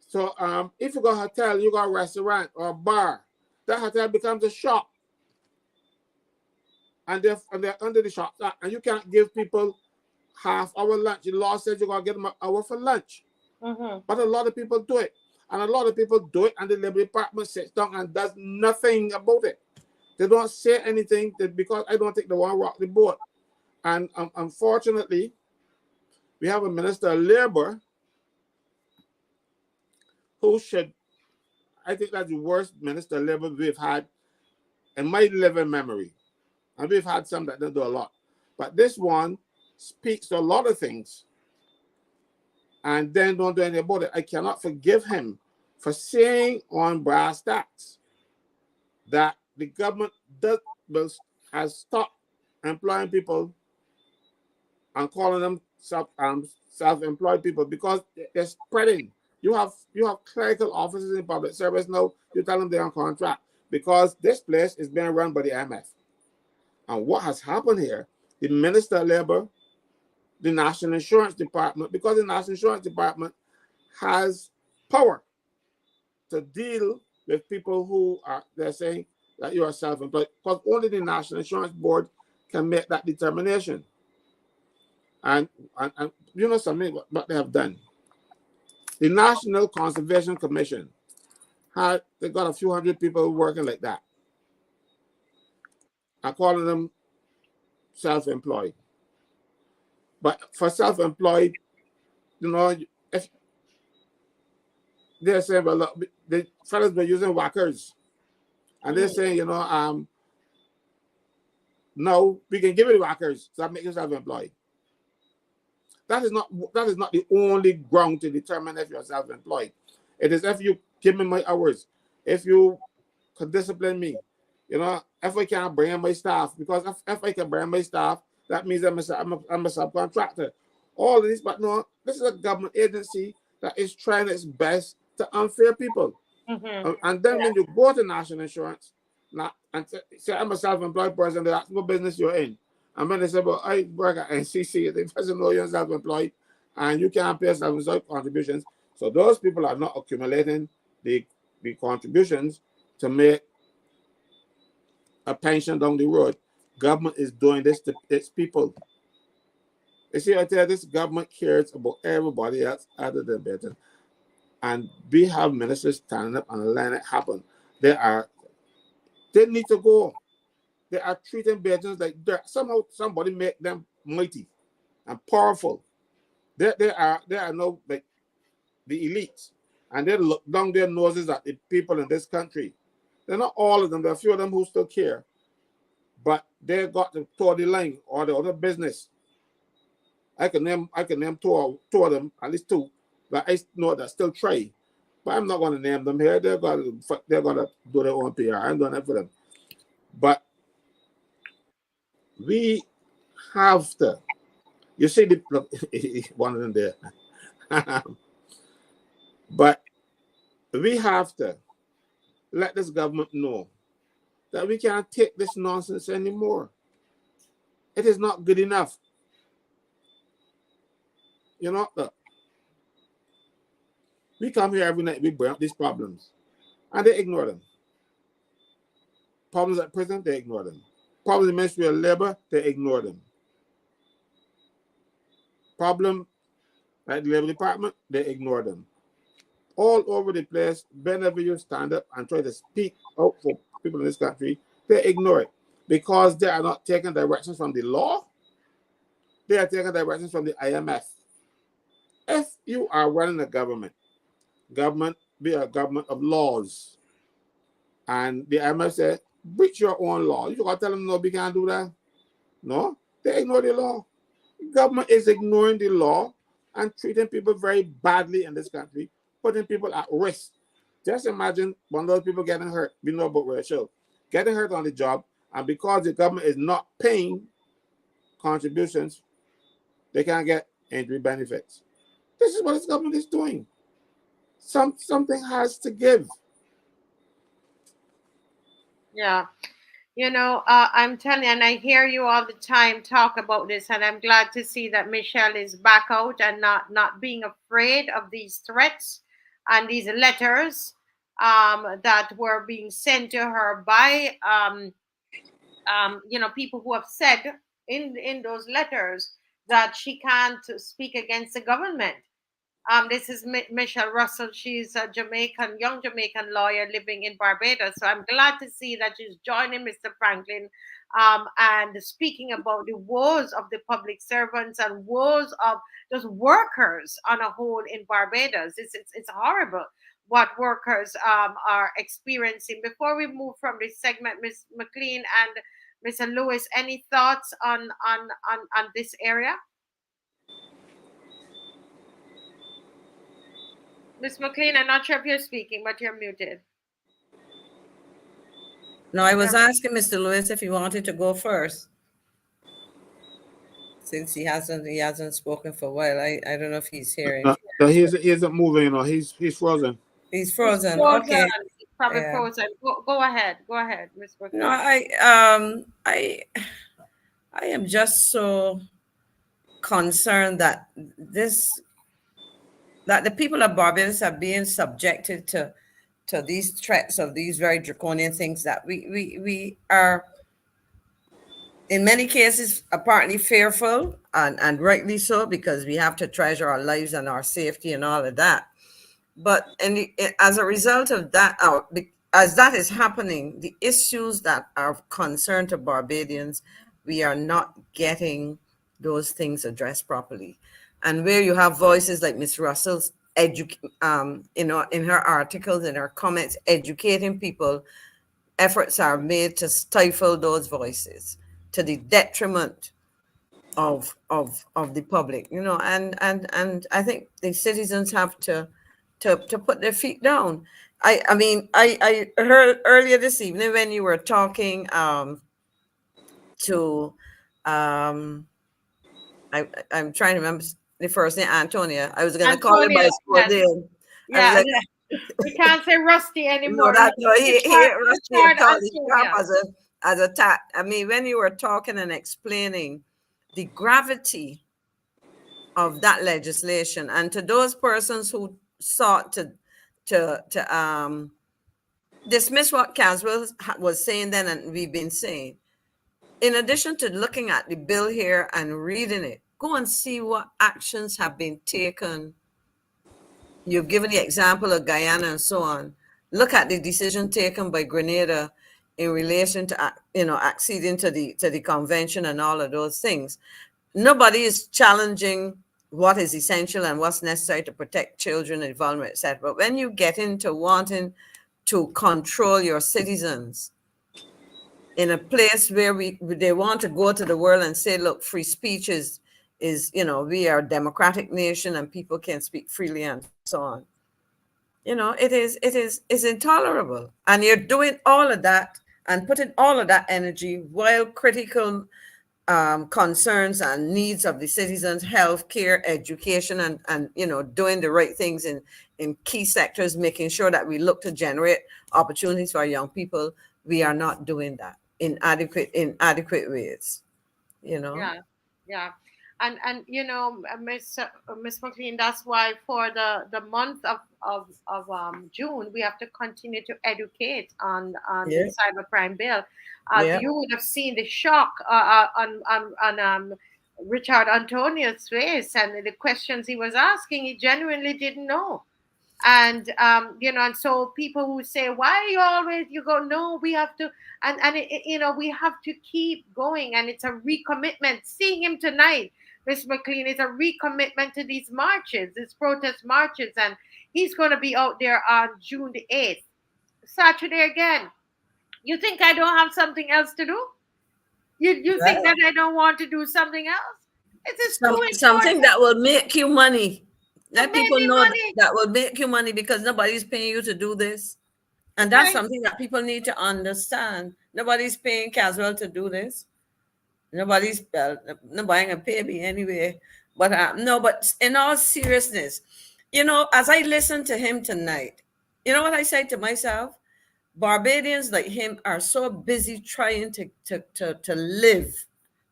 So if you got a hotel, you got a restaurant or a bar, that hotel becomes a shop. And they're under the shop. And you can't give people half-hour lunch. The law says you got to get them an hour for lunch. But a lot of people do it. And a lot of people do it, and the Labor Department sits down and does nothing about it. They don't say anything because I don't think they want to rock the boat. And unfortunately, we have a Minister of Labor who I think that's the worst Minister of Labor we've had in my living memory. And we've had some that don't do a lot. But this one speaks to a lot of things and then don't do anything about it. I cannot forgive him for saying on brass tacks that the government has stopped employing people and calling them self-employed people because they're spreading. You have clerical officers in public service now. You tell them they're on contract because this place is being run by the IMF. And what has happened here, the Minister of Labor, the National Insurance Department, because the National Insurance Department has power to deal with people who are, they're saying that you are self-employed, because only the National Insurance Board can make that determination. And you know something, what they have done? The National Conservation Commission, they got a few hundred people working like that. I calling them self-employed. But for self-employed, you know, if they're saying, well, look, the fellas were using whackers. And they're saying, you know, no, we can give it whackers, so that makes you self-employed. That is not the only ground to determine if you're self-employed. It is if you give me my hours, if you can discipline me, you know, if I can't bring in my staff, because if I can bring in my staff, that means I'm a subcontractor. All of this, but no, this is a government agency that is trying its best to unfair people. And then when you go to national insurance, and say I'm a self-employed person, they ask what business you're in. And when they say, well, I work at NCC, they doesn't know you're self-employed and you can't pay self-employed contributions. So those people are not accumulating the contributions to make a pension down the road. Government is doing this to its people. You see, I tell you, this government cares about everybody else other than better. And we have ministers standing up and letting it happen. They need to go. They are treating Bajans like somehow somebody make them mighty and powerful. They are now like the elites, and they look down their noses at the people in this country. They're not all of them. There are a few of them who still care, but they got to toe the line or the other business. I can name two of them, at least two, that I know that still try, but I'm not going to name them here. They're gonna do their own PR. I'm doing it for them, but we have to. You see look, one of them there. But we have to let this government know that we can't take this nonsense anymore. It is not good enough. You know, look, we come here every night, we bring up these problems, and they ignore them. Problems at prison, they ignore them. Problems in the Ministry of Labor, they ignore them. Problem at the Labor Department, they ignore them. All over the place, whenever you stand up and try to speak out for people in this country, they ignore it because they are not taking directions from the law. They are taking directions from the IMF. If you are running a government be a government of laws, and the IMF said, breach your own law. You got to tell them, no, we can't do that. No, they ignore the law. The government is ignoring the law and treating people very badly in this country, putting people at risk. Just imagine one of those people getting hurt. We know about Rachel getting hurt on the job, and because the government is not paying contributions, they can't get injury benefits. This is what this government is doing. Something has to give. Yeah. You know, I'm telling you, and I hear you all the time talk about this, and I'm glad to see that Michelle is back out and not being afraid of these threats and these letters that were being sent to her by you know, people who have said in those letters that she can't speak against the government. This is Michelle Russell. She's a young Jamaican lawyer living in Barbados. So I'm glad to see that she's joining Mr. Franklin and speaking about the woes of the public servants and woes of those workers on a whole in Barbados. It's horrible what workers are experiencing. Before we move from this segment, Ms. McLean and Mr. Lewis, any thoughts on this area? Ms. McLean, I'm not sure if you're speaking, but you're muted. No, I was asking Mr. Lewis if he wanted to go first, since he hasn't spoken for a while. I don't know if he's hearing. No, he isn't moving. You know, he's frozen. He's frozen. He's Okay. He's probably Yeah. frozen. Go ahead. Go ahead, Ms. McLean. No, I am just so concerned that the people of Barbados are being subjected to these threats of these very draconian things that we are in many cases apparently fearful, and rightly so, because we have to treasure our lives and our safety and all of that. But as a result of that, as that is happening, the issues that are of concern to Barbadians, we are not getting those things addressed properly. And where you have voices like Miss Russell's, in her articles, in her comments, educating people, efforts are made to stifle those voices to the detriment of the public, and I think the citizens have to put their feet down. I mean, I heard earlier this evening when you were talking to I'm trying to remember the first name, Antonia. I was gonna call her by Antonia, his full yes. name. I was Yeah, like, we can't say Rusty no, anymore. Rusty Richard called it Antonia. as a tat. I mean, when you were talking and explaining the gravity of that legislation, and to those persons who sought to dismiss what Caswell was saying then, and we've been saying, in addition to looking at the bill here and reading it, go and see what actions have been taken. You've given the example of Guyana and so on. Look at the decision taken by Grenada in relation to acceding to the convention and all of those things. Nobody is challenging what is essential and what's necessary to protect children and vulnerable, etc. But when you get into wanting to control your citizens in a place where they want to go to the world and say, look, free speech is we are a democratic nation and people can speak freely and so on. It's intolerable. And you're doing all of that and putting all of that energy while critical concerns and needs of the citizens, health care, education, and doing the right things in key sectors, making sure that we look to generate opportunities for our young people. We are not doing that in adequate ways. Yeah. And Miss McLean, that's why for the month of June we have to continue to educate on the cybercrime bill. You would have seen the shock on Richard Antonia's face and the questions he was asking. He genuinely didn't know. And and so people who say, why you always, you go, no, we have to, we have to keep going, and it's a recommitment. Seeing him tonight, Miss McLean, is a recommitment to these marches, these protest marches, and he's going to be out there on June the 8th, Saturday again. You think I don't have something else to do? You think that I don't want to do something else? It's too important. Something that will make you money. Let people know money. that will make you money, because nobody's paying you to do this. And that's Right. something that people need to understand. Nobody's paying Caswell to do this. Nobody gonna pay me anyway. But no, but in all seriousness, as I listen to him tonight, you know what I say to myself? Barbadians like him are so busy trying to live,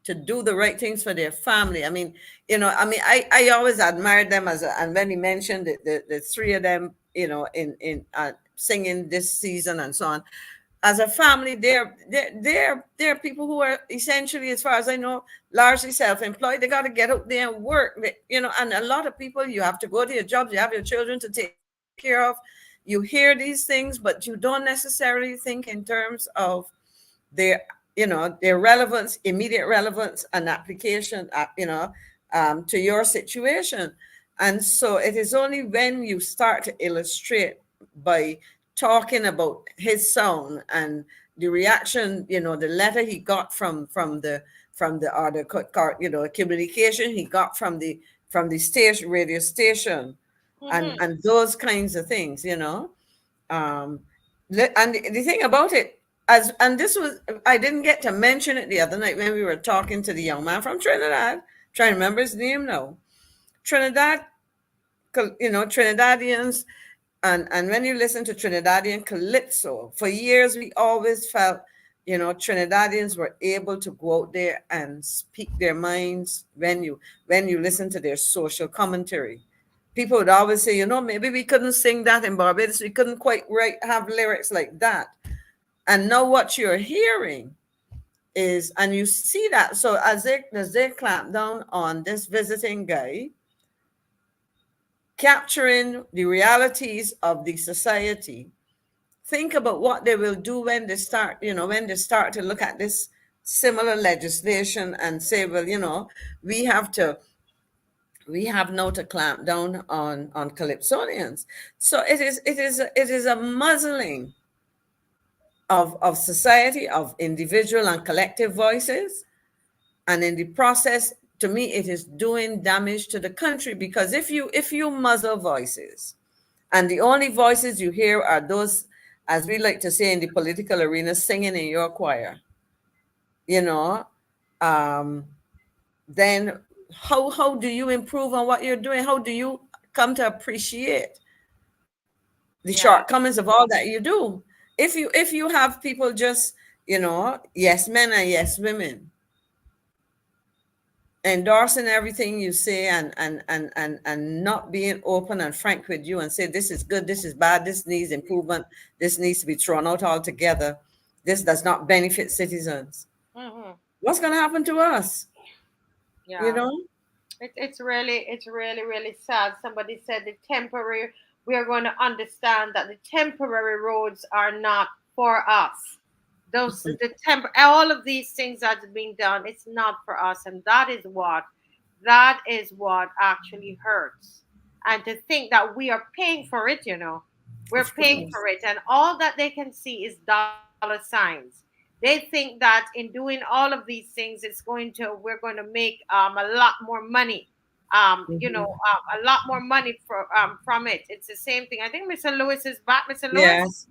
to do the right things for their family. I mean, I always admired them and when he mentioned the three of them, in singing this season and so on. As a family, they're people who are essentially, as far as I know, largely self-employed. They got to get out there and work, and a lot of people, you have to go to your jobs, you have your children to take care of. You hear these things, but you don't necessarily think in terms of their relevance, immediate relevance and application, to your situation. And so it is only when you start to illustrate by talking about his song and the reaction, the letter he got from the communication he got from the radio station, and those kinds of things, and the thing about it, I didn't get to mention it the other night when we were talking to the young man from Trinidad, trying to remember his name now. Trinidad, Trinidadians, and when you listen to Trinidadian calypso, for years we always felt, Trinidadians were able to go out there and speak their minds. When you listen to their social commentary, people would always say, maybe we couldn't sing that in Barbados. We couldn't quite have lyrics like that. And now what you're hearing is, and you see that. So as they clamp down on this visiting guy, capturing the realities of the society, think about what they will do when they start to look at this similar legislation and say, well, we have now to clamp down on Calypsonians. So it is a muzzling of society, of individual and collective voices. And in the process, to me, it is doing damage to the country, because if you muzzle voices, and the only voices you hear are those, as we like to say in the political arena, singing in your choir, then how do you improve on what you're doing? How do you come to appreciate the shortcomings of all that you do? If you have people just, yes men and yes women, endorsing everything you say and not being open and frank with you and say, this is good, this is bad, this needs improvement, this needs to be thrown out altogether, this does not benefit citizens. Mm-hmm. What's going to happen to us? Yeah. It's really really sad. Somebody said we are going to understand that the temporary roads are not for us. All of these things that are being done, it's not for us, and that is what actually hurts. And to think that we are paying for it, we're paying for it, and all that they can see is dollar signs. They think that in doing all of these things, we're going to make a lot more money. A lot more money from it. It's the same thing. I think Mr. Lewis is back. Mr. Lewis? Yes.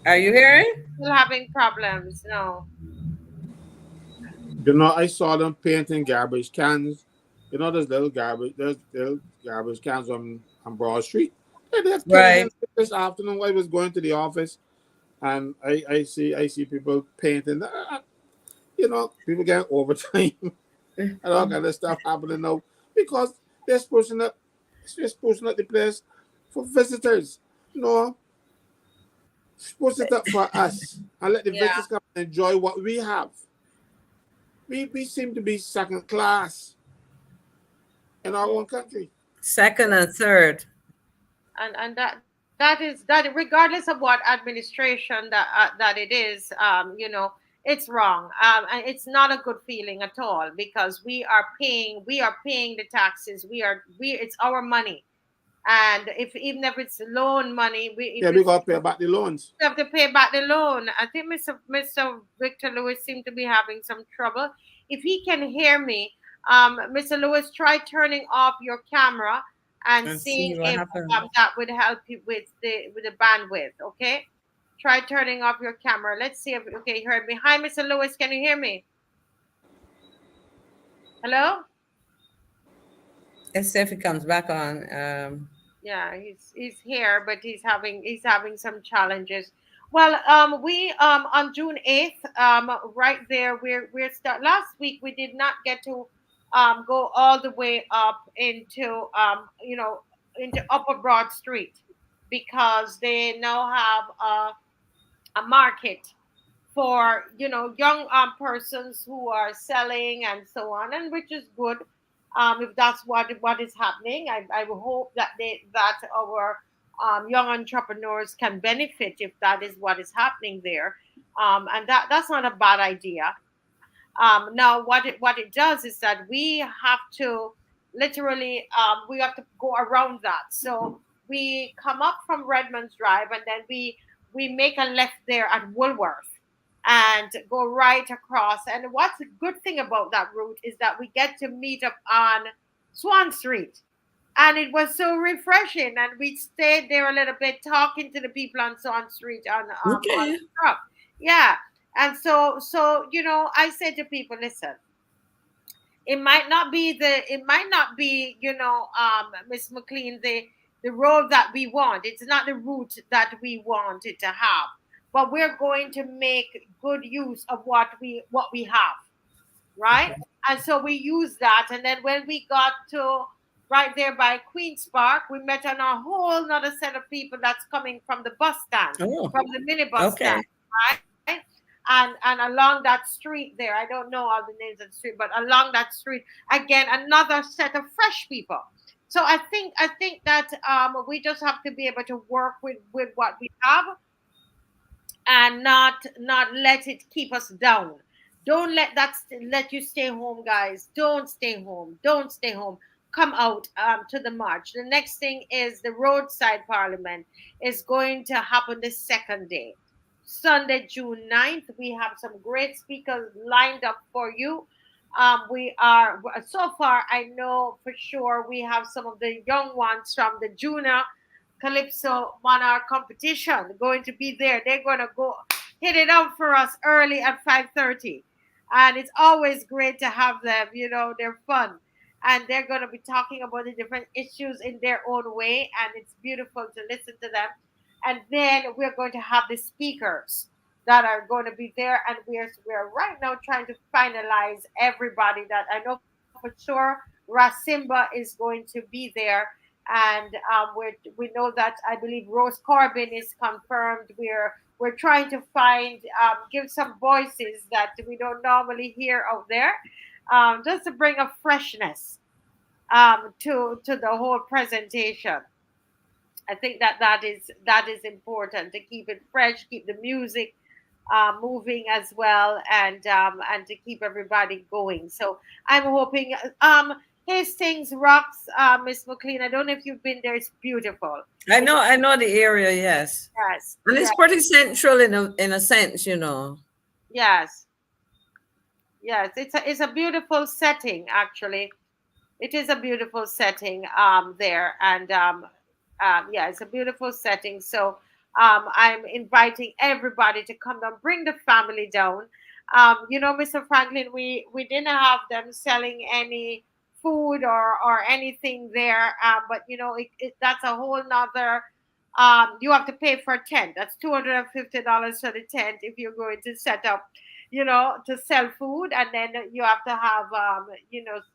Are you hearing? Still having problems. No. I saw them painting garbage cans. There's little garbage cans on Broad Street. And that's Right. This afternoon I was going to the office, and I see people painting. People getting overtime and all kind of stuff happening now, because they're sprucing up the place for visitors. Spruce it up for us and let the visitors come and enjoy what we have. We seem to be second class in our own country. Second and third. And that is regardless of what administration that it is, it's wrong. And it's not a good feeling at all, because we are paying the taxes. It's our money. And even if it's loan money, we got to pay back the loans. We have to pay back the loan. I think Mr. Victor Lewis seemed to be having some trouble. If he can hear me, Mr. Lewis, try turning off your camera and seeing if that would help you with the bandwidth. Okay, try turning off your camera. Let's see if you heard me. Hi, Mr. Lewis, can you hear me? Hello. Let's see if he comes back on. Yeah, he's here, but he's having some challenges. Well, we on June 8th, right there, we're last week we did not get to go all the way up into into Upper Broad Street, because they now have a market for young persons who are selling and so on, and which is good. If that's what is happening, I will hope that our young entrepreneurs can benefit if that is what is happening there, and that's not a bad idea. Now, what it does is that we have to literally we have to go around that. So we come up from Redmond's Drive, and then we make a left there at Woolworth and go right across. And what's a good thing about that route is that we get to meet up on Swan Street. And it was so refreshing. And we stayed there a little bit talking to the people on Swan Street on the truck. Yeah. And so I said to people, listen, it might not be Miss McLean, the road that we want. It's not the route that we want it to have. but we're going to make good use of what we have, right? And so we used that. And then when we got to right there by Queen's Park, we met on a whole nother set of people that's coming from the bus stand, Oh, from the minibus stand, okay. right? And along that street there, I don't know all the names of the street, but along that street, again, another set of fresh people. So I think that we just have to be able to work with what we have and not let it keep us down. Don't let let you stay home, guys. Don't stay home. Don't stay home. Come out to the march. The next thing is the roadside parliament is going to happen the second day, Sunday, June 9th. We have some great speakers lined up for you. We are so far. I know for sure we have some of the young ones from the junior Calypso Monarch competition going to be there. They're going to go hit it up for us early at 5:30. And it's always great to have them. They're fun. And they're going to be talking about the different issues in their own way. And it's beautiful to listen to them. And then we're going to have the speakers that are going to be there. And we're right now trying to finalize everybody that I know for sure Rasimba is going to be there, and we know that I believe Rose Corbin is confirmed. We're trying to give some voices that we don't normally hear out there, just to bring a freshness to the whole presentation. I think that is important to keep it fresh, keep the music moving as well, and to keep everybody going. So I'm hoping. Hastings Rocks, Miss McLean. I don't know if you've been there. It's beautiful. It's, I know the area, yes. yes, And yes, it's pretty central in a sense, you know. yes, yes. It's a beautiful setting. Actually, it is a beautiful setting there, and yeah, it's a beautiful setting. So I'm inviting everybody to come down, bring the family down. Mr. Franklin, we didn't have them selling any food or anything there, but that's a whole nother. You have to pay for a tent. That's $250 for the tent if you're going to set up, to sell food, and then you have to have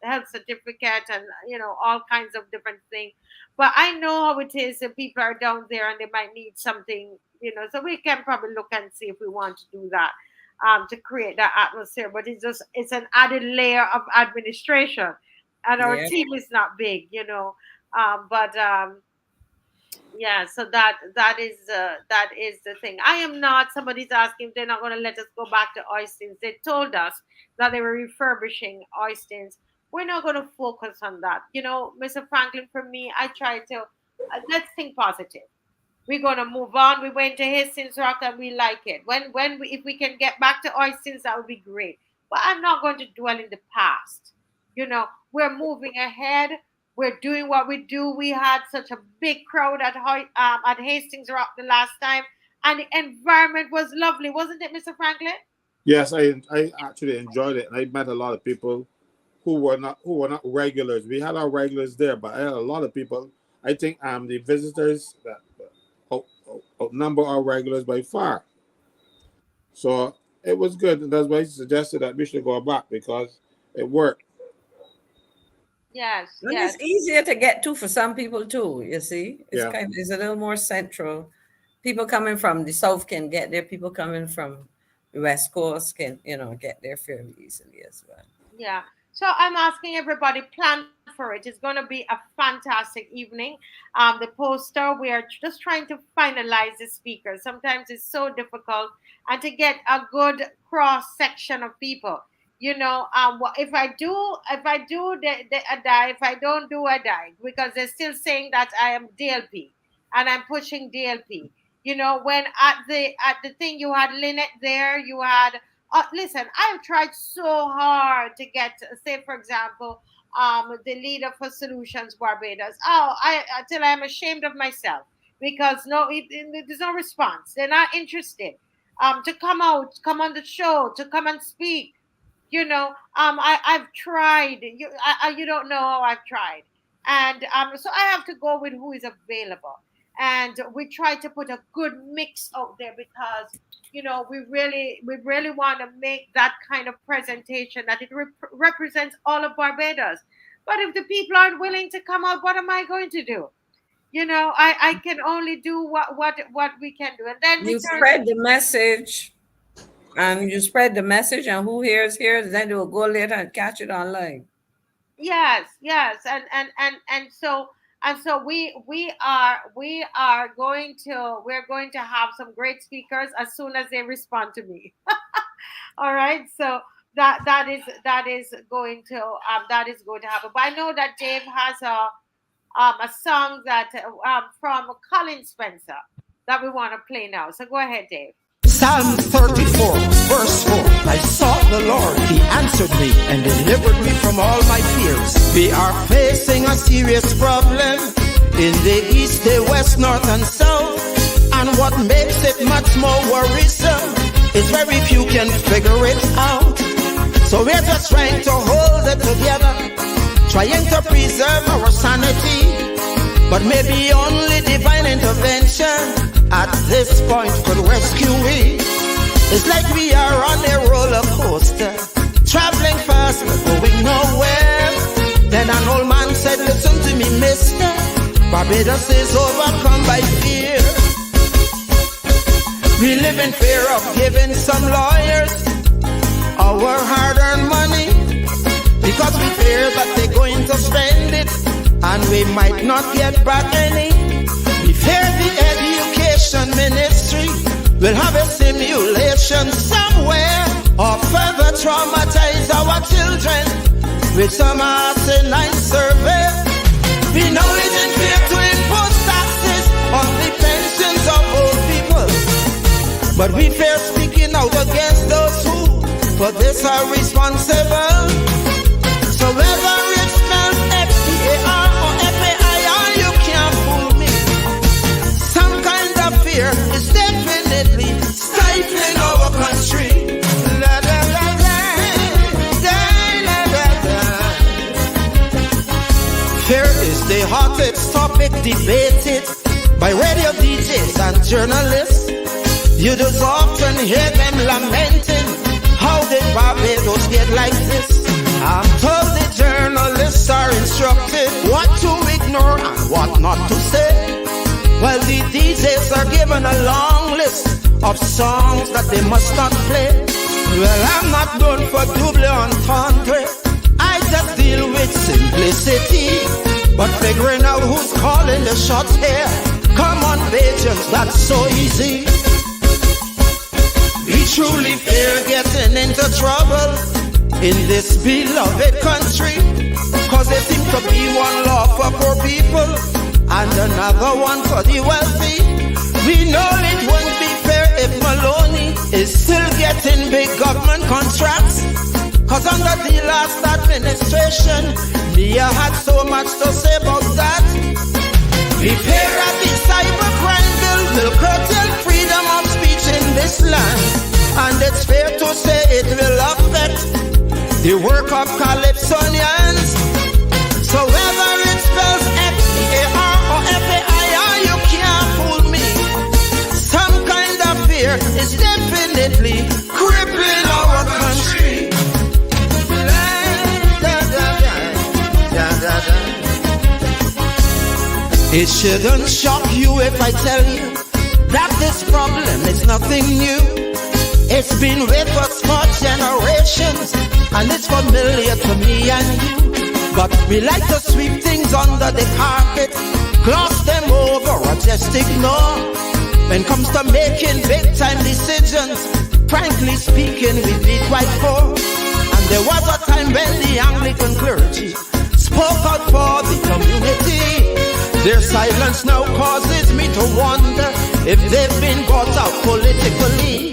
health certificate and all kinds of different things. But I know how it is. The people are down there and they might need something, so we can probably look and see if we want to do that, to create that atmosphere. But it's an added layer of administration, and our Yeah. team is not big, but yeah. So that is the thing. I am not. Somebody's asking if they're not going to let us go back to Oystins. They told us that they were refurbishing Oystins. We're not going to focus on that. Mr. Franklin, for me, I try to let's think positive. We're going to move on. We went to Hastings Rock and we like it. If we can get back to Oystins, that would be great. But I'm not going to dwell in the past. We're moving ahead. We're doing what we do. We had such a big crowd at Hastings Rock the last time, and the environment was lovely, wasn't it, Mr. Franklin? Yes, I actually enjoyed it, and I met a lot of people who were not regulars. We had our regulars there, but I had a lot of people. I think the visitors that outnumber our regulars by far. So it was good, and that's why I suggested that we should go back because it worked. Yes, And yes, it's easier to get to for some people too, you see. Yeah. It's a little more central. People coming from the south can get there. People coming from the west coast can, get there fairly easily as well. yeah. So I'm asking everybody, plan for it. It's going to be a fantastic evening. The poster, we are just trying to finalize the speakers. Sometimes it's so difficult, and to get a good cross section of people. If I do a die, if I don't do a die, because they're still saying that I am DLP and I'm pushing DLP. When at the thing you had Lynette there, you had. Listen, I've tried so hard to get, say, for example, the leader for Solutions Barbados. Oh, till I'm ashamed of myself because there's no response. They're not interested. To come out, come on the show, to come and speak. I've tried. You don't know how I've tried, and so I have to go with who is available. and we try to put a good mix out there because we really want to make that kind of presentation that it represents all of Barbados. But if the people aren't willing to come out, what am I going to do? I can only do what we can do, and then we You spread the message, and who hears, then they will go later and catch it online. Yes, and so we're going to have some great speakers as soon as they respond to me. All right, so that is going to happen. But I know that Dave has a song that from Colin Spencer that we want to play now. So go ahead, Dave. Psalm 34, verse 4. I sought the Lord, He answered me and delivered me from all my fears. We are facing a serious problem in the east, the west, north, and south. And what makes it much more worrisome is very few can figure it out. So we're just trying to hold it together, trying to preserve our sanity. But maybe only divine intervention at this point could rescue we. It's like we are on a roller coaster, traveling fast but going nowhere. Then an old man said, listen to me, mister, Barbados is overcome by fear. We live in fear of giving some lawyers our hard-earned money, because we fear that they're going to spend it and we might not get back any. We fear the education ministry will have a simulation somewhere or further traumatize our children with some asinine survey. We know it isn't fair to impose taxes on the pensions of old people, but we fear speaking out against those who for this are responsible. So whether it spells F-E-A-R or F-A-I-R, you can't fool me. Some kind of fear is definitely stifling our country. La, la, la, la, la, la, la. Fear is the hottest topic debated by radio DJs and journalists. You just often hear them lamenting, how did Barbados get like this? I'm told the journalists are instructed what to ignore and what not to say, while the DJs are given a long list of songs that they must not play. Well, I'm not known for double entendre, I just deal with simplicity. But figuring out who's calling the shots here, come on, Bajans, that's so easy. We truly fear getting into trouble in this beloved country, cause there seems to be one law for poor people and another one for the wealthy. We know it won't be fair if Maloney is still getting big government contracts, cause under the last administration, Mia had so much to say about that. We fear that the cybercrime bill will curtail freedom of speech in this land, and it's fair to say it will affect the work of Calypsonians. So whether it spells F-E-A-R or F-A-I-R, you can't fool me. Some kind of fear is definitely crippling our country. It shouldn't shock you if I tell you that this problem is nothing new. It's been with us for generations, and it's familiar to me and you. But we like to sweep things under the carpet, gloss them over or just ignore. When it comes to making big time decisions, frankly speaking, we beat quite poor. And there was a time when the Anglican clergy spoke out for the community. Their silence now causes me to wonder if they've been bought out politically.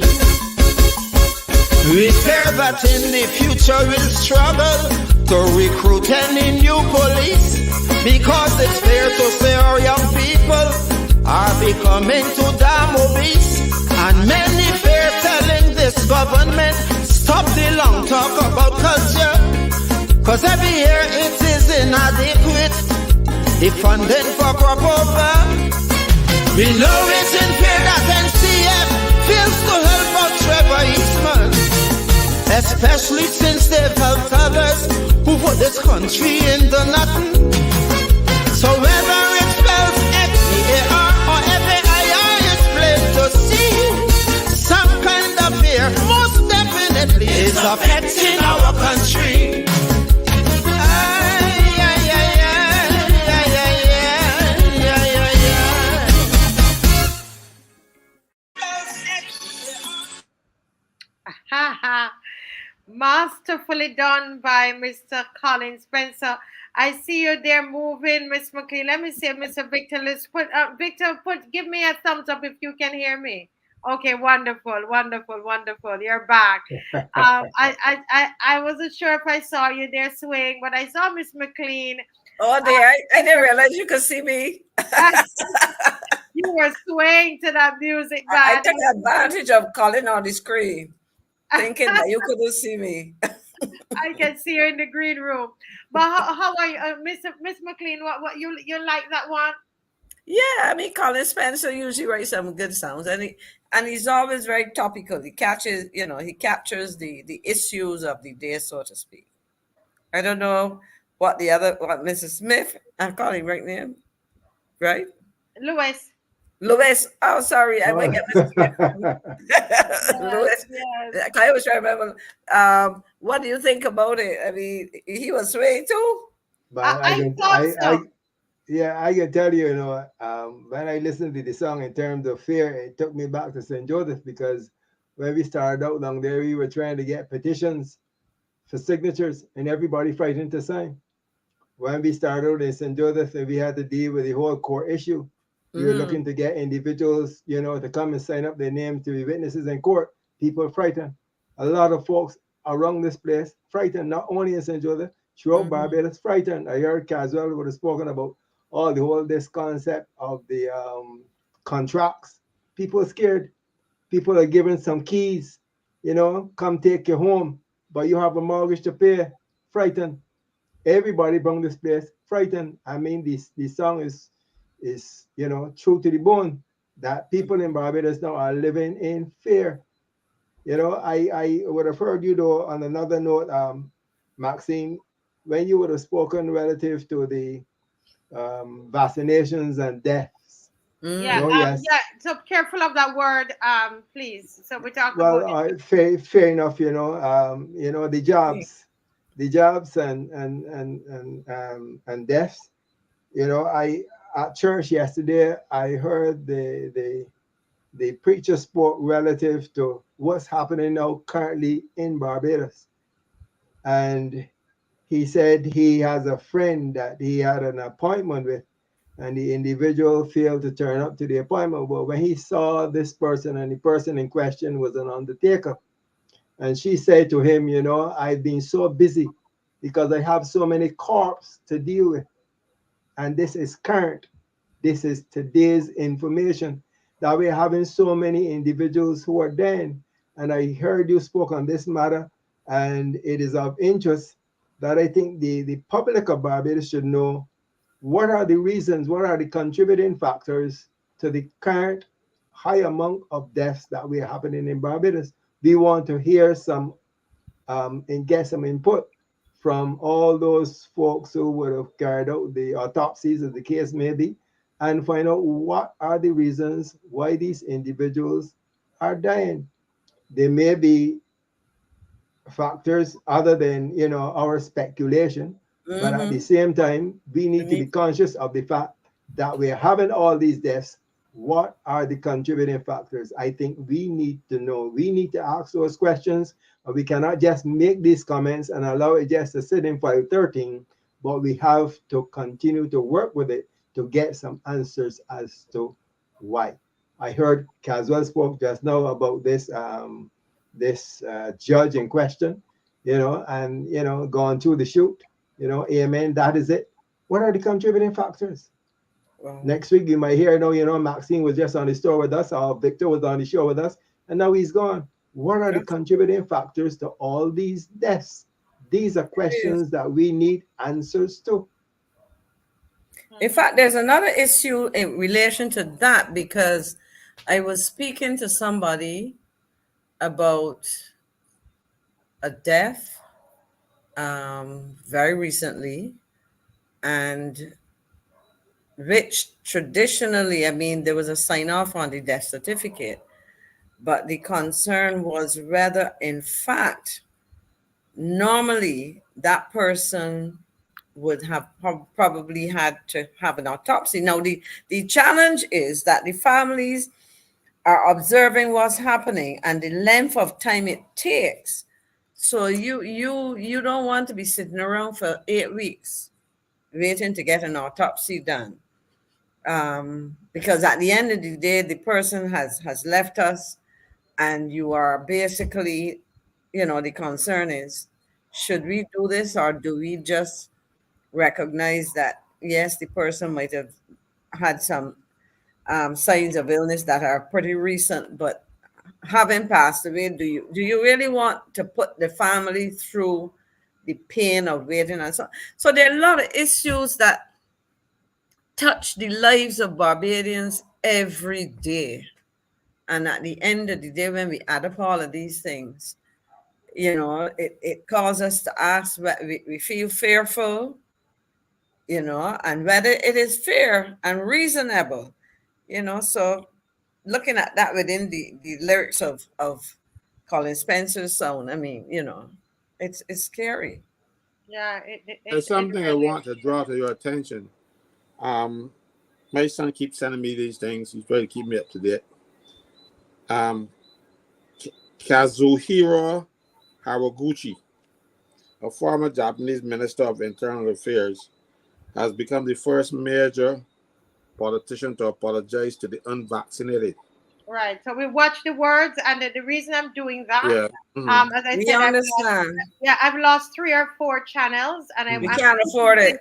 We fear that in the future we'll struggle to recruit any new police, because it's fair to say our young people are becoming too damn obese. And many fear telling this government, stop the long talk about culture, cause every year it is inadequate. The funding for crop over, We know it's unfair that NCF fails to help out Trevor Eastman, especially since they've helped others who put this country into nothing. So whether it spells FDAR or FAIR, it's plain to see some kind of fear most definitely is affecting our country. Masterfully done by Mr. Colin Spencer. I see you there moving, Miss McLean. Let me see, Mr. Victor. Let's put Victor. Give me a thumbs up if you can hear me. Okay, wonderful, wonderful, wonderful. You're back. I wasn't sure if I saw you there swaying, but I saw Miss McLean. Oh, dear, I didn't realize you could see me. You were swaying to that music, man. I took advantage of calling on the screen, thinking that you couldn't see me. I can see her in the green room. But how are you, Miss McLean? What you like that one? Yeah, I mean, Colin Spencer usually writes some good songs, and he's always very topical. He captures the issues of the day, so to speak. I don't know what Mrs. Smith, I'm calling right name, right? Louis. Oh, sorry, I might get Mrs. Smith. Louis. Yes. I was trying to remember. What do you think about it? I mean, he was swaying too. But I thought so. I can tell you, when I listened to the song in terms of fear, it took me back to St. Joseph, because when we started out down there, we were trying to get petitions for signatures, and everybody frightened to sign. When we started out in St. Joseph, and we had to deal with the whole court issue, we were looking to get individuals, to come and sign up their name to be witnesses in court. People frightened. A lot of folks around this place frightened, not only in St. Joseph, throughout Barbados, frightened. I heard Caswell would have spoken about this concept of the contracts. People are scared. People are given some keys, come take you home, but you have a mortgage to pay. Frightened. Everybody from this place frightened. I mean, this song is true to the bone, that people in Barbados now are living in fear. I would have heard you though on another note, Maxine, when you would have spoken relative to the vaccinations and deaths. Yeah, Yes. yeah. So careful of that word, please. So we talk Well, about fair enough. The jobs and deaths. I at church yesterday, I heard the preacher spoke relative to what's happening now currently in Barbados, and he said he has a friend that he had an appointment with, and the individual failed to turn up to the appointment. But when he saw this person, and the person in question was an undertaker, and she said to him, I've been so busy because I have so many corpses to deal with. And this is current. This is today's information, that we're having so many individuals who are dead. And I heard you spoke on this matter, and it is of interest that I think the public of Barbados should know what are the reasons, what are the contributing factors to the current high amount of deaths that we are happening in Barbados. We want to hear some and get some input from all those folks who would have carried out the autopsies, as the case may be, and find out what are the reasons why these individuals are dying. There may be factors other than our speculation, but at the same time, we need to be conscious of the fact that we're having all these deaths. What are the contributing factors? I think we need to know. We need to ask those questions. We cannot just make these comments and allow it just to sit in file 13, but we have to continue to work with it to get some answers as to why. I heard Caswell spoke just now about this judge in question, and going through the shoot, amen, that is it. What are the contributing factors? Wow. Next week you might hear, Maxine was just on the store with us, or Victor was on the show with us, and now he's gone. What are the contributing factors to all these deaths? These are questions that we need answers to. In fact, there's another issue in relation to that because I was speaking to somebody about a death very recently, and which traditionally, I mean, there was a sign off on the death certificate, but the concern was whether, in fact, normally that person would have probably had to have an autopsy. Now, the challenge is that the families are observing what's happening and the length of time it takes. So you don't want to be sitting around for 8 weeks waiting to get an autopsy done, because at the end of the day, the person has left us, and you are basically, the concern is, should we do this, or do we just recognize that yes, the person might have had some signs of illness that are pretty recent, but having passed away, do you really want to put the family through the pain of waiting? And so there are a lot of issues that touch the lives of Barbadians every day. And at the end of the day, when we add up all of these things, it causes us to ask, we feel fearful, and whether it is fair and reasonable, So looking at that within the lyrics of Colin Spencer's song, I mean, it's scary. Yeah, There's it something I really want to draw to your attention. My son keeps sending me these things. He's trying to keep me up to date. Kazuhiro Haraguchi, a former Japanese Minister of Internal Affairs, has become the first major politician to apologize to the unvaccinated. Right. So we watch the words, and the reason I'm doing that, Yeah. Mhm. as I We said, understand. I've lost 3 or 4 channels, and Mhm. We can't afford it.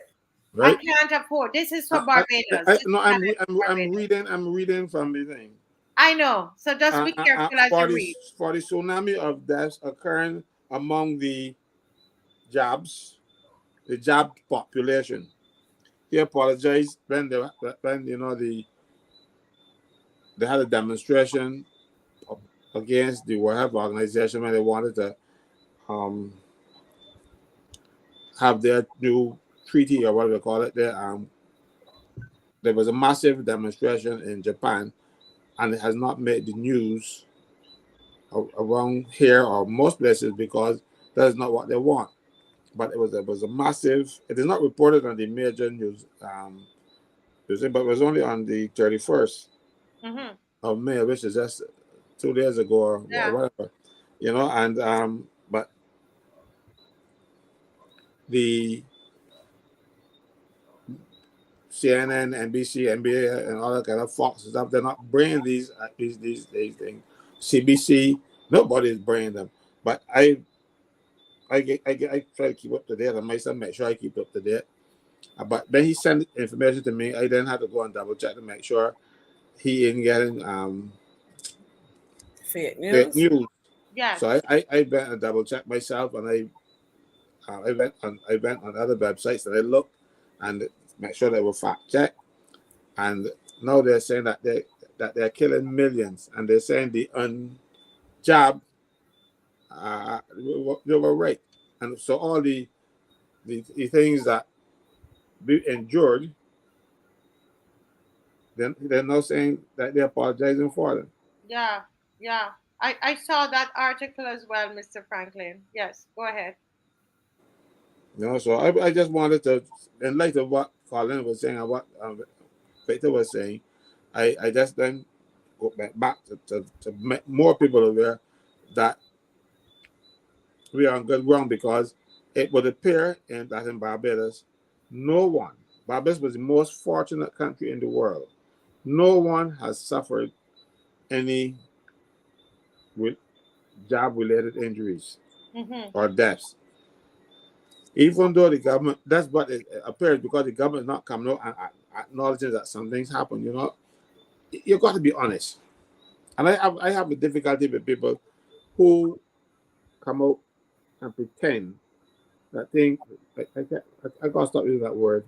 I Right? can't afford. This is for Barbados. This No, channel is for I'm Barbados. reading from the thing. I know. So just be careful as you read. For the tsunami of deaths occurring among the jabbed population. He apologized when they had a demonstration against the World Health Organization when they wanted to have their new treaty, or whatever they call it. There was a massive demonstration in Japan, and it has not made the news around here or most places because that is not what they want. But it was a massive. It is not reported on the major news, but it was only on the 31st of May, which is just 2 days ago or whatever, and but the CNN, NBC, NBA, and all that kind of Fox and stuff, they're not bringing these things. CBC, nobody's bringing them. But I try to keep up to date. I myself make sure I keep up to date. But then he sent information to me. I then had to go and double check to make sure he ain't getting Fake fake news. news. Yeah. So I went and double checked myself, and I went on other websites and I looked and make sure they were fact checked. And now they're saying that they're killing millions, and they're saying the unjabbed they were right. And so all the things that we endured, then they're now saying that they're apologizing for them. Yeah. Yeah. I saw that article as well, Mr. Franklin. Yes. Go ahead. So I just wanted to, in light of what Colin was saying and what Victor was saying, I just then go back to make more people aware that we are on good ground, because it would appear that in Barbados, Barbados was the most fortunate country in the world. No one has suffered any job-related injuries or deaths. Even though the government, that's what it appears, because the government is not coming out and acknowledging that some things happen. You've got to be honest. And I have a difficulty with people who come out and pretend that thing. I can't stop using that word.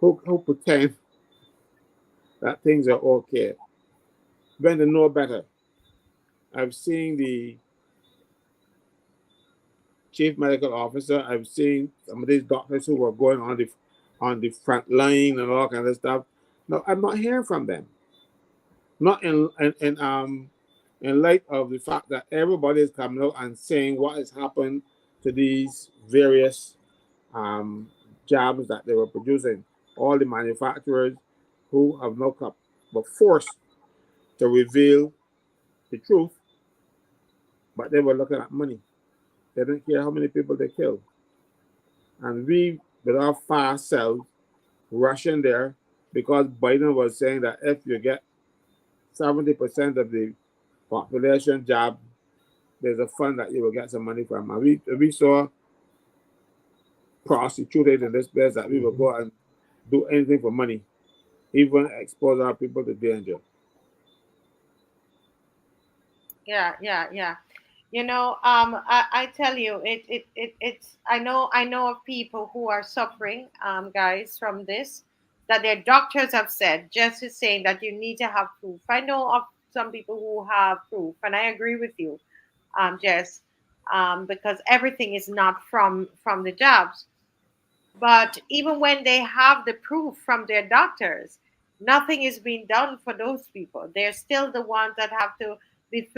who pretend that things are okay when they know better. I've seen the chief medical officer. I've seen some of these doctors who were going on the front line and all kind of stuff. No, I'm not hearing from them. Not in light of the fact that everybody is coming out and saying what has happened to these various jobs that they were producing. All the manufacturers who have no cup were forced to reveal the truth, but they were looking at money. They didn't care how many people they killed. And we, with our fast selves, rushing there because Biden was saying that if you get 70% of the population job, there's a fund that you will get some money from. And we saw prostituted in this place that we will go and do anything for money, even expose our people to danger. Yeah. You know, I tell you, it's I know of people who are suffering, guys, from this, that their doctors have said. Jess is saying that you need to have proof. I know of some people who have proof, and I agree with you, Jess, because everything is not from the jobs. But even when they have the proof from their doctors, nothing is being done for those people. They're still the ones that have to be,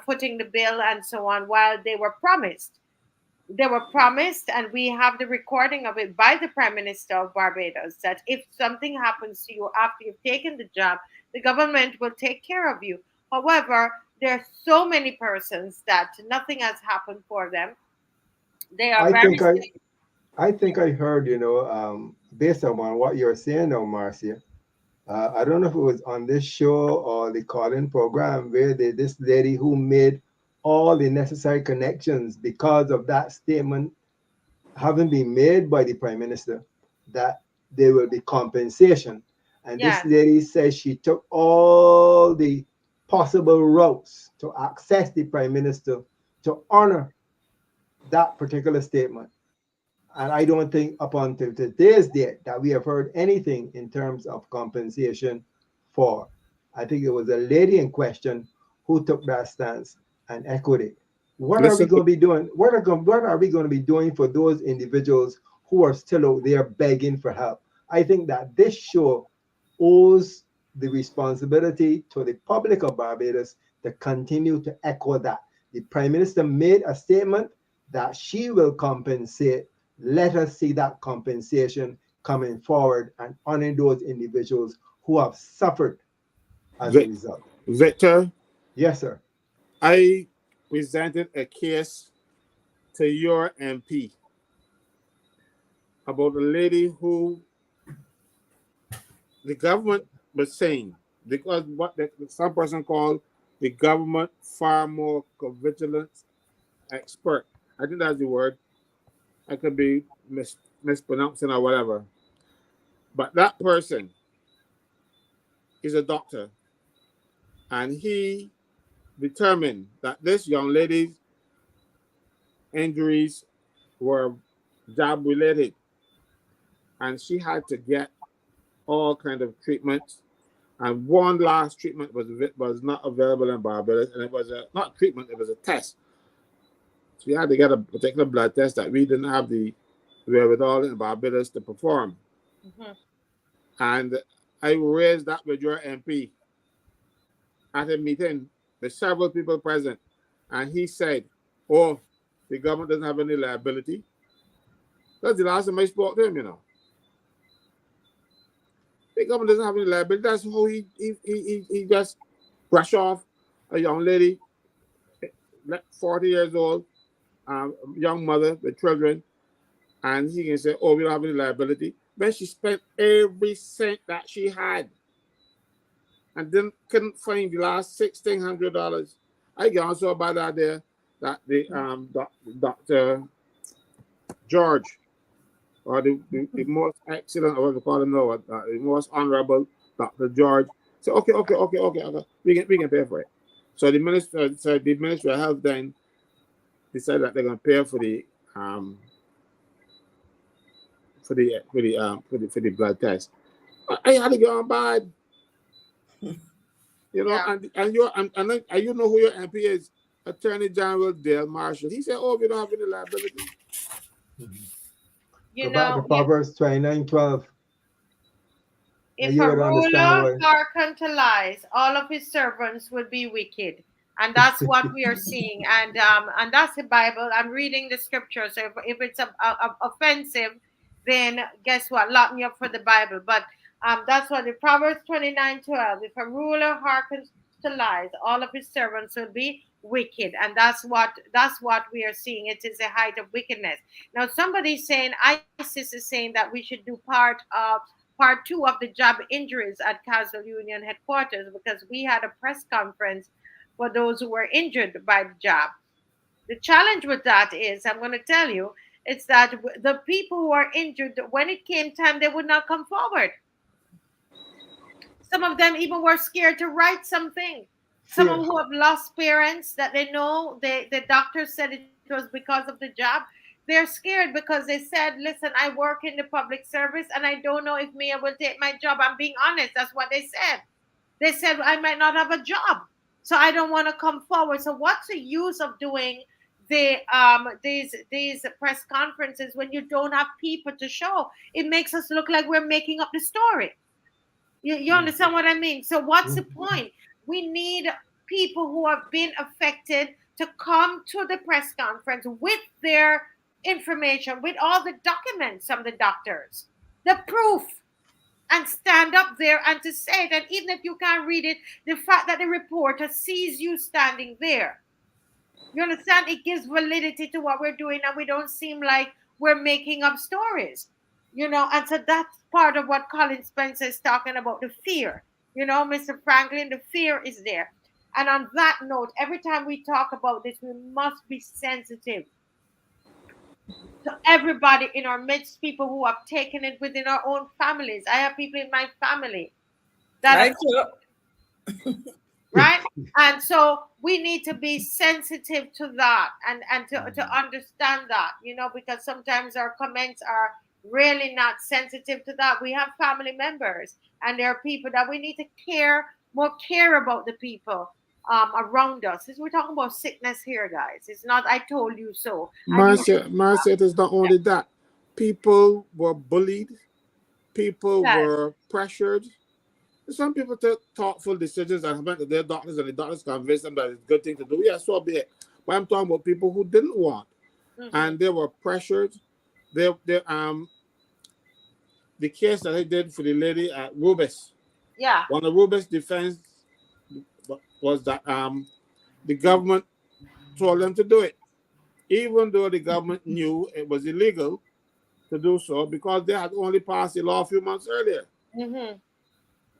footing the bill and so on, while they were promised. They were promised, and we have the recording of it by the Prime Minister of Barbados, that if something happens to you after you've taken the job, the government will take care of you. However, there are so many persons that nothing has happened for them. They are I very think I sick. I think I heard, based on what you're saying now, Marcia. I don't know if it was on this show or the call-in program where this lady who made all the necessary connections because of that statement having been made by the Prime Minister that there will be compensation. And this Yes. lady says she took all the possible routes to access the Prime Minister to honor that particular statement. And I don't think up until today's date that we have heard anything in terms of compensation for. I think it was a lady in question who took that stance and echoed it. What are we Listen, going to be doing? What are we going to be doing for those individuals who are still out there begging for help? I think that this show owes the responsibility to the public of Barbados to continue to echo that. The Prime Minister made a statement that she will compensate. Let us see that compensation coming forward and honoring those individuals who have suffered as a result. Victor, Yes, sir. I presented a case to your MP about a lady who the government was saying, because what some person called the government pharmacovigilance expert. I think that's the word. I could be mispronouncing or whatever. But that person is a doctor, and he determined that this young lady's injuries were job related, and she had to get all kind of treatments. And one last treatment was not available in Barbados, and it was not treatment; it was a test. She had to get a particular blood test that we didn't have the wherewithal in Barbados to perform. Mm-hmm. And I raised that with your MP at a meeting with several people present, and he said, "Oh, the government doesn't have any liability." That's the last time I spoke to him. The government doesn't have any liability. That's how he just brush off a young lady, 40 years old, young mother with children, and he can say, "Oh, we don't have any liability." When she spent every cent that she had, and then couldn't find the last $1,600. I get also about that there that the Dr. George, or the most excellent, or what we call him now, the most honorable Dr. George, said, okay, we can pay for it. So the Ministry of Health then decided that they're going to pay for for the blood test. I had to go on bad. You know, Yeah. and you know who your MP is, Attorney General Dale Marshall. He said, "Oh, we don't have any liability." You Go back to know, if, Proverbs 29:12. And if you a would understand ruler why. hearken to lies, all of his servants will be wicked. And that's what we are seeing. And that's the Bible. I'm reading the scripture. So if it's offensive, then guess what? Lock me up for the Bible. But that's what the Proverbs 29:12. If a ruler hearkens to lies, all of his servants will be wicked. And that's what we are seeing. It is a height of wickedness. Now somebody's saying ISIS is saying that we should do part 2 of the job injuries at Castle Union headquarters, because we had a press conference for those who were injured by the job. The challenge with that is, I'm going to tell you, it's that the people who are injured, when it came time, they would not come forward. Some of them even were scared to write something. Some Fear. who have lost parents that they know, the doctor said it was because of the job. They're scared because they said, listen, I work in the public service and I don't know if Mia will take my job. I'm being honest. That's what they said. They said, I might not have a job, so I don't want to come forward. So what's the use of doing these press conferences when you don't have people to show? It makes us look like we're making up the story. You understand what I mean? So what's the point? We need people who have been affected to come to the press conference with their information, with all the documents from the doctors, the proof, and stand up there and to say that even if you can't read it, the fact that the reporter sees you standing there, you understand, it gives validity to what we're doing, and we don't seem like we're making up stories, and so that's part of what Colin Spencer is talking about, the fear. Mr. Franklin, the fear is there. And on that note, every time we talk about this, we must be sensitive to everybody in our midst, people who have taken it within our own families. I have people in my family that I have, too. right? And so we need to be sensitive to that, and to understand that, because sometimes our comments are really not sensitive to that. We have family members, and there are people that we need to care about the people around us. We're talking about sickness here, guys. It's not I told you so. Marcia, it is not only that. People were bullied. People Yes. were pressured. Some people took thoughtful decisions and went to their doctors, and the doctors convinced them that it's a good thing to do. Yeah, so be it. But I'm talking about people who didn't want, and they were pressured. The case that they did for the lady at Rubis. Yeah. One of Rubis' defense was that the government told them to do it, even though the government knew it was illegal to do so, because they had only passed the law a few months earlier.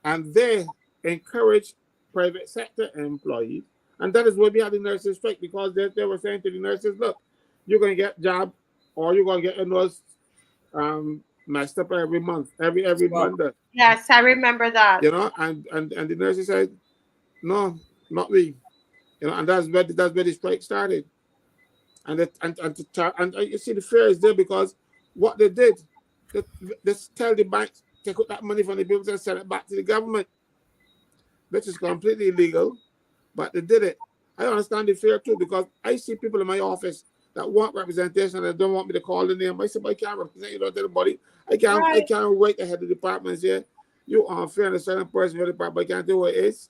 And they encouraged private sector employees, and that is why we had the nurses strike, because they were saying to the nurses, look, you're going to get a job, or you're going to get a nurse messed up every month, every Monday. Yes, I remember that. And the nurses said, no, not we. And that's where the strike started. And you see, the fear is there because what they did, they tell the banks, take out that money from the people and send it back to the government, which is completely illegal, but they did it. I understand the fear too, because I see people in my office that want representation and they don't want me to call the name. I said, but I can't represent you, don't tell anybody. I can't write ahead of the department and say, you are unfair and a certain person for the department, I can't do what it is.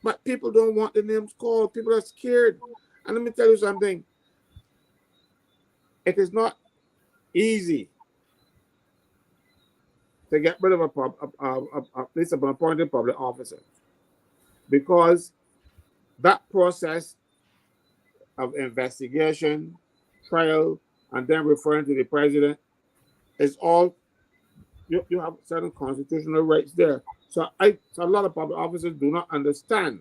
But people don't want the names called. People are scared. And let me tell you something. It is not easy to get rid of at least an appointed public officer, because that process of investigation, trial, and then referring to the president is all, you have certain constitutional rights there. So a lot of public officers do not understand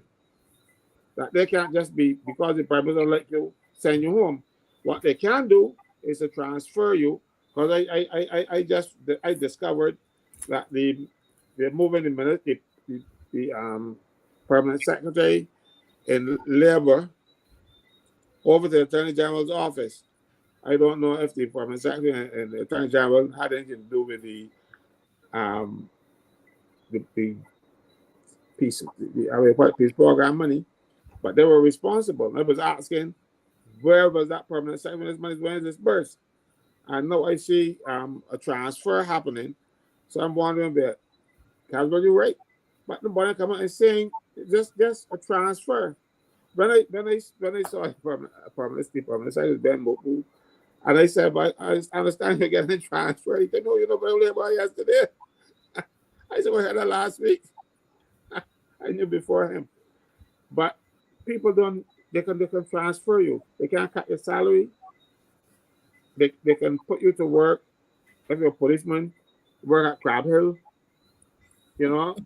that they can't just be, because the prime minister let you, send you home. What they can do is to transfer you, because I discovered that they're moving the permanent secretary in labor over to the Attorney General's office. I don't know if the Permanent Secretary and the Attorney General had anything to do with um the peace peace program money, but they were responsible. I was asking where was that Permanent Secretary when this money was disbursed, and now I see a transfer happening, so I'm wondering that Casper, you're right, but the money come out and saying just a transfer. When I saw a permanent Secretary Ben Moku, and I said, but I understand you're getting transferred. He said, no, you know, but I only about yesterday. I said, we had that last week. I knew before him. But people don't, they can transfer you. They can't cut your salary. They can put you to work if you're a policeman, work at Crab Hill, you know.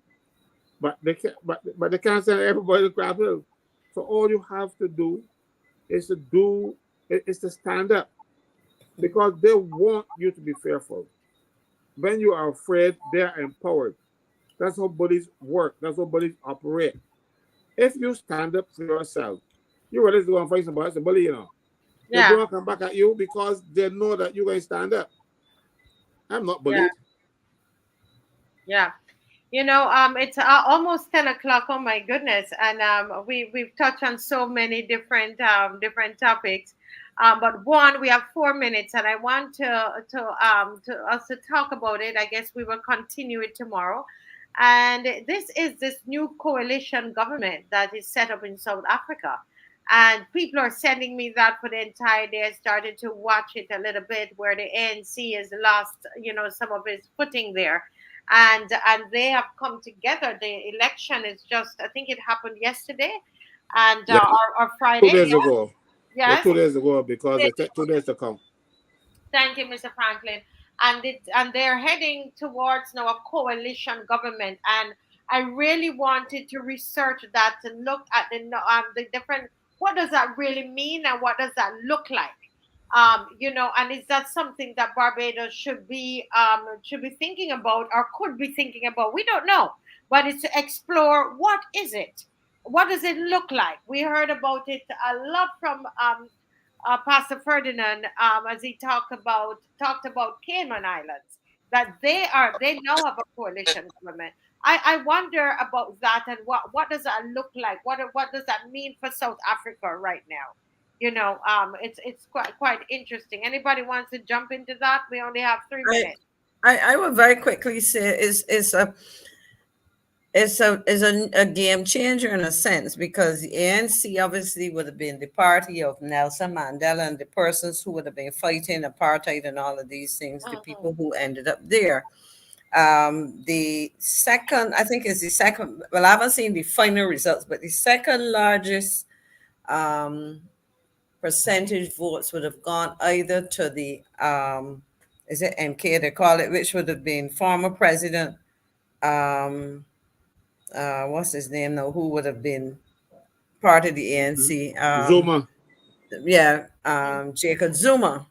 But they can't but they can't send everybody to Crab Hill. So all you have to do is to stand up. Because they want you to be fearful. When you are afraid, they are empowered. That's how bullies work. That's how bullies operate. If you stand up for yourself, you're ready to go and fight somebody else, a bully, you know. Yeah. They're going to come back at you because they know that you're going to stand up. I'm not bullied. Yeah. You know, it's almost 10 o'clock. Oh my goodness! And we've touched on so many different topics. But one, we have 4 minutes, and I want to us to talk about it. I guess we will continue it tomorrow. And this is this new coalition government that is set up in South Africa. And people are sending me that for the entire day. I started to watch it a little bit, where the ANC has lost, some of its footing there, and they have come together. The election is just, I think it happened yesterday, and Yeah. or 2 Friday. days ago. Yeah, Yes. 2 days ago because it took 2 days to come. Thank you, Mr. Franklin. And they're heading towards now a coalition government. And I really wanted to research that, to look at the different, what does that really mean, and what does that look like? And is that something that Barbados should be thinking about, or could be thinking about? We don't know, but it's to explore, what is it? What does it look like? We heard about it a lot from Pastor Ferdinand, as he talked about Cayman Islands, that they now have a coalition government. I wonder about that, and what does that look like? What does that mean for South Africa right now? It's quite interesting. Anybody wants to jump into that? We only have 3 minutes. I will very quickly say is a game changer in a sense, because the ANC obviously would have been the party of Nelson Mandela and the persons who would have been fighting apartheid and all of these things, the people who ended up there. The second, I think, is the second. Well, I haven't seen the final results, but the second largest percentage votes would have gone either to the is it MK they call it, which would have been former president. What's his name now? Who would have been part of the ANC? Zuma. Yeah, Jacob Zuma.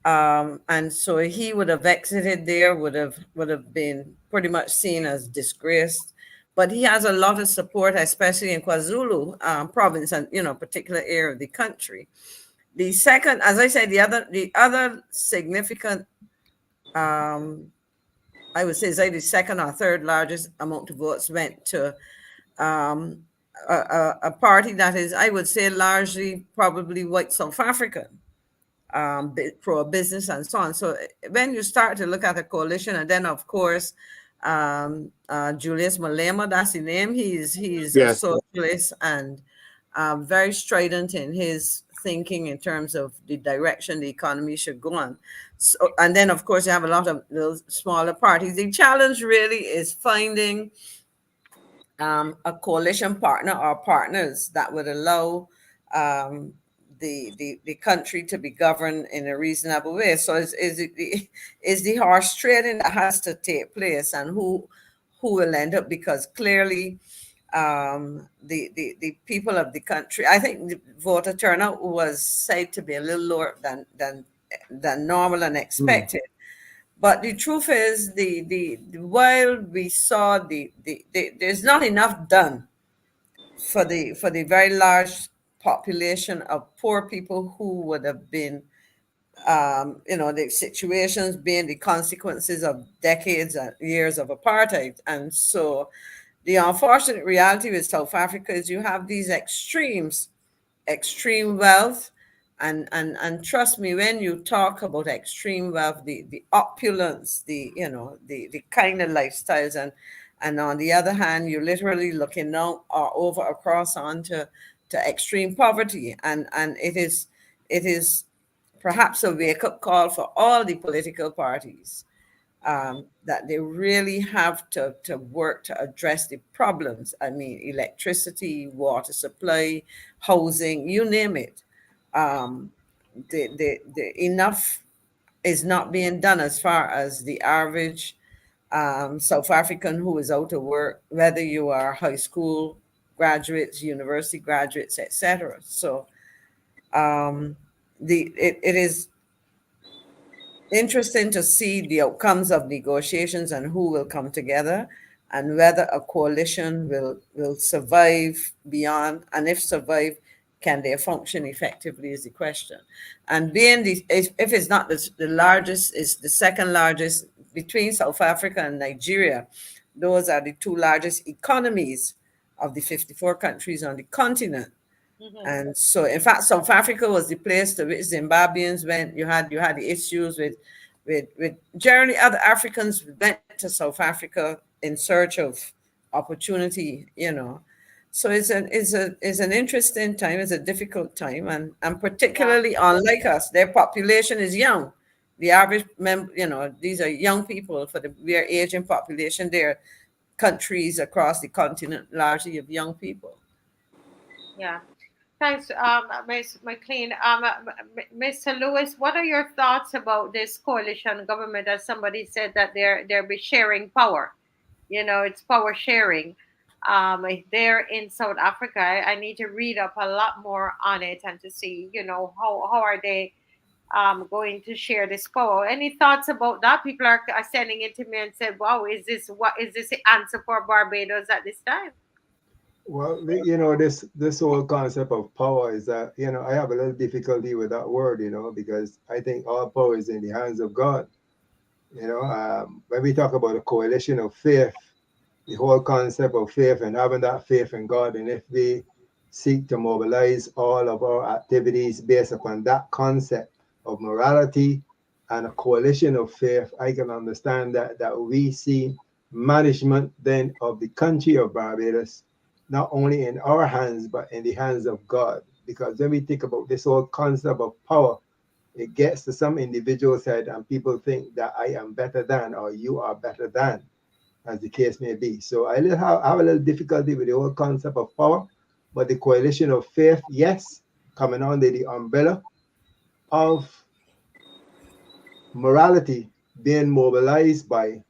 And so he would have exited there, would have been pretty much seen as disgraced. But he has a lot of support, especially in KwaZulu province and particular area of the country. The second, as I said, the other significant, I would say, the second or third largest amount of votes went to a party that is, I would say, largely probably white South African, pro business and so on. So when you start to look at a coalition, and then of course Julius Malema, that's the name. He's a socialist and very strident in his thinking in terms of the direction the economy should go on. So, and then of course you have a lot of those smaller parties. The challenge really is finding a coalition partner or partners that would allow the country to be governed in a reasonable way. So is the horse trading that has to take place, and who will end up, because clearly the people of the country, I think the voter turnout was said to be a little lower than normal and expected. But the truth is, while we saw there's not enough done for the very large population of poor people who would have been the situations being the consequences of decades and years of apartheid. And so the unfortunate reality with South Africa is you have these extremes, extreme wealth. And trust me, when you talk about extreme wealth, the opulence, the kind of lifestyles, and on the other hand, you're literally looking now or over across onto to extreme poverty. And it is perhaps a wake-up call for all the political parties, that they really have to work to address the problems. I mean, electricity, water supply, housing, you name it. Um, the enough is not being done as far as the average South African who is out of work, whether you are high school graduates, university graduates, etc. So it is interesting to see the outcomes of negotiations and who will come together, and whether a coalition will survive beyond, and if survive, can they function effectively is the question. And being if it's not the largest, it's the second largest between South Africa and Nigeria. Those are the two largest economies of the 54 countries on the continent. And so, in fact, South Africa was the place to which Zimbabweans went. You had the issues with generally other Africans went to South Africa in search of opportunity. So it's an interesting time. It's a difficult time, and particularly unlike us, their population is young. The average these are young people. We are aging population. There countries across the continent largely of young people. Yeah. Thanks, Ms. McLean. Mr. Lewis, what are your thoughts about this coalition government? As somebody said that they're be sharing power. It's power sharing. There in South Africa, I need to read up a lot more on it and to see, how are they going to share this power. Any thoughts about that? People are sending it to me and said, "Wow, is this the answer for Barbados at this time?" Well, this whole concept of power is that, I have a little difficulty with that word, because I think all power is in the hands of God. When we talk about a coalition of faith, the whole concept of faith and having that faith in God, and if we seek to mobilize all of our activities based upon that concept of morality and a coalition of faith, I can understand that we see management then of the country of Barbados not only in our hands, but in the hands of God. Because when we think about this whole concept of power, it gets to some individuals' head and people think that I am better than, or you are better than, as the case may be. So I have a little difficulty with the whole concept of power, but the coalition of faith, yes, coming under the umbrella of morality, being mobilized by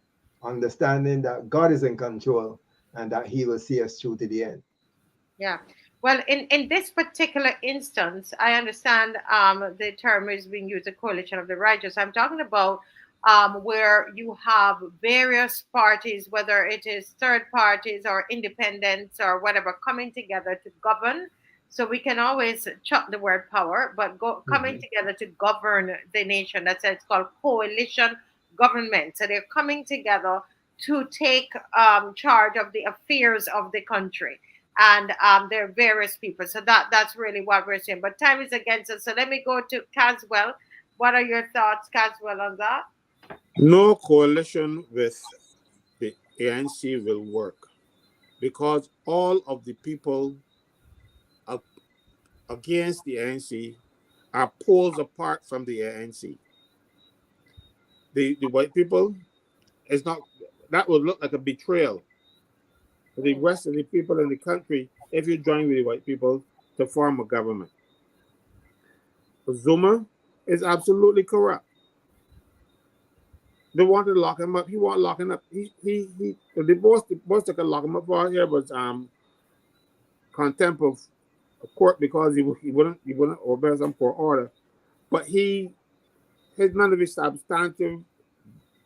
understanding that God is in control and that he will see us through to the end. Yeah. Well, in this particular instance, I understand the term is being used, a coalition of the righteous. I'm talking about where you have various parties, whether it is third parties or independents or whatever, coming together to govern. So we can always chuck the word power, but coming together to govern the nation. That's why it's called coalition government. So they're coming together to take charge of the affairs of the country. And there are various people. So that's really what we're saying. But time is against us. So let me go to Caswell. What are your thoughts, Caswell, on that? No coalition with the ANC will work because all of the people against the ANC are poles apart from the ANC. The white people, it's not, that would look like a betrayal for the rest of the people in the country if you join with the white people to form a government. Zuma is absolutely corrupt. They wanted to lock him up. He wasn't locking up. The boss that could lock him up for here was contempt of court because he wouldn't obey some court order. But none of his substantive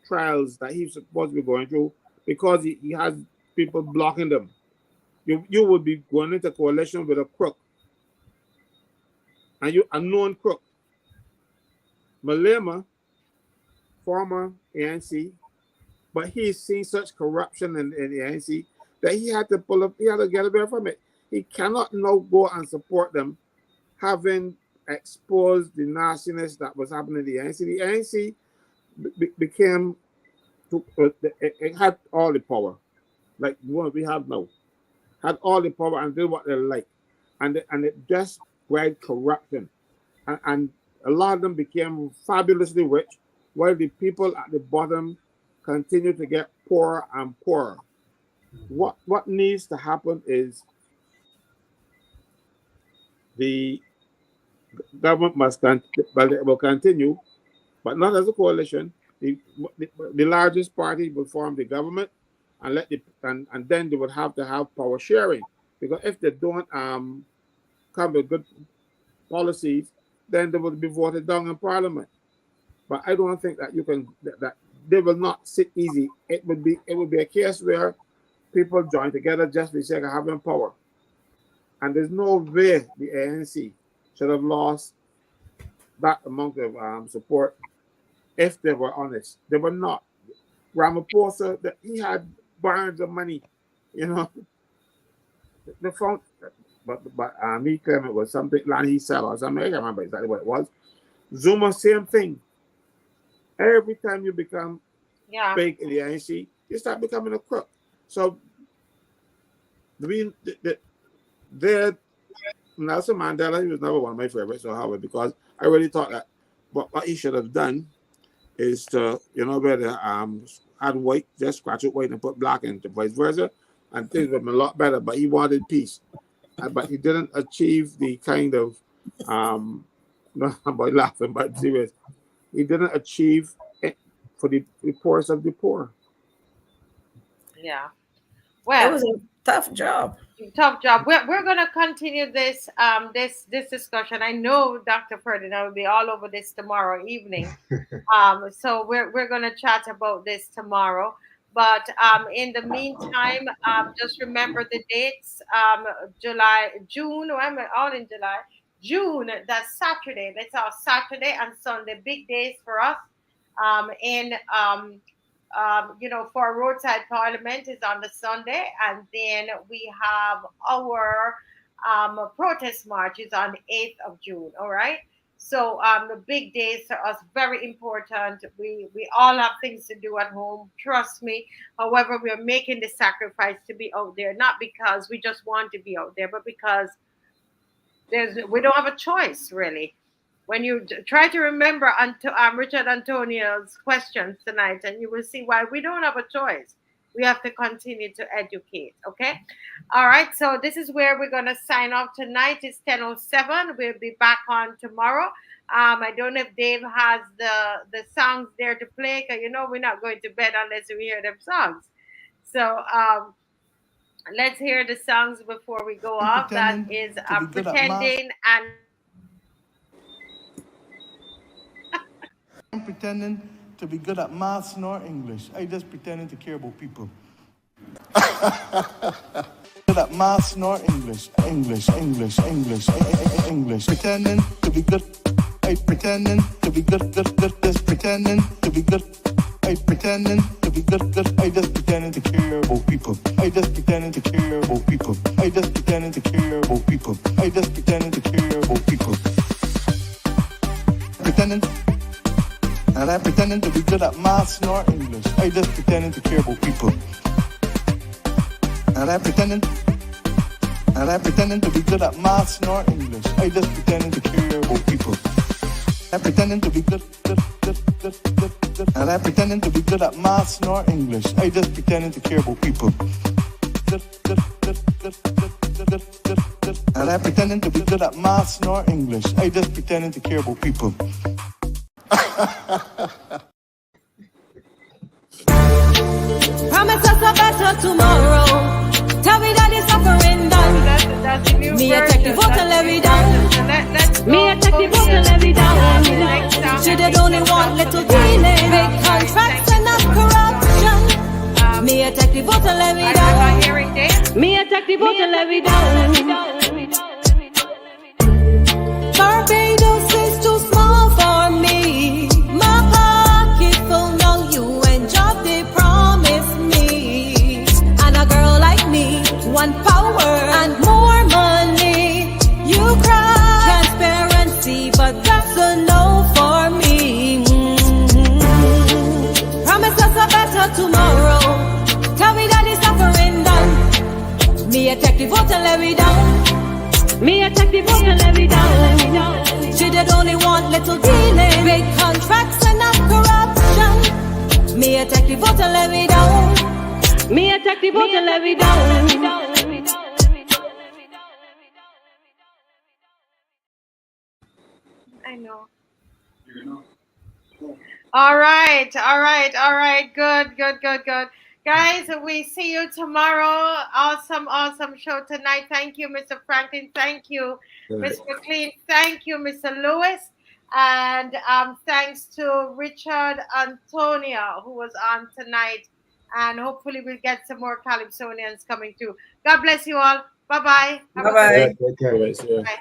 trials that he's supposed to be going through because he has people blocking them. You would be going into coalition with a crook, and you a known crook. Malema, former ANC, but he's seen such corruption in the ANC that he had to pull up, he had to get away from it. He cannot now go and support them, having exposed the nastiness that was happening in the ANC. The ANC became, it had all the power, like what we have now, had all the power and did what they like, and it just bred corruption, and a lot of them became fabulously rich, while the people at the bottom continue to get poorer and poorer. What needs to happen is the government will continue, but not as a coalition. The largest party will form the government, and and then they would have to have power sharing, because if they don't come with good policies, then they will be voted down in Parliament. But I don't think that you can that they will not sit easy. It would be a case where people join together just for the sake of having power, and there's no way the ANC should have lost that amount of support if they were honest. They were not. Ramaphosa, he had barns of money, you know. The phone, but he claimed it was something land he sell or something. I can't remember exactly what it was. Zuma, same thing. Every time you become big in the ANC, you start becoming a crook. So Nelson Mandela, he was never one of my favorites, or however, because I really thought that what he should have done is to, where they add white, just scratch it white and put black into, vice versa, and things would have been a lot better. But he wanted peace, but he didn't achieve the kind of no, I'm laughing, but serious. He didn't achieve it for the poorest of the poor. Yeah. Well, It was a tough job. tough job. We're going to continue this this discussion. I know Dr. Ferdinand will be all over this tomorrow evening. So we're going to chat about this tomorrow. But in the meantime, just remember the dates. June. I'm all in July. June. That's Saturday. That's our Saturday and Sunday big days for us. For Roadside Parliament is on the Sunday, and then we have our protest march is on the 8th of June. All right. So the big days for us, very important. We all have things to do at home. Trust me. However, we are making the sacrifice to be out there, not because we just want to be out there, but because we don't have a choice, really. When you try to remember Richard Antonio's questions tonight, and you will see why we don't have a choice. We have to continue to educate, okay? All right, so this is where we're going to sign off tonight. It's 10:07. We'll be back on tomorrow. I don't know if Dave has the songs there to play, because, we're not going to bed unless we hear them songs. So let's hear the songs before we go off. That is Pretending and... I'm pretending to be good at maths nor English. I just pretending to care about people. Good at maths nor English. English. Pretending to be good. I pretending to be good. Just pretending to be good. I pretending to be good. I just pretending to care about people. I just pretending to care about people. I just pretending to care about people. I just pretending to care about people. Pretending. And I'm pretending to be good at maths nor English. I just pretending to care about people. And I'm pretending to be good at maths nor English. I just pretending to care about people. I'm pretending to be good. And I'm pretending to be good at maths nor English. I just pretending to care about people. And I'm pretending to be good at maths nor English. I just pretending to care about people. Promise us a better tomorrow. Tell me that it's suffering done. Me a take the vote and let me down. Me a take the vote and let me down. Should have only one little teenage big contracts and not corruption. Me a take the vote and let me down. Me a take the vote and let me down. Barbados is too small for me. want power and more money. You cry transparency, but that's a no for me. Promise us a better tomorrow. Tell me that it's suffering done. Me attack the vote and let me down. Me attack the vote and let me down. She did only want little dealing, big contracts and not corruption. Me attack the vote and let me down. Me attack the vote and let me down. I know. All right. Good. Guys, we see you tomorrow. Awesome show tonight. Thank you, Mr. Franklin. Thank you, Mr. McLean. Thank you, Mr. Lewis. And thanks to Richard Antonia, who was on tonight. And hopefully we'll get some more Calypsonians coming too. God bless you all. Bye-bye. Bye-bye. Okay. Bye-bye. See ya. Bye.